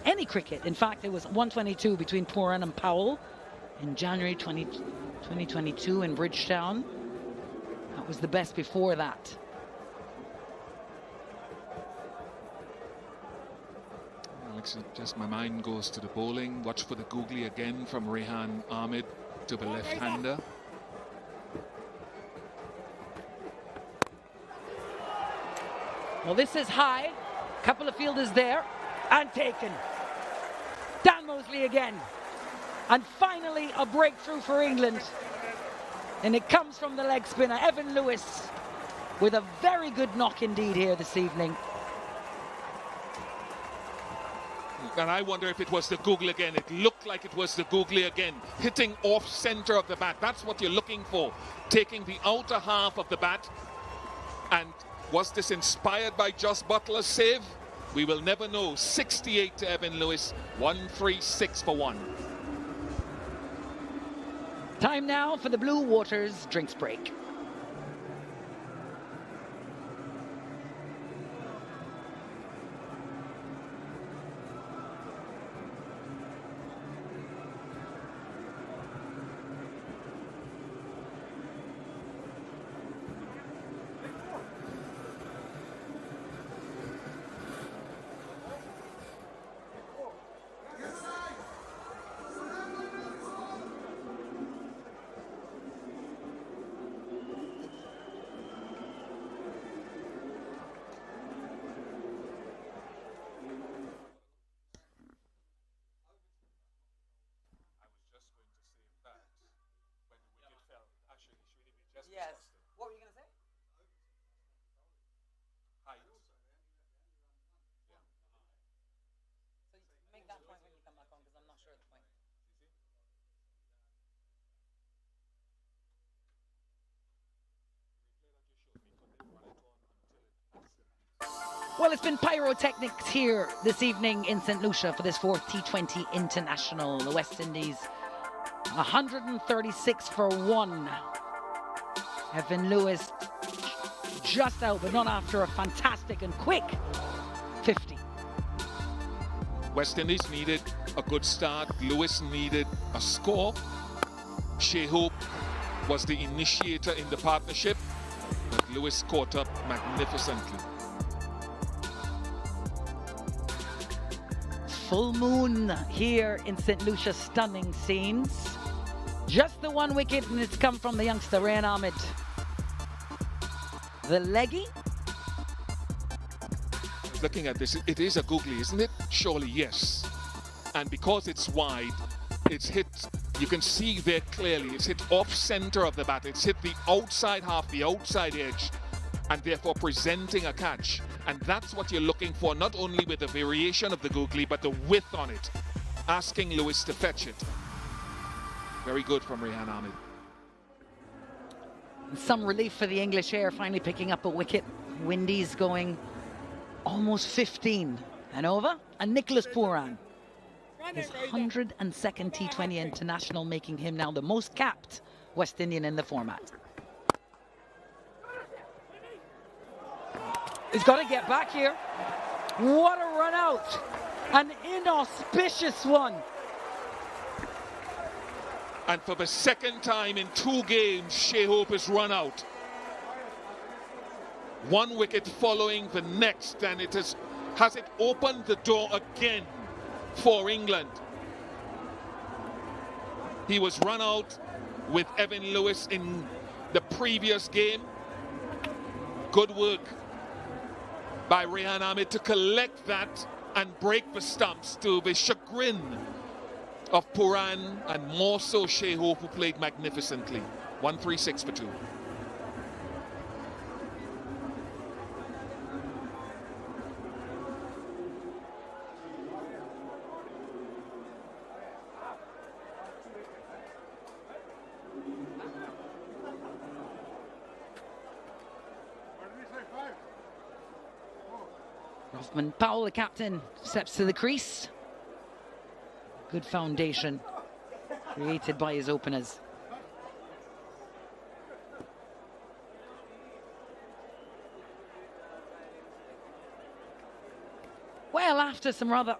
Any cricket. In fact, it was 122 between Pooran and Powell in January 2022 in Bridgetown. That was the best before that. Alex, just my mind goes to the bowling. Watch for the googly again from Rehan Ahmed to the left-hander. Well, this is high. Couple of fielders there and taken. Dan Mousley again. And finally a breakthrough for England. And it comes from the leg spinner, Evan Lewis, with a very good knock indeed here this evening. And I wonder if it was the googly again. It looked like it was the googly again, hitting off center of the bat. That's what you're looking for, taking the outer half of the bat. And was this inspired by just Buttler's save? We will never know. 68 to Evan Lewis, 136 for 1. Time now for the Blue Waters drinks break. Yes. What were you going to say? Height. So make that point when you come back on, because I'm not sure of the point. Well, it's been pyrotechnics here this evening in St Lucia for this 4th T20 International. The West Indies 136 for 1. Evan Lewis just out, but not after a fantastic and quick 50. West Indies needed a good start. Lewis needed a score. Shai was the initiator in the partnership, but Lewis caught up magnificently. Full moon here in St Lucia, stunning scenes. Just the one wicket, and it's come from the youngster Ryan Ahmed. The leggy. Looking at this, it is a googly, isn't it? Surely, yes. And because it's wide, it's hit, you can see there clearly, it's hit off center of the bat. It's hit the outside half, the outside edge, and therefore presenting a catch. And that's what you're looking for, not only with the variation of the googly, but the width on it. Asking Lewis to fetch it. Very good from Rehan Ahmed. Some relief for the English here, finally picking up a wicket. Windies going almost 15 and over. And Nicholas Pooran, his 102nd T20 international, making him now the most capped West Indian in the format. He's got to get back here. What a run out. An inauspicious one. And for the second time in 2 games, Shai is run out. 1 wicket following the next, and it has it opened the door again for England. He was run out with Evan Lewis in the previous game. Good work by Rehan Ahmed to collect that and break the stumps, to the chagrin of Pooran, and more so Shai, who played magnificently. 136 for 2. Powell, the captain, steps to the crease. Good foundation created by his openers. Well, after some rather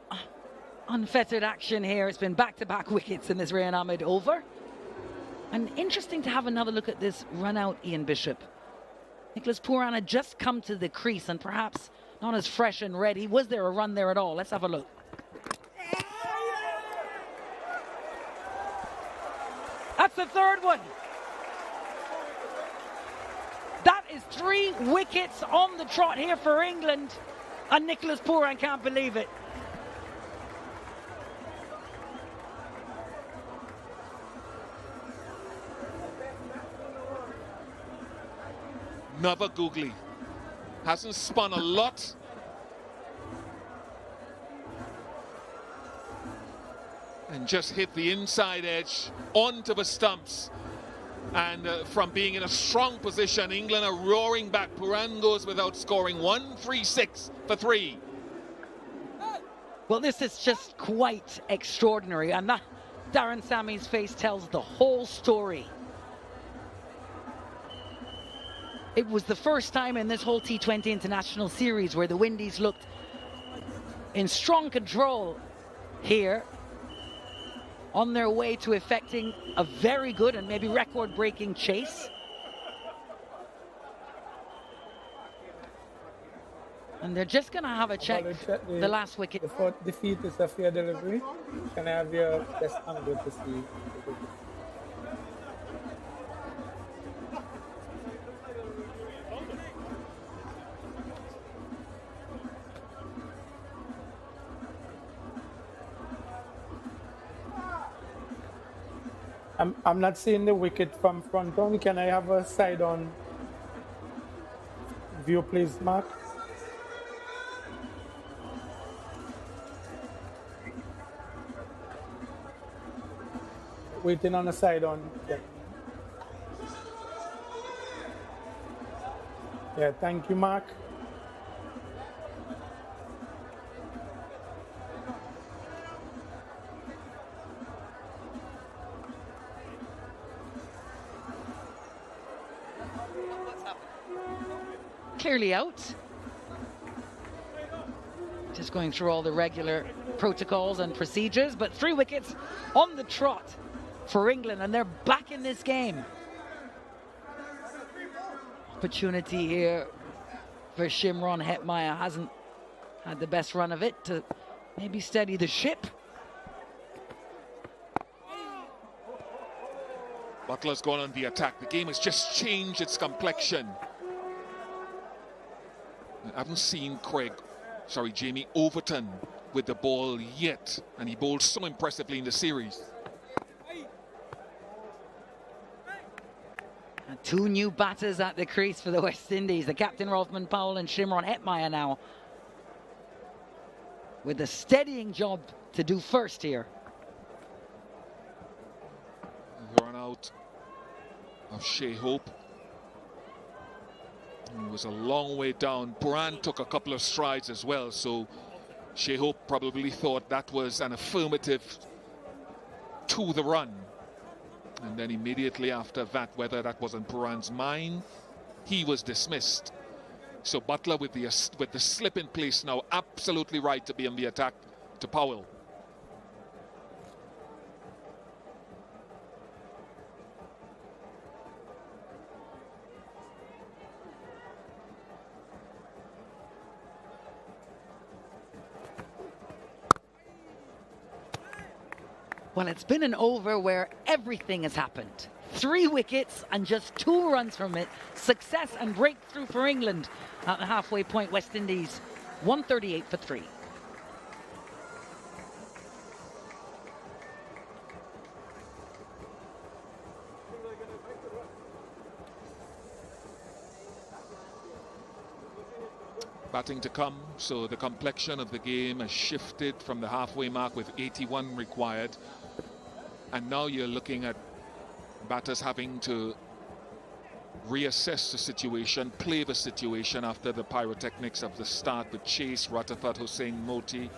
unfettered action here, it's been back-to-back wickets in this Rehan Ahmed over. And interesting to have another look at this run out, Ian Bishop. Nicholas Pooran had just come to the crease and perhaps not as fresh and ready. Was there a run there at all? Let's have a look. That's the 3rd one. That is 3 wickets on the trot here for England, and Nicholas Pooran can't believe it. Another googly. Hasn't spun a lot. And just hit the inside edge onto the stumps. And from being in a strong position, England are roaring back. Pooran goes without scoring. 136 for 3. Well, this is just quite extraordinary. And that Darren Sammy's face tells the whole story. It was the first time in this whole T20 international series where the Windies looked in strong control here, on their way to effecting a very good and maybe record-breaking chase. And they're just going to have a check the last wicket. The 4th defeat is a fair delivery. Can I have your best angle to see? I'm not seeing the wicket from front on. Can I have a side on view, please, Mark? Waiting on the side on. Yeah, thank you, Mark. Clearly out. Just going through all the regular protocols and procedures, but 3 wickets on the trot for England, and they're back in this game. Opportunity here for Shimron Hetmyer. Hasn't had the best run of it to maybe steady the ship. Buttler's gone on the attack. The game has just changed its complexion. I haven't seen Jamie Overton with the ball yet, and he bowled so impressively in the series. And 2 new batters at the crease for the West Indies. The captain, Rolfman Powell, and Shimron Hetmyer now with a steadying job to do first here. Run out of Shai Hope. He was a long way down. Pooran took a couple of strides as well, so Shai Hope probably thought that was an affirmative to the run. And then immediately after that, whether that was on Pooran's mind, he was dismissed. So Buttler with the slip in place now, absolutely right to be on the attack to Powell. Well, it's been an over where everything has happened. 3 wickets and just 2 runs from it. Success and breakthrough for England at the halfway point. West Indies 138 for 3. Batting to come, so the complexion of the game has shifted from the halfway mark with 81 required. And now you're looking at batters having to reassess the situation, play the situation after the pyrotechnics of the start with Chase, Rutherford, Hussain, Motie,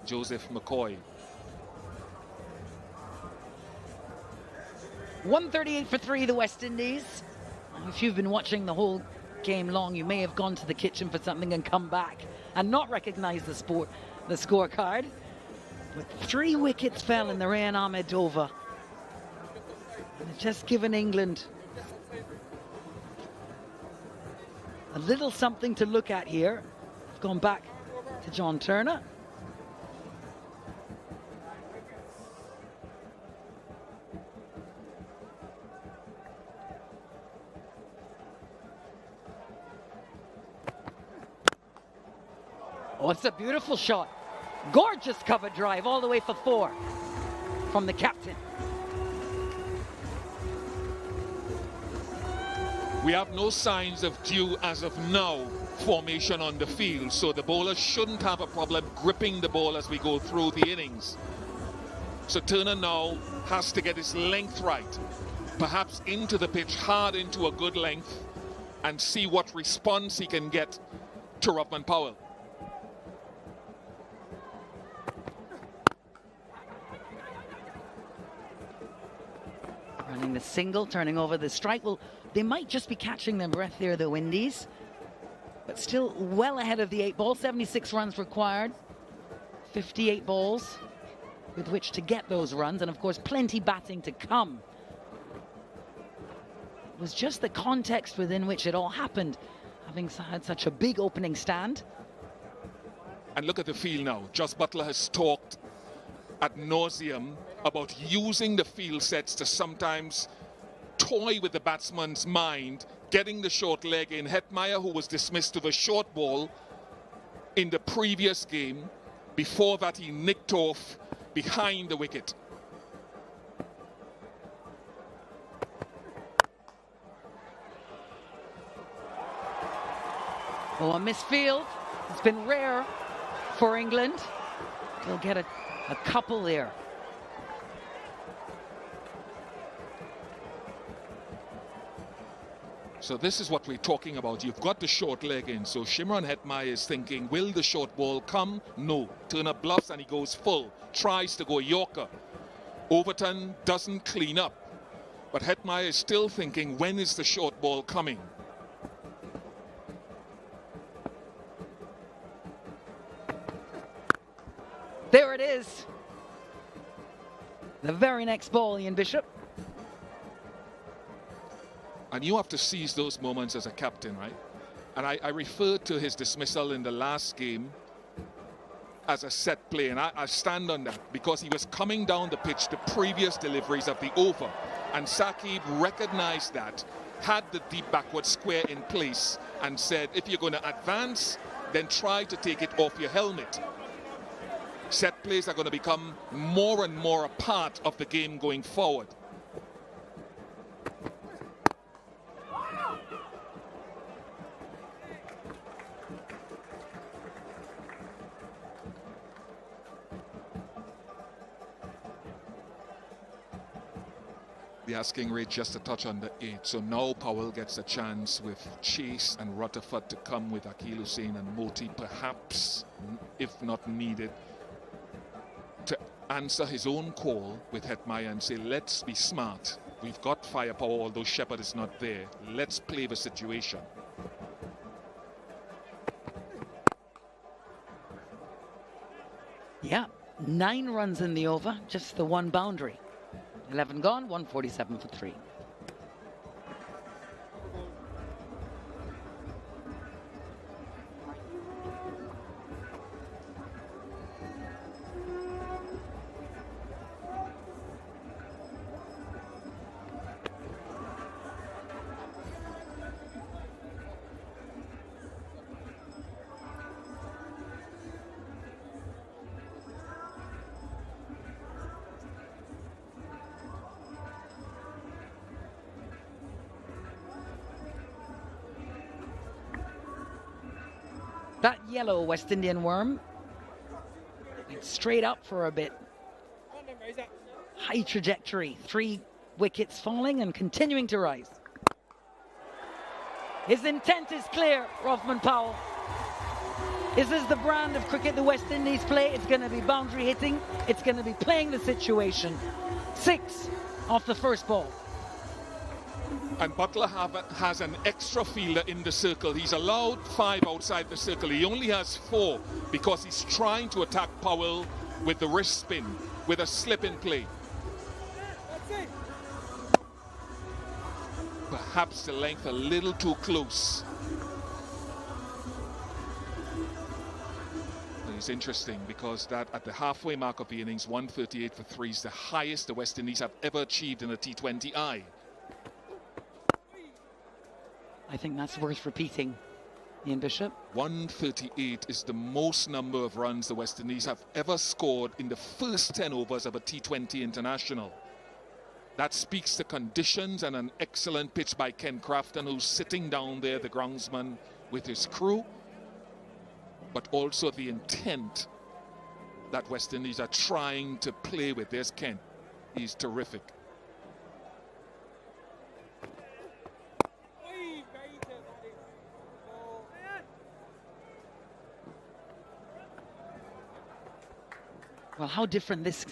Joseph McCoy. 138 for 3, the West Indies. If you've been watching the whole game long, you may have gone to the kitchen for something and come back and not recognize the scorecard. But 3 wickets fell in the Rayan Ahmed over. And it's just given England a little something to look at here. I've gone back to John Turner. Oh, it's a beautiful shot. Gorgeous cover drive all the way for 4 from the captain. We have no signs of due as of now formation on the field, so the bowler shouldn't have a problem gripping the ball as we go through the innings. So Turner now has to get his length right, perhaps into the pitch, hard into a good length, and see what response he can get to Rolfman Powell. Running the single, turning over the strike. Well, they might just be catching their breath there, the Windies. But still well ahead of the 8 ball. 76 runs required. 58 balls with which to get those runs. And of course, plenty batting to come. It was just the context within which it all happened, having had such a big opening stand. And look at the field now. Jos Buttler has talked ad nauseum about using the field sets to sometimes toy with the batsman's mind, getting the short leg in. Hetmyer, who was dismissed with a short ball in the previous game, before that he nicked off behind the wicket. Oh, a misfield. It's been rare for England. They'll get a couple there. So this is what we're talking about. You've got the short leg in. So Shimron Hetmyer is thinking, will the short ball come? No. Turner bluffs and he goes full. Tries to go Yorker. Overton doesn't clean up. But Hetmyer is still thinking, when is the short ball coming? There it is. The very next ball, Ian Bishop. And you have to seize those moments as a captain, right? And I referred to his dismissal in the last game as a set play, and I stand on that because he was coming down the pitch the previous deliveries of the over, and Saqib recognized that, had the deep backward square in place, and said, if you're going to advance, then try to take it off your helmet. Set plays are going to become more and more a part of the game going forward. The asking rate just a touch under 8. So now Powell gets a chance with Chase and Rutherford to come with Akil Hussain and Motie, perhaps, if not needed, to answer his own call with Hetmyer and say, let's be smart. We've got firepower, although Shepherd is not there. Let's play the situation. Yeah, 9 runs in the over, just the one boundary. 11 gone, 147 for 3. That yellow West Indian worm went straight up for a bit. High trajectory, 3 wickets falling and continuing to rise. His intent is clear, Rothman Powell. This is the brand of cricket the West Indies play. It's going to be boundary hitting. It's going to be playing the situation. 6 off the first ball. And Buttler has an extra fielder in the circle. He's allowed 5 outside the circle. He only has 4 because he's trying to attack Powell with the wrist spin, with a slip in play. Perhaps the length a little too close. And it's interesting because that at the halfway mark of the innings, 138 for 3 is the highest the West Indies have ever achieved in a T20I. I think that's worth repeating, Ian Bishop. 138 is the most number of runs the West Indies have ever scored in the first 10 overs of a T20 international. That speaks to conditions and an excellent pitch by Ken Crafton, who's sitting down there, the groundsman, with his crew, but also the intent that West Indies are trying to play with. There's Ken. He's terrific. Well, how different this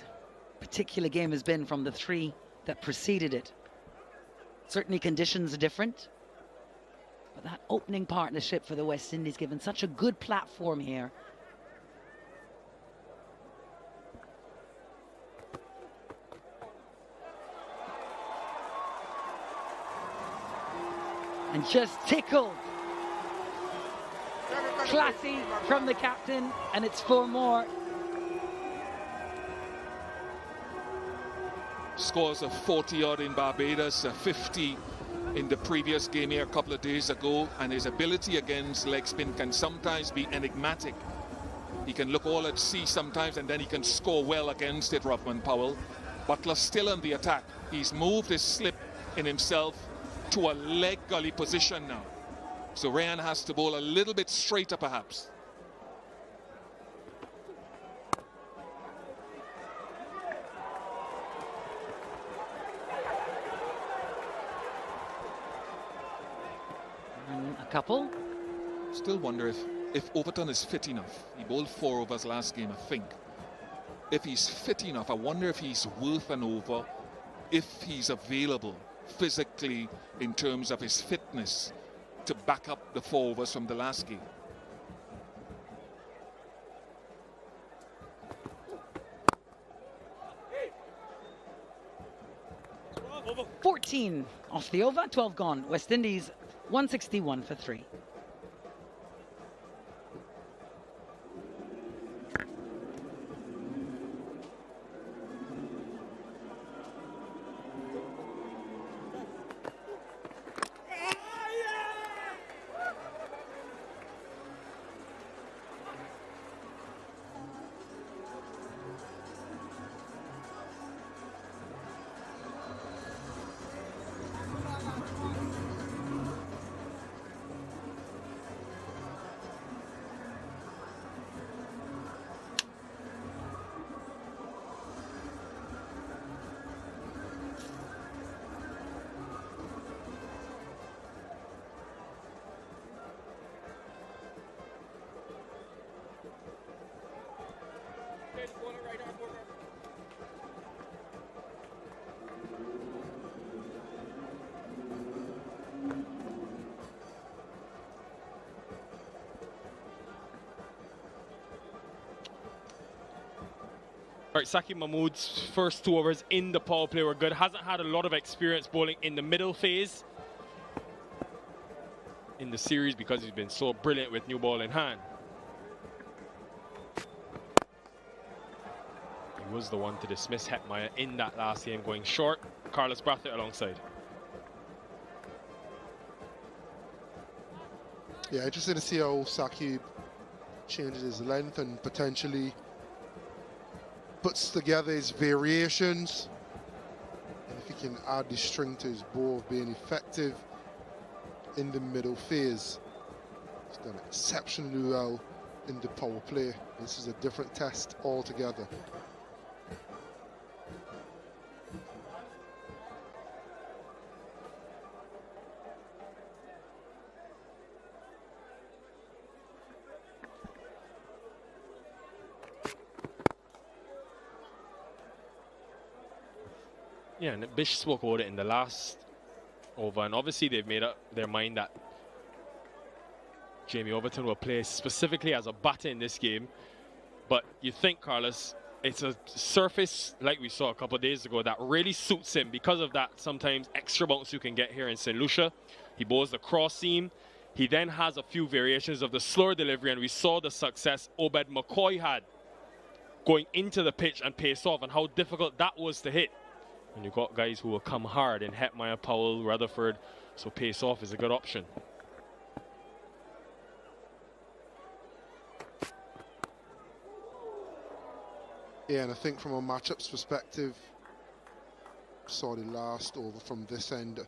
particular game has been from the 3 that preceded it. Certainly conditions are different, but that opening partnership for the West Indies given such a good platform here. And just tickled. Classy from the captain, and it's 4 more. Scores of 40-odd in Barbados, 50 in the previous game here a couple of days ago, and his ability against leg spin can sometimes be enigmatic. He can look all at sea sometimes, and then he can score well against it, Rothman Powell. Buttler still on the attack. He's moved his slip in himself to a leg gully position now. So Ryan has to bowl a little bit straighter perhaps. A couple. Still wonder if Overton is fit enough. He bowled 4 overs last game, I think. If he's fit enough, I wonder if he's worth an over, if he's available physically in terms of his fitness to back up the 4 overs from the last game. 13 off the over, 12 gone. West Indies 161 for 3. All right, Saqib Mahmood's first 2 overs in the power play were good. Hasn't had a lot of experience bowling in the middle phase in the series because he's been so brilliant with new ball in hand. He was the one to dismiss Hetmyer in that last game going short. Carlos Brathwaite alongside. Yeah, interested to see how Saqib changes his length and potentially puts together his variations, and if he can add the string to his ball of being effective in the middle phase. He's done exceptionally well in the power play. This is a different test altogether. Yeah, and Bish spoke about it in the last over, and obviously they've made up their mind that Jamie Overton will play specifically as a batter in this game. But you think, Carlos, it's a surface like we saw a couple of days ago that really suits him because of that sometimes extra bounce you can get here in St Lucia. He bowls the cross seam. He then has a few variations of the slower delivery, and we saw the success Obed McCoy had going into the pitch and pace off, and how difficult that was to hit. And you've got guys who will come hard in Hetmyer, Powell, Rutherford, so pace off is a good option. Yeah, and I think from a matchups perspective, saw the last over from this end,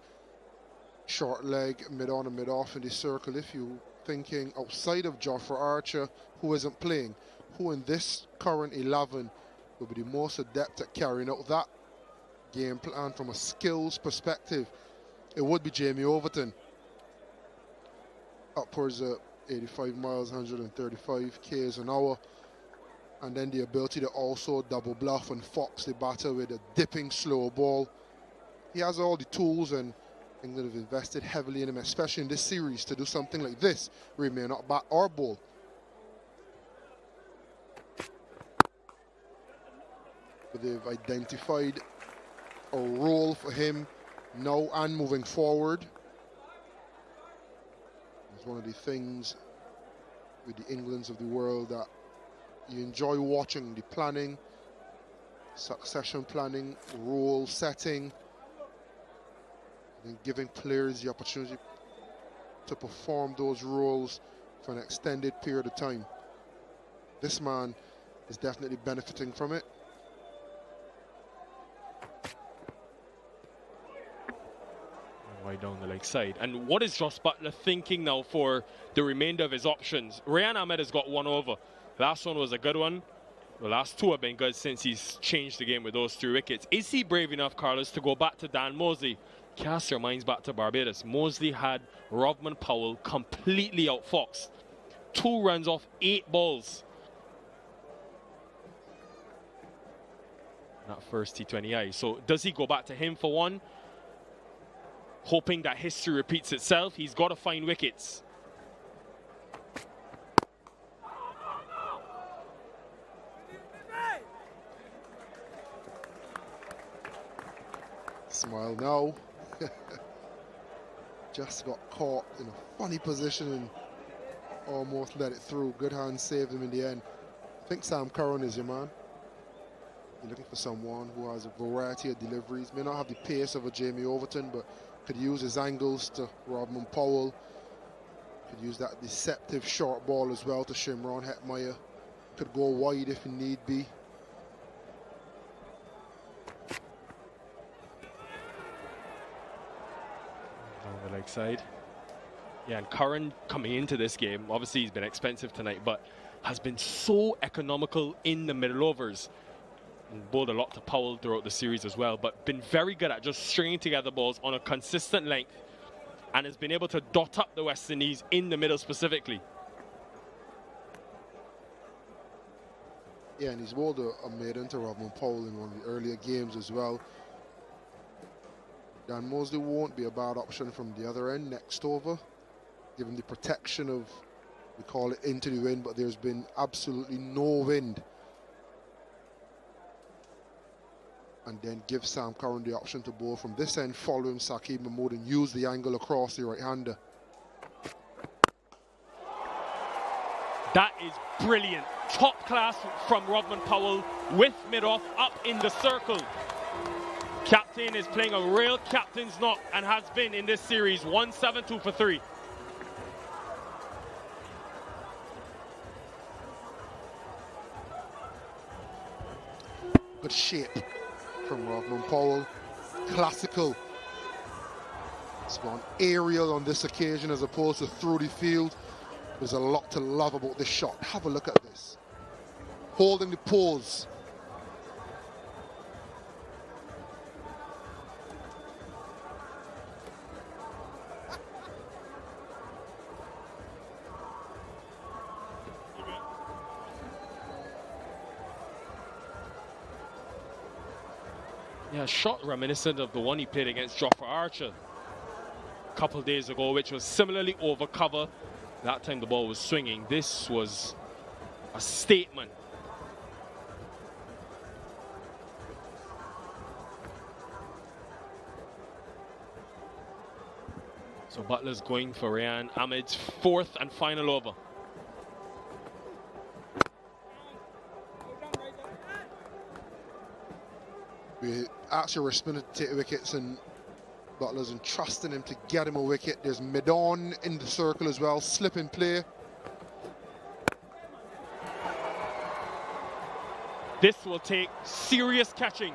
short leg, mid-on and mid-off in the circle. If you're thinking outside of Jofra Archer, who isn't playing, who in this current 11 will be the most adept at carrying out that game plan from a skills perspective, it would be Jamie Overton. Upwards of 85 miles, 135 k's an hour, and then the ability to also double bluff and fox the batter with a dipping slow ball. He has all the tools, and England have invested heavily in him, especially in this series, to do something like this where he may not bat or bowl. But they've identified a role for him now and moving forward. It's one of the things with the Englands of the world that you enjoy watching: the planning, succession planning, role setting, and giving players the opportunity to perform those roles for an extended period of time. This man is definitely benefiting from it. Right down the leg side. And what is Jos Buttler thinking now for the remainder of his options? Rayan Ahmed has got 1 over. Last one was a good one. The last 2 have been good since he's changed the game with those 3 wickets. Is he brave enough, Carlos, to go back to Dan Mousley? Cast your minds back to Barbados. Mousley had Rovman Powell completely outfoxed. 2 runs off 8 balls. That first T20I. So does he go back to him for 1? Hoping that history repeats itself. He's got to find wickets. Smile now. Just got caught in a funny position and almost let it through. Good hand saved him in the end. I think Sam Curran is your man. You're looking for someone who has a variety of deliveries. May not have the pace of a Jamie Overton, but could use his angles to Rodman Powell. Could use that deceptive short ball as well to Shimron Hetmyer. Could go wide if need be. On the leg side. Yeah, and Curran coming into this game, obviously he's been expensive tonight, but has been so economical in the middle overs. And bowled a lot to Powell throughout the series as well, but been very good at just stringing together balls on a consistent length, and has been able to dot up the West Indies in the middle specifically. Yeah, and he's bowled a maiden to Rodman Powell in one of the earlier games as well. Dan Mousley won't be a bad option from the other end next over. Give him the protection of, we call it into the wind, but there's been absolutely no wind. And then give Sam Curran the option to bowl from this end, following Saqib Mahmood and use the angle across the right-hander. That is brilliant. Top class from Rodman Powell with mid-off up in the circle. Captain is playing a real captain's knock and has been in this series. 1-7-2 for 3. Good shape from Rodman Powell. Classical. It's gone aerial on this occasion as opposed to through the field. There's a lot to love about this shot. Have a look at this. Holding the pose. Yeah, a shot reminiscent of the one he played against Jofra Archer a couple of days ago, which was similarly over cover. That time the ball was swinging. This was a statement. So Buttler's going for Ryan Ahmed's fourth and final over. We actually were spinning to take wickets, and Buttler's entrusting him to get him a wicket. There's mid-on in the circle as well, slip in play. This will take serious catching.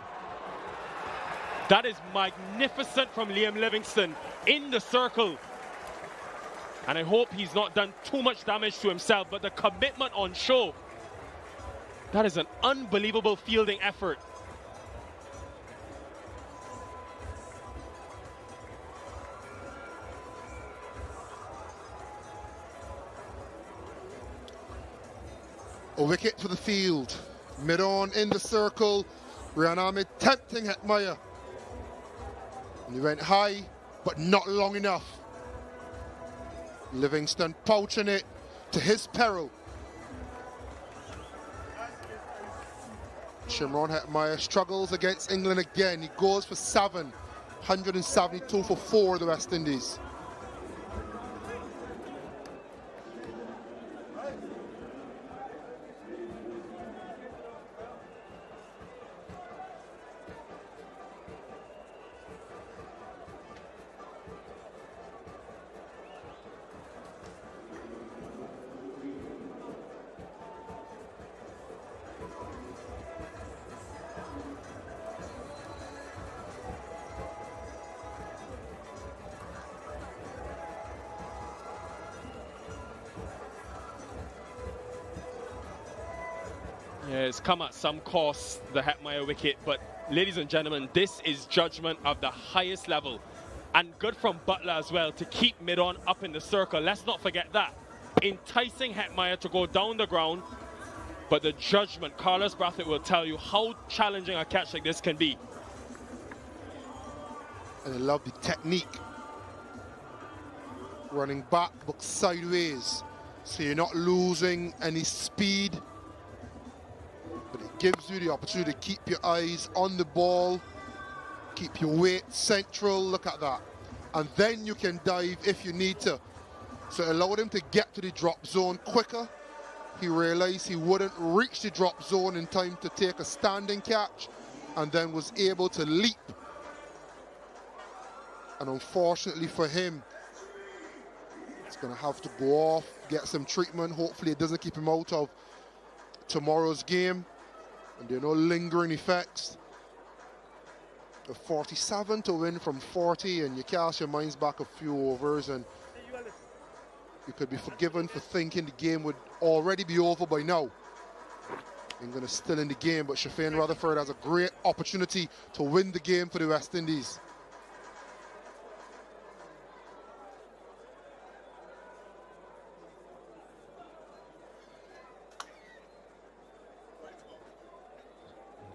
That is magnificent from Liam Livingstone in the circle. And I hope he's not done too much damage to himself, but the commitment on show. That is an unbelievable fielding effort. A wicket for the field. Mid-on in the circle. Ryan Ahmed tempting Hetmyer. And he went high, but not long enough. Livingstone pouching it to his peril. Shimron Hetmyer struggles against England again. He goes for 7. 172 for 4 of the West Indies. Yeah, it's come at some cost, the Hetmyer wicket, but ladies and gentlemen, this is judgment of the highest level. And good from Buttler as well to keep mid-on up in the circle. Let's not forget that. Enticing Hetmyer to go down the ground, but the judgment, Carlos Brathwaite will tell you how challenging a catch like this can be. And I love the technique. Running back, but sideways. So you're not losing any speed. But it gives you the opportunity to keep your eyes on the ball, Keep your weight central, look at that. And then you can dive if you need to. So it allowed him to get to the drop zone quicker. He realized he wouldn't reach the drop zone in time to take a standing catch, and then was able to leap. And unfortunately for him, it's going to have to go off, get some treatment. Hopefully it doesn't keep him out of tomorrow's game, and there are no lingering effects. A 47 to win from 40, and you cast your minds back a few overs, and you could be forgiven for thinking the game would already be over by now. England is still in the game, but Shafane Rutherford has a great opportunity to win the game for the West Indies.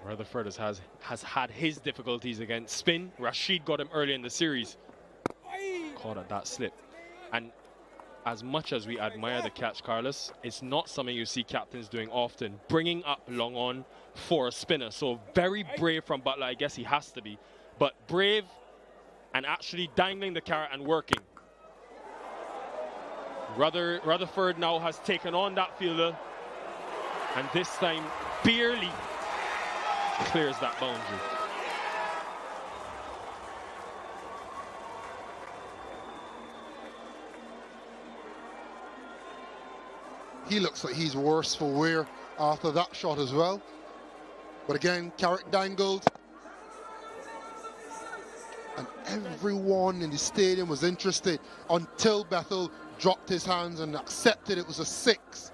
Rutherford has had his difficulties against spin. Rashid got him early in the series. Caught at that slip. And as much as we admire the catch, Carlos, it's not something you see captains doing often, bringing up long on for a spinner. So very brave from Buttler, I guess he has to be, but brave and actually dangling the carrot and working. Rutherford now has taken on that fielder, and this time barely clears that boundary. He looks like he's worse for wear after that shot as well. But again, carrot dangled. And everyone in the stadium was interested until Bethell dropped his hands and accepted it was a 6.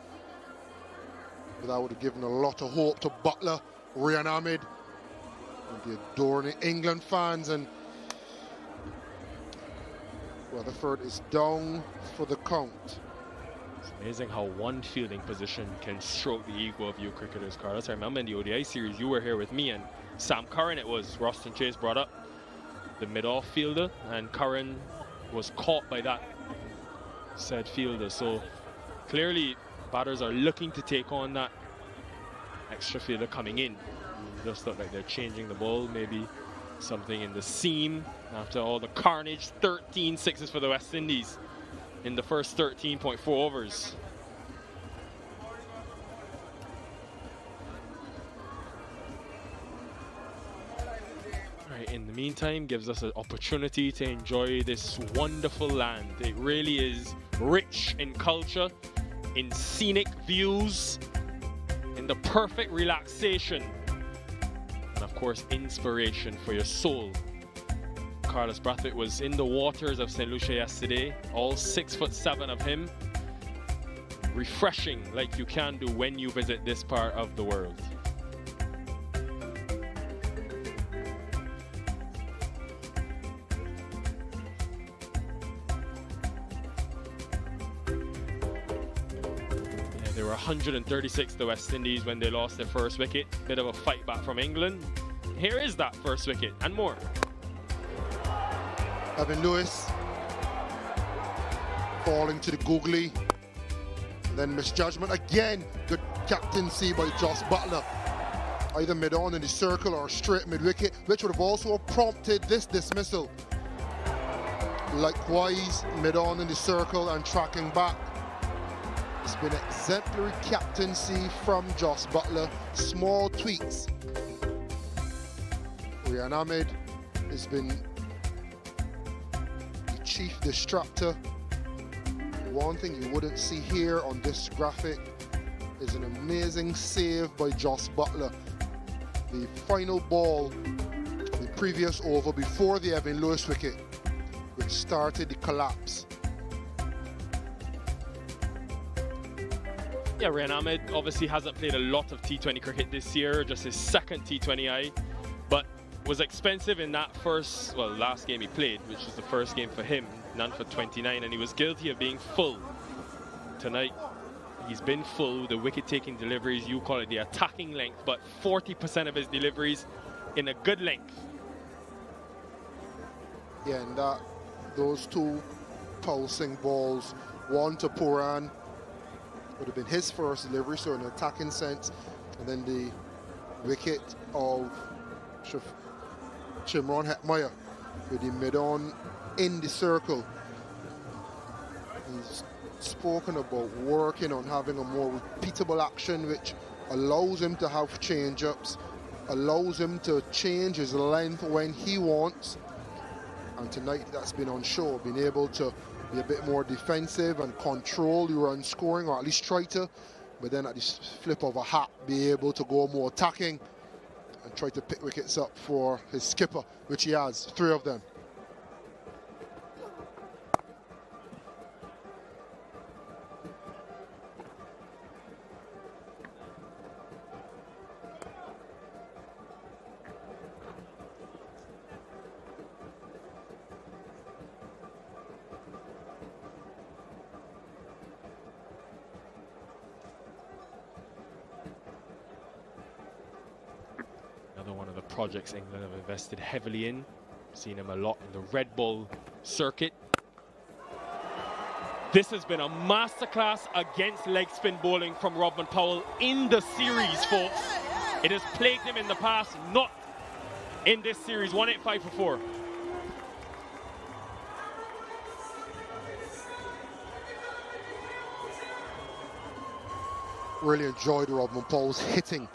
But that would have given a lot of hope to Buttler, Ryan Ahmed, and the adoring England fans. And Rutherford is down for the count. Amazing how one fielding position can stroke the ego of you cricketers, Carlos. I remember in the ODI series, you were here with me and Sam Curran, it was. Roston Chase brought up the mid-off fielder, and Curran was caught by that said fielder. So clearly, batters are looking to take on that extra fielder coming in. It just look like they're changing the ball, maybe something in the seam after all the carnage. 13 sixes for the West Indies in the first 13.4 overs. Right, in the meantime, gives us an opportunity to enjoy this wonderful land. It really is rich in culture, in scenic views, in the perfect relaxation, and of course, inspiration for your soul. Carlos Brathwaite was in the waters of St Lucia yesterday, all 6'7" of him. Refreshing, like you can do when you visit this part of the world. Yeah, they were 136 the West Indies when they lost their first wicket. Bit of a fight back from England. Here is that first wicket and more. Evan Lewis falling to the googly, and then misjudgment again. Good captaincy by Jos Buttler, either mid-on in the circle or straight mid-wicket, which would have also prompted this dismissal. Likewise, mid-on in the circle and tracking back. It's been exemplary captaincy from Jos Buttler. Small tweaks. Ryan Ahmed has been chief distractor. One thing you wouldn't see here on this graphic is an amazing save by Jos Buttler. The final ball, the previous over before the Evan Lewis wicket, which started the collapse. Yeah, Ryan Ahmed obviously hasn't played a lot of T20 cricket this year, just his second T20I, but was expensive in that last game he played, which was the first game for him, none for 29, and he was guilty of being full. Tonight, he's been full. The wicket-taking deliveries, you call it the attacking length, but 40% of his deliveries in a good length. Yeah, and those two pulsing balls, one to Pooran, would have been his first delivery, so in an attacking sense, and then the wicket of Chimron Hetmyer with the mid-on in the circle. He's spoken about working on having a more repeatable action which allows him to have change-ups, allows him to change his length when he wants. And tonight that's been on show, being able to be a bit more defensive and control the run scoring, or at least try to, but then at the flip of a hat be able to go more attacking and try to pick wickets up for his skipper, which he has, 3 of them. Another one of the projects England have invested heavily in. Seen him a lot in the red ball circuit. This has been a masterclass against leg spin bowling from Rodman Powell in the series, folks. It has plagued him in the past, not in this series. 185 for 4. Really enjoyed Rodman Powell's hitting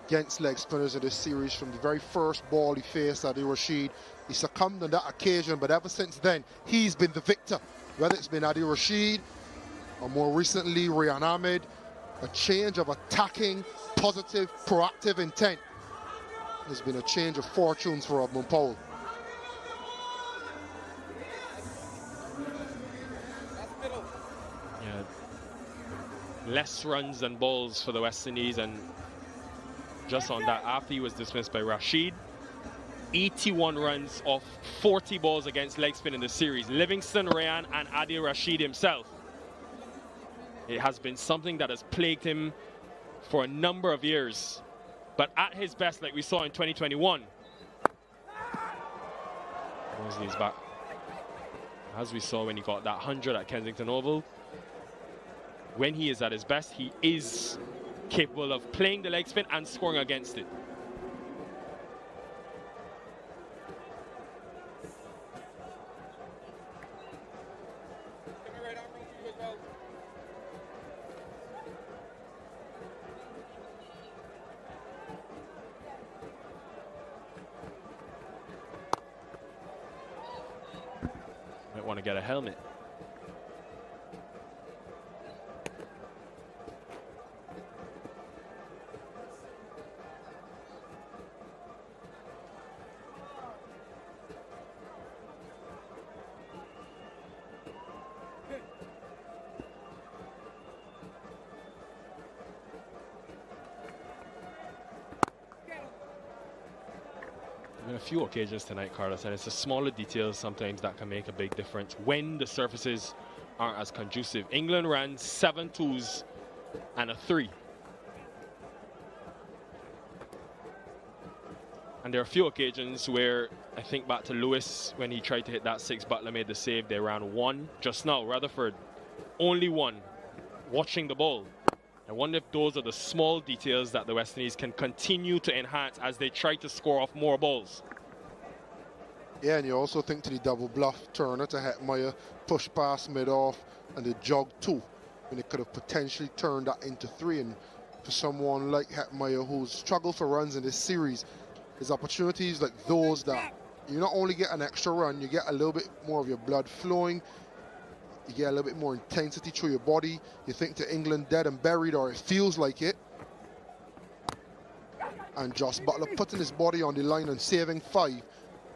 against leg spinners in this series. From the very first ball he faced Adil Rashid, he succumbed on that occasion, but ever since then he's been the victor. Whether it's been Adil Rashid or more recently Rian Ahmed, a change of attacking, positive, proactive intent has been a change of fortunes for Rodman Powell. Yeah, less runs than balls for the West Indies, and just on that, after he was dismissed by Rashid, 81 runs off 40 balls against leg spin in the series. Livingstone, Rayan and Adil Rashid himself. It has been something that has plagued him for a number of years. But at his best, like we saw in 2021, Mousley's back. As we saw when he got that 100 at Kensington Oval, when he is at his best, he is capable of playing the leg spin and scoring against it. Might want to get a helmet. A few occasions tonight, Carlos, and it's the smaller details sometimes that can make a big difference when the surfaces aren't as conducive. England ran 7 twos and a 3. And there are a few occasions where I think back to Lewis when he tried to hit that 6, Buttler made the save. They ran 1. Just now, Rutherford, only 1, watching the ball. I wonder if those are the small details that the West Indies can continue to enhance as they try to score off more balls. Yeah, and you also think to the double bluff Turner to Hetmyer, push past mid-off, and the jog 2, when it could have potentially turned that into 3. And for someone like Hetmyer who's struggled for runs in this series, there's opportunities like those that you not only get an extra run, you get a little bit more of your blood flowing, you get a little bit more intensity through your body. You think to England dead and buried, or it feels like it. And Josh Buttler putting his body on the line and saving 5.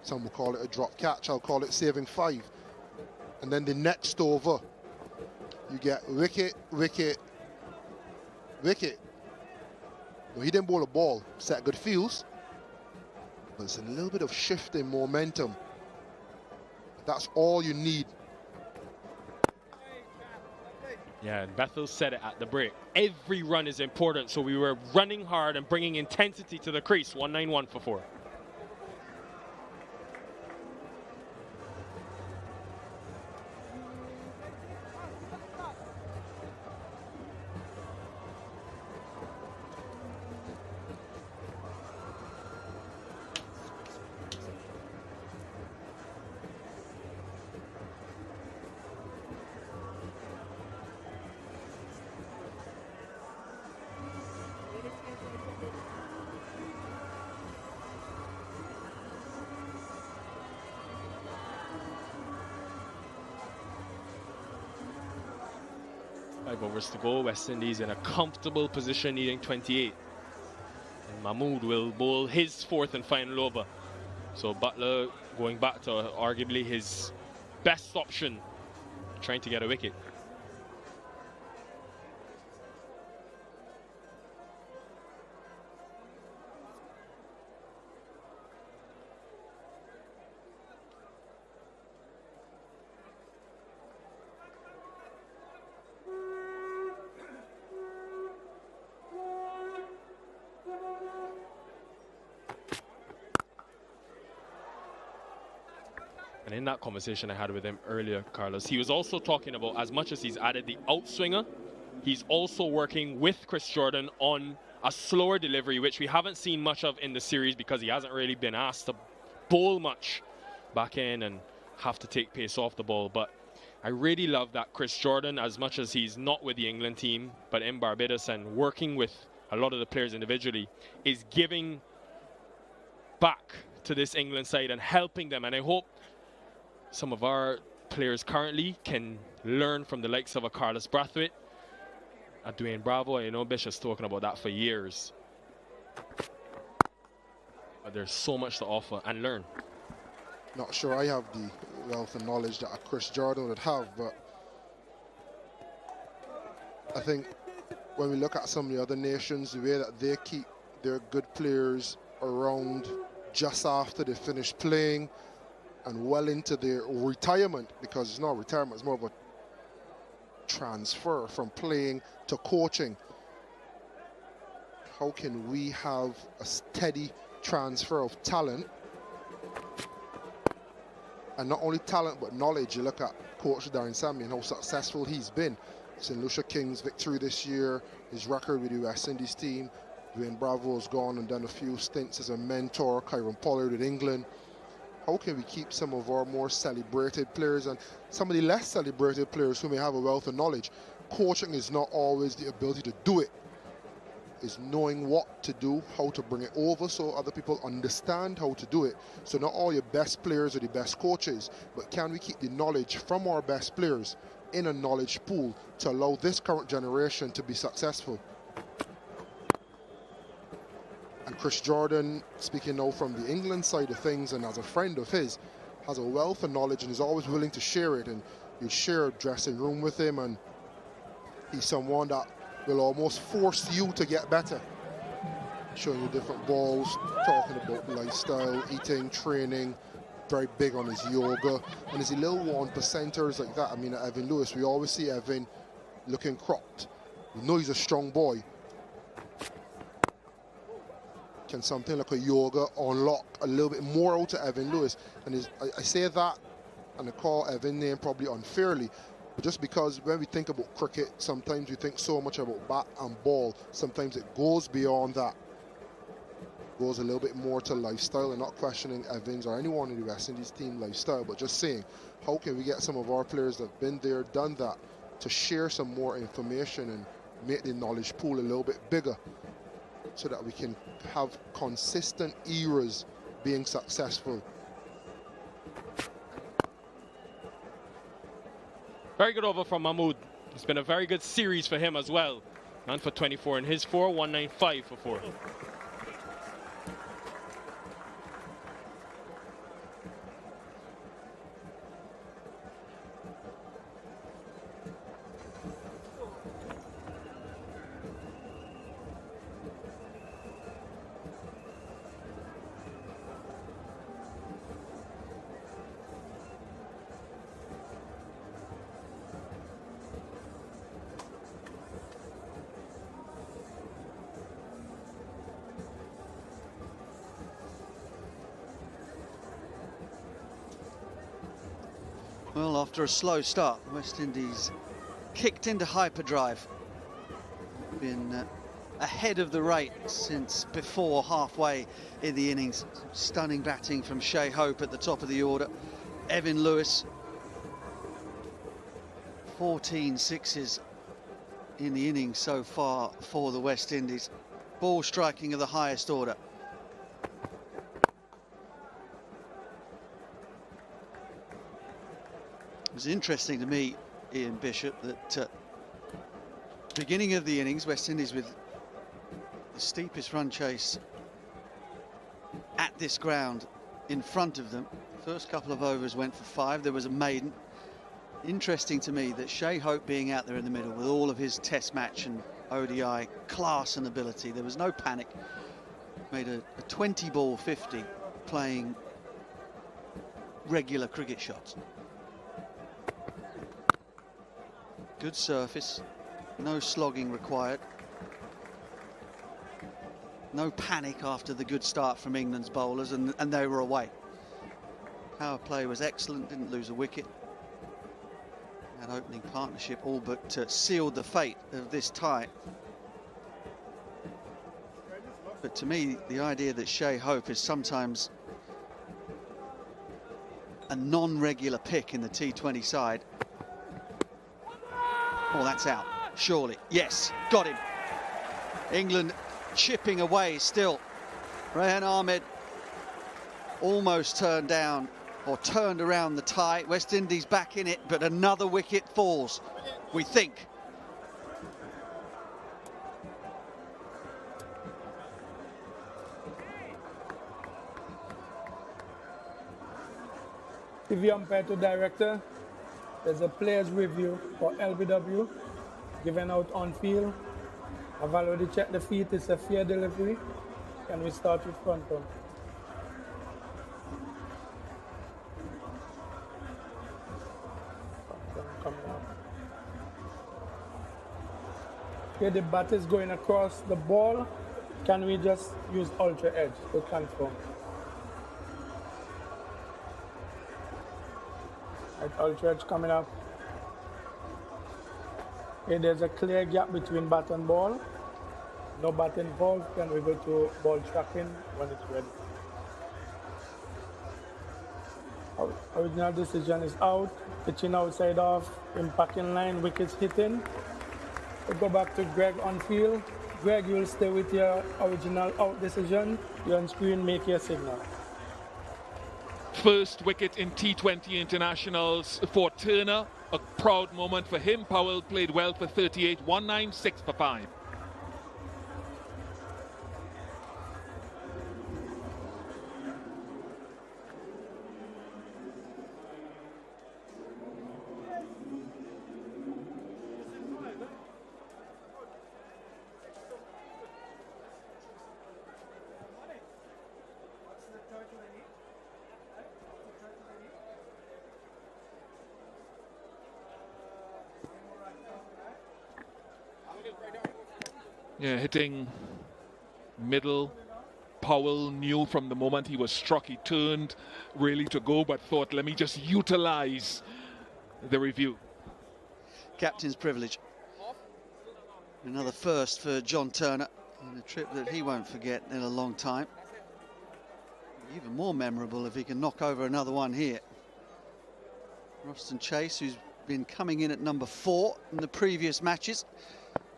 Some will call it a drop catch, I'll call it saving 5. And then the next over, you get wicket, wicket, wicket. Well, he didn't bowl a ball, set good fields, but it's a little bit of shift in momentum. That's all you need. Yeah, and Bethell said it at the break. Every run is important, so we were running hard and bringing intensity to the crease. 191 for 4. 5 overs to go. West Indies in a comfortable position, needing 28. And Mahmood will bowl his 4th and final over. So Buttler going back to arguably his best option, trying to get a wicket. And in that conversation I had with him earlier, Carlos, he was also talking about, as much as he's added the outswinger, he's also working with Chris Jordan on a slower delivery, which we haven't seen much of in the series because he hasn't really been asked to bowl much back in and have to take pace off the ball. But I really love that Chris Jordan, as much as he's not with the England team, but in Barbados and working with a lot of the players individually, is giving back to this England side and helping them. And I hope some of our players currently can learn from the likes of a Carlos Brathwaite, a Dwayne Bravo. I know Bish has spoken about that for years. But there's so much to offer and learn. Not sure I have the wealth of knowledge that a Chris Jordan would have, but I think when we look at some of the other nations, the way that they keep their good players around just after they finish playing and well into their retirement, because it's not retirement, it's more of a transfer from playing to coaching. How can we have a steady transfer of talent, and not only talent but knowledge? You look at Coach Darren Sammy and how successful he's been. St Lucia Kings victory this year, his record with the West Indies team. Dwayne Bravo's gone and done a few stints as a mentor. Kieran Pollard with England. How can we keep some of our more celebrated players and some of the less celebrated players who may have a wealth of knowledge? Coaching is not always the ability to do it. It's knowing what to do, how to bring it over so other people understand how to do it. So not all your best players are the best coaches, but can we keep the knowledge from our best players in a knowledge pool to allow this current generation to be successful? And Chris Jordan, speaking now from the England side of things and as a friend of his, has a wealth of knowledge and is always willing to share it. And you share a dressing room with him, and he's someone that will almost force you to get better. Showing you different balls, talking about lifestyle, eating, training, very big on his yoga. And there's a little 1%ers like that. I mean, at Evan Lewis, we always see Evan looking cropped. We know he's a strong boy. Can something like a yoga unlock a little bit more out of Evan Lewis? And I say that, and I call Evan name probably unfairly, but just because when we think about cricket, sometimes we think so much about bat and ball. Sometimes it goes beyond that. It goes a little bit more to lifestyle, and not questioning Evans or anyone in the West Indies team lifestyle, but just saying, how can we get some of our players that have been there, done that, to share some more information and make the knowledge pool a little bit bigger, so that we can have consistent eras being successful. Very good over from Mahmood. It's been a very good series for him as well. 9 for 24 in his 4, 195 for 4. Well, after a slow start, the West Indies kicked into hyperdrive. Been ahead of the rate since before halfway in the innings. Stunning batting from Shai Hope at the top of the order. Evan Lewis, 14 sixes in the innings so far for the West Indies. Ball striking of the highest order. It was interesting to me, Ian Bishop, that Beginning of the innings, West Indies with the steepest run chase at this ground in front of them. First couple of overs went for 5. There was a maiden. Interesting to me that Shai being out there in the middle with all of his test match and ODI class and ability, there was no panic. Made a 20-ball 50 playing regular cricket shots. Good surface, no slogging required. No panic after the good start from England's bowlers, and they were away. Power play was excellent, didn't lose a wicket. That opening partnership all but sealed the fate of this tie. But to me, the idea that Shai is sometimes a non-regular pick in the T20 side. Oh, that's out, surely. Yes, got him. England chipping away still. Rehan Ahmed almost turned down or turned around the tie. West Indies back in it, but another wicket falls, we think. TV umpire to director. There's a player's review for LBW given out on field. I've already checked the feet, it's a fair delivery. Can we start with front on? Okay, the bat is going across the ball. Can we just use ultra edge to confirm? Right, ultra edge coming up. Okay, there's a clear gap between bat and ball. No bat involved. Can we go to ball tracking when it's ready? Original decision is out. Pitching outside off, impact in line, wickets hitting. We'll go back to Greg on field. Greg, you'll stay with your original out decision. You're on screen, make your signal. First wicket in T20 internationals for Turner. A proud moment for him. Powell played well for 38, 196 for 5. Yeah, hitting middle. Powell knew from the moment he was struck, he turned really to go, but thought, let me just utilize the review. Captain's privilege. Another first for John Turner, and a trip that he won't forget in a long time. Even more memorable if he can knock over another one here. Roston Chase, who's been coming in at number 4 in the previous matches,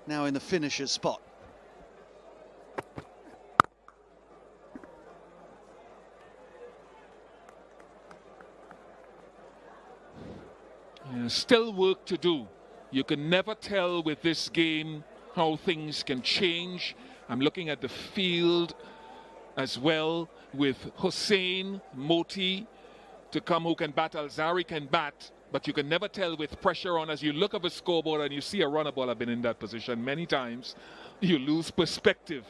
now in the finisher's spot. Yeah, still work to do. You can never tell with this game how things can change. I'm looking at the field as well with Hussain, Motie to come who can bat. Alzari can bat, but you can never tell with pressure on. As you look at the scoreboard and you see a runner ball, I've been in that position many times, you lose perspective.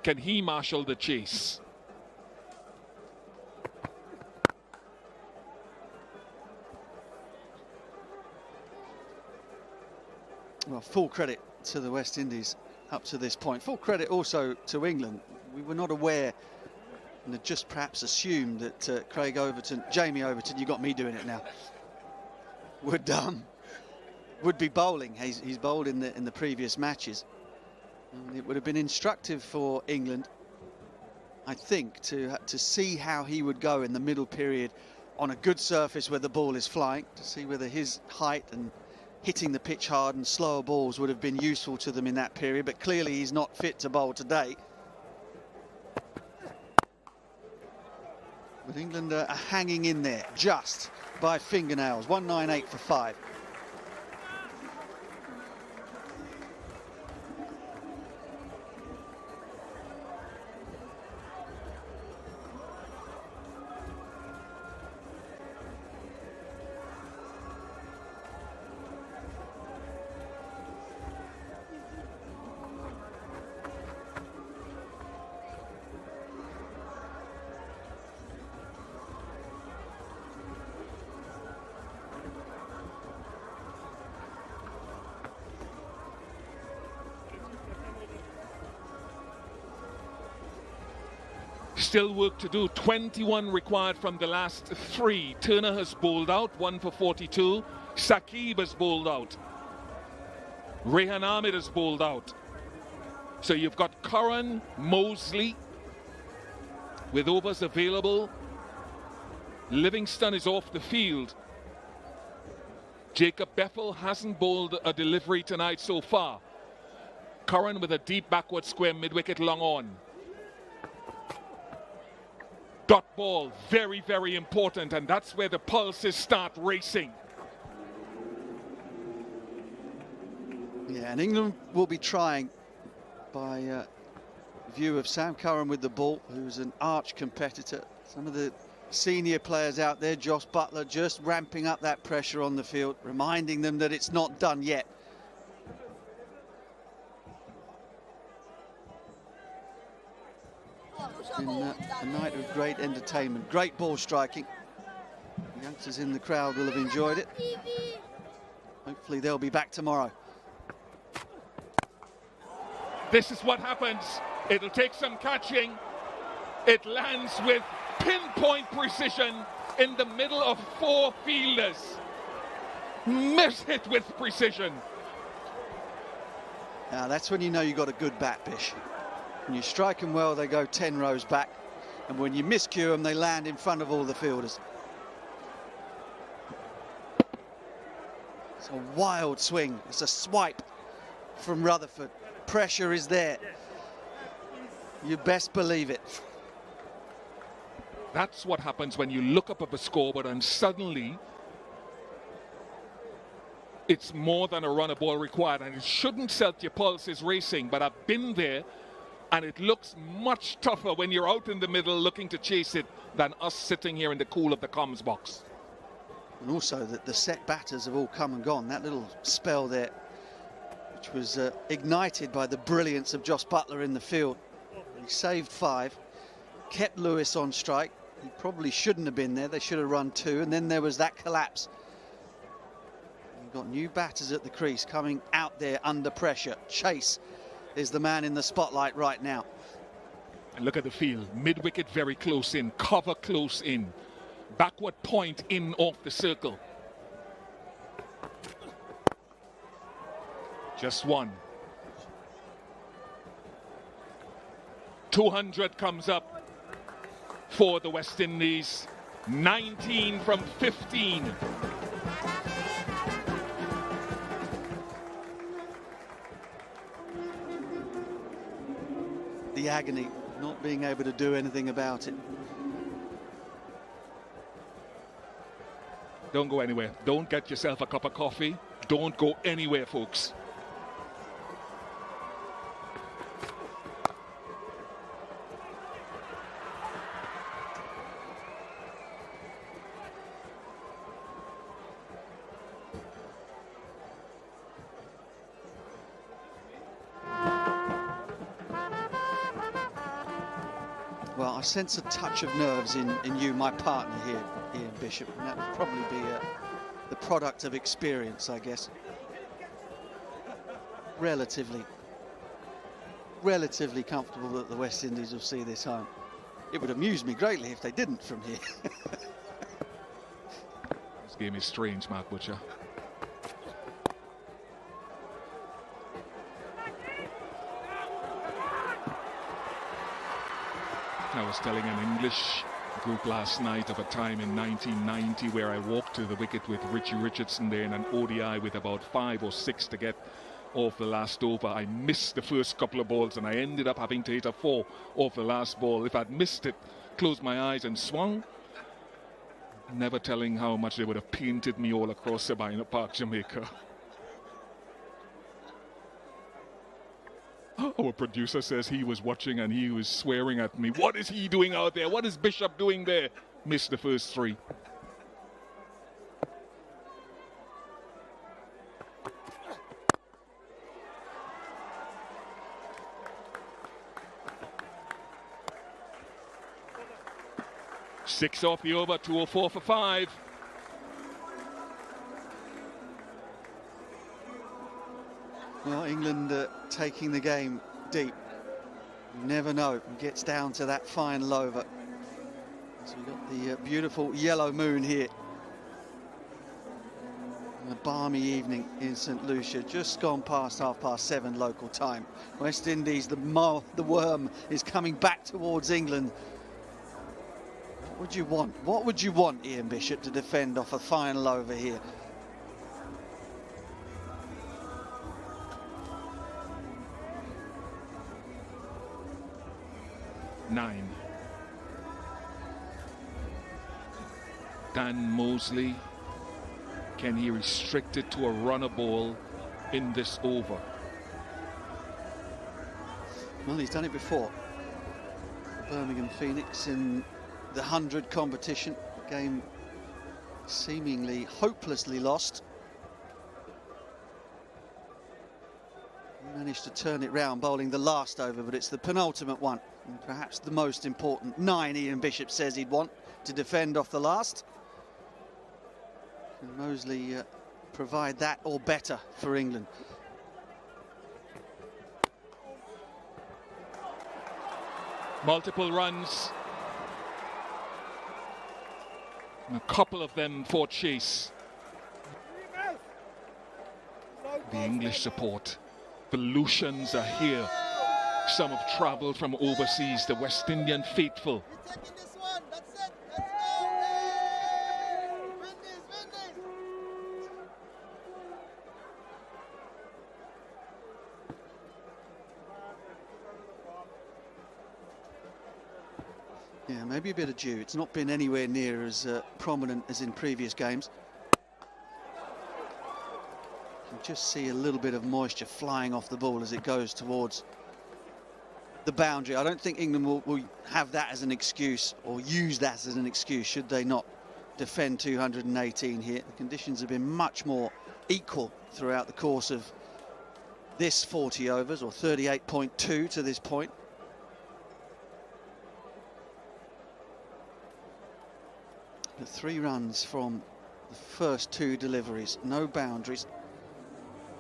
Can he marshal the chase? Well, full credit to the West Indies up to this point. Full credit also to England. We were not aware and had just perhaps assumed that Craig Overton, Jamie Overton, you got me doing it now, would be bowling. He's bowled in the previous matches. And it would have been instructive for England, I think, to see how he would go in the middle period on a good surface where the ball is flying, to see whether his height and hitting the pitch hard and slower balls would have been useful to them in that period, but clearly he's not fit to bowl today. But England are hanging in there just by fingernails. 198 for 5. Still work to do. 21 required from the last 3. Turner has bowled out, 1 for 42. Saqib has bowled out. Rehan Ahmed has bowled out. So you've got Curran, Mousley with overs available. Livingstone is off the field. Jacob Bethell hasn't bowled a delivery tonight so far. Curran with a deep backward square mid-wicket long on. Dot ball, very, very important, and that's where the pulses start racing. Yeah, and England will be trying by view of Sam Curran with the ball, who's an arch competitor. Some of the senior players out there, Josh Buttler, just ramping up that pressure on the field, reminding them that it's not done yet. It's been a night of great entertainment, great ball striking. The youngsters in the crowd will have enjoyed it. Hopefully they'll be back tomorrow. This is what happens. It'll take some catching. It lands with pinpoint precision in the middle of 4 fielders. Miss hit with precision. Now that's when you know you got a good bat, Bish. When you strike them well, they go 10 rows back, and when you miscue them, they land in front of all the fielders. It's a wild swing. It's a swipe from Rutherford. Pressure is there. You best believe it. That's what happens when you look up at the scoreboard and suddenly it's more than a run a ball required, and it shouldn't set your pulses racing, but I've been there and it looks much tougher when you're out in the middle looking to chase it than us sitting here in the cool of the comms box. And also that the set batters have all come and gone. That little spell there, which was ignited by the brilliance of Josh Buttler in the field. He saved 5, kept Lewis on strike. He probably shouldn't have been there. They should have run 2, and then there was that collapse. You've got new batters at the crease coming out there under pressure. Chase is the man in the spotlight right now. And look at the field. Mid-wicket very close in, cover close in, backward point in off the circle. Just 1. 200 comes up for the West Indies. 19 from 15. The agony, not being able to do anything about it. Don't go anywhere. Don't get yourself a cup of coffee. Don't go anywhere, folks. Well, I sense a touch of nerves in you, my partner here, Ian Bishop, and that would probably be the product of experience, I guess. Relatively comfortable that the West Indies will see this home. It would amuse me greatly if they didn't from here. This game is strange, Mark Butcher. I was telling an English group last night of a time in 1990 where I walked to the wicket with Richie Richardson there in an ODI with about 5 or 6 to get off the last over. I missed the first couple of balls and I ended up having to hit a 4 off the last ball. If I'd missed it, closed my eyes and swung, never telling how much they would have painted me all across Sabina Park, Jamaica. Our producer says he was watching and he was swearing at me. What is he doing out there? What is Bishop doing there? Missed the first 3. Six off the over, 204 for 5. Well, England taking the game deep. You never know. It gets down to that final over. So we've got the beautiful yellow moon here. A balmy evening in St Lucia, just gone past 7:30 local time. West Indies, the worm is coming back towards England. What would you want? What would you want, Ian Bishop, to defend off a final over here? Nine. Dan Mousley. Can he restrict it to a runner ball in this over? Well, he's done it before. Birmingham Phoenix in the 100 competition. Game seemingly hopelessly lost. He managed to turn it round, bowling the last over, but it's the penultimate one, and perhaps the most important. 9, Ian Bishop says he'd want to defend off the last. Can Mousley provide that or better for England? Multiple runs. And a couple of them for chase. The English support. The Lucians are here. Some have travelled from overseas, the West Indian faithful. Yeah, maybe a bit of dew. It's not been anywhere near as prominent as in previous games. You can just see a little bit of moisture flying off the ball as it goes towards the boundary. I don't think England will have that as an excuse, or use that as an excuse, should they not defend 218 here. The conditions have been much more equal throughout the course of this 40 overs, or 38.2 to this point. But 3 runs from the first 2 deliveries, no boundaries.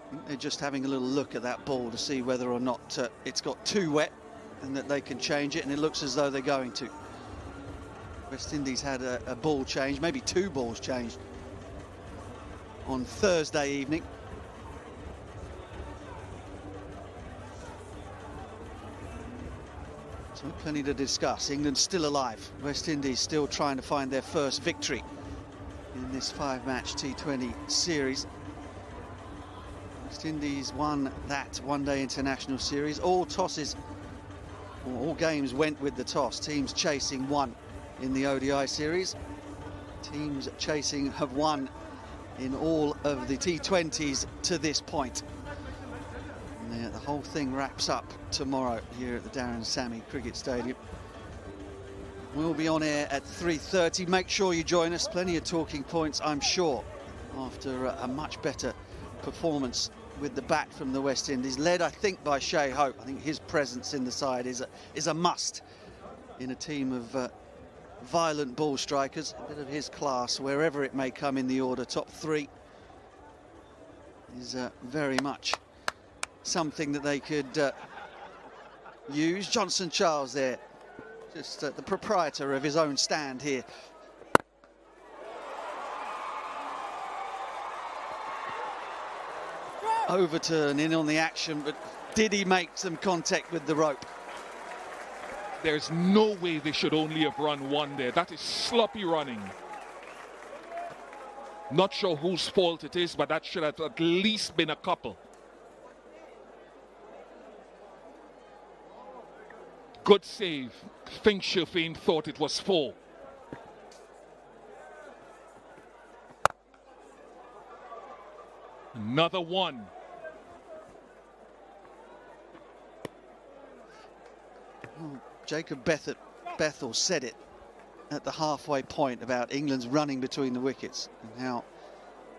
I think they're just having a little look at that ball to see whether or not it's got too wet and that they can change it, and it looks as though they're going to. West Indies had a ball change, maybe 2 balls changed on Thursday evening. So plenty to discuss. England still alive. West Indies still trying to find their first victory in this 5-match T20 series. West Indies won that one-day international series. All tosses, or all games went with the toss. Teams chasing won in the ODI series. Teams chasing have won in all of the T20s to this point. The whole thing wraps up tomorrow here at the Darren Sammy Cricket Stadium. We'll be on air at 3:30. Make sure you join us. Plenty of talking points, I'm sure, after a much better performance with the bat from the West Indies, led, I think, by Shai. I think his presence in the side is a must in a team of violent ball strikers. A bit of his class, wherever it may come in the order, top 3 is very much something that they could use. Johnson Charles there, just the proprietor of his own stand here. Overturn in on the action, but did he make some contact with the rope? There's no way they should only have run 1 there. That is sloppy running. Not sure whose fault it is, but that should have at least been a couple. Good save. Think Shafeen thought it was 4. Another 1. Well, Jacob Bethell said it at the halfway point about England's running between the wickets and how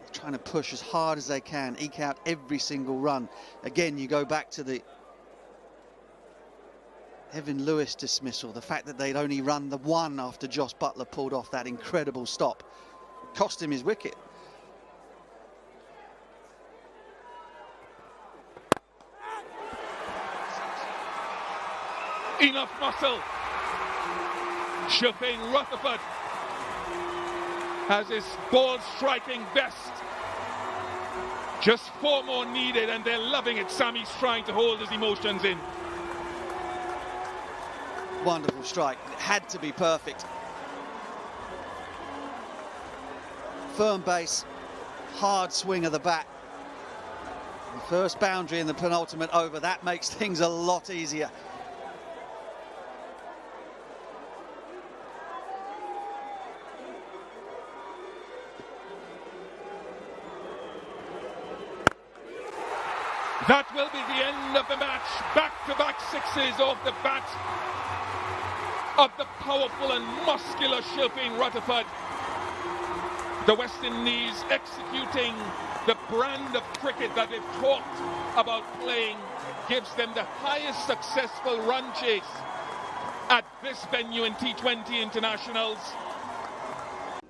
they're trying to push as hard as they can, eke out every single run. Again, you go back to the Evan Lewis dismissal, the fact that they'd only run the 1 after Josh Buttler pulled off that incredible stop. It cost him his wicket. Enough muscle. Shai Rutherford has his ball striking best. Just 4 more needed and they're loving it. Sammy's trying to hold his emotions in. Wonderful strike. It had to be perfect. Firm base, hard swing of the bat. The first boundary in the penultimate over, that makes things a lot easier. That will be the end of the match. Back-to-back sixes off the bat of the powerful and muscular Shai Rutherford. The West Indies executing the brand of cricket that they've talked about playing gives them the highest successful run chase at this venue in T20 internationals.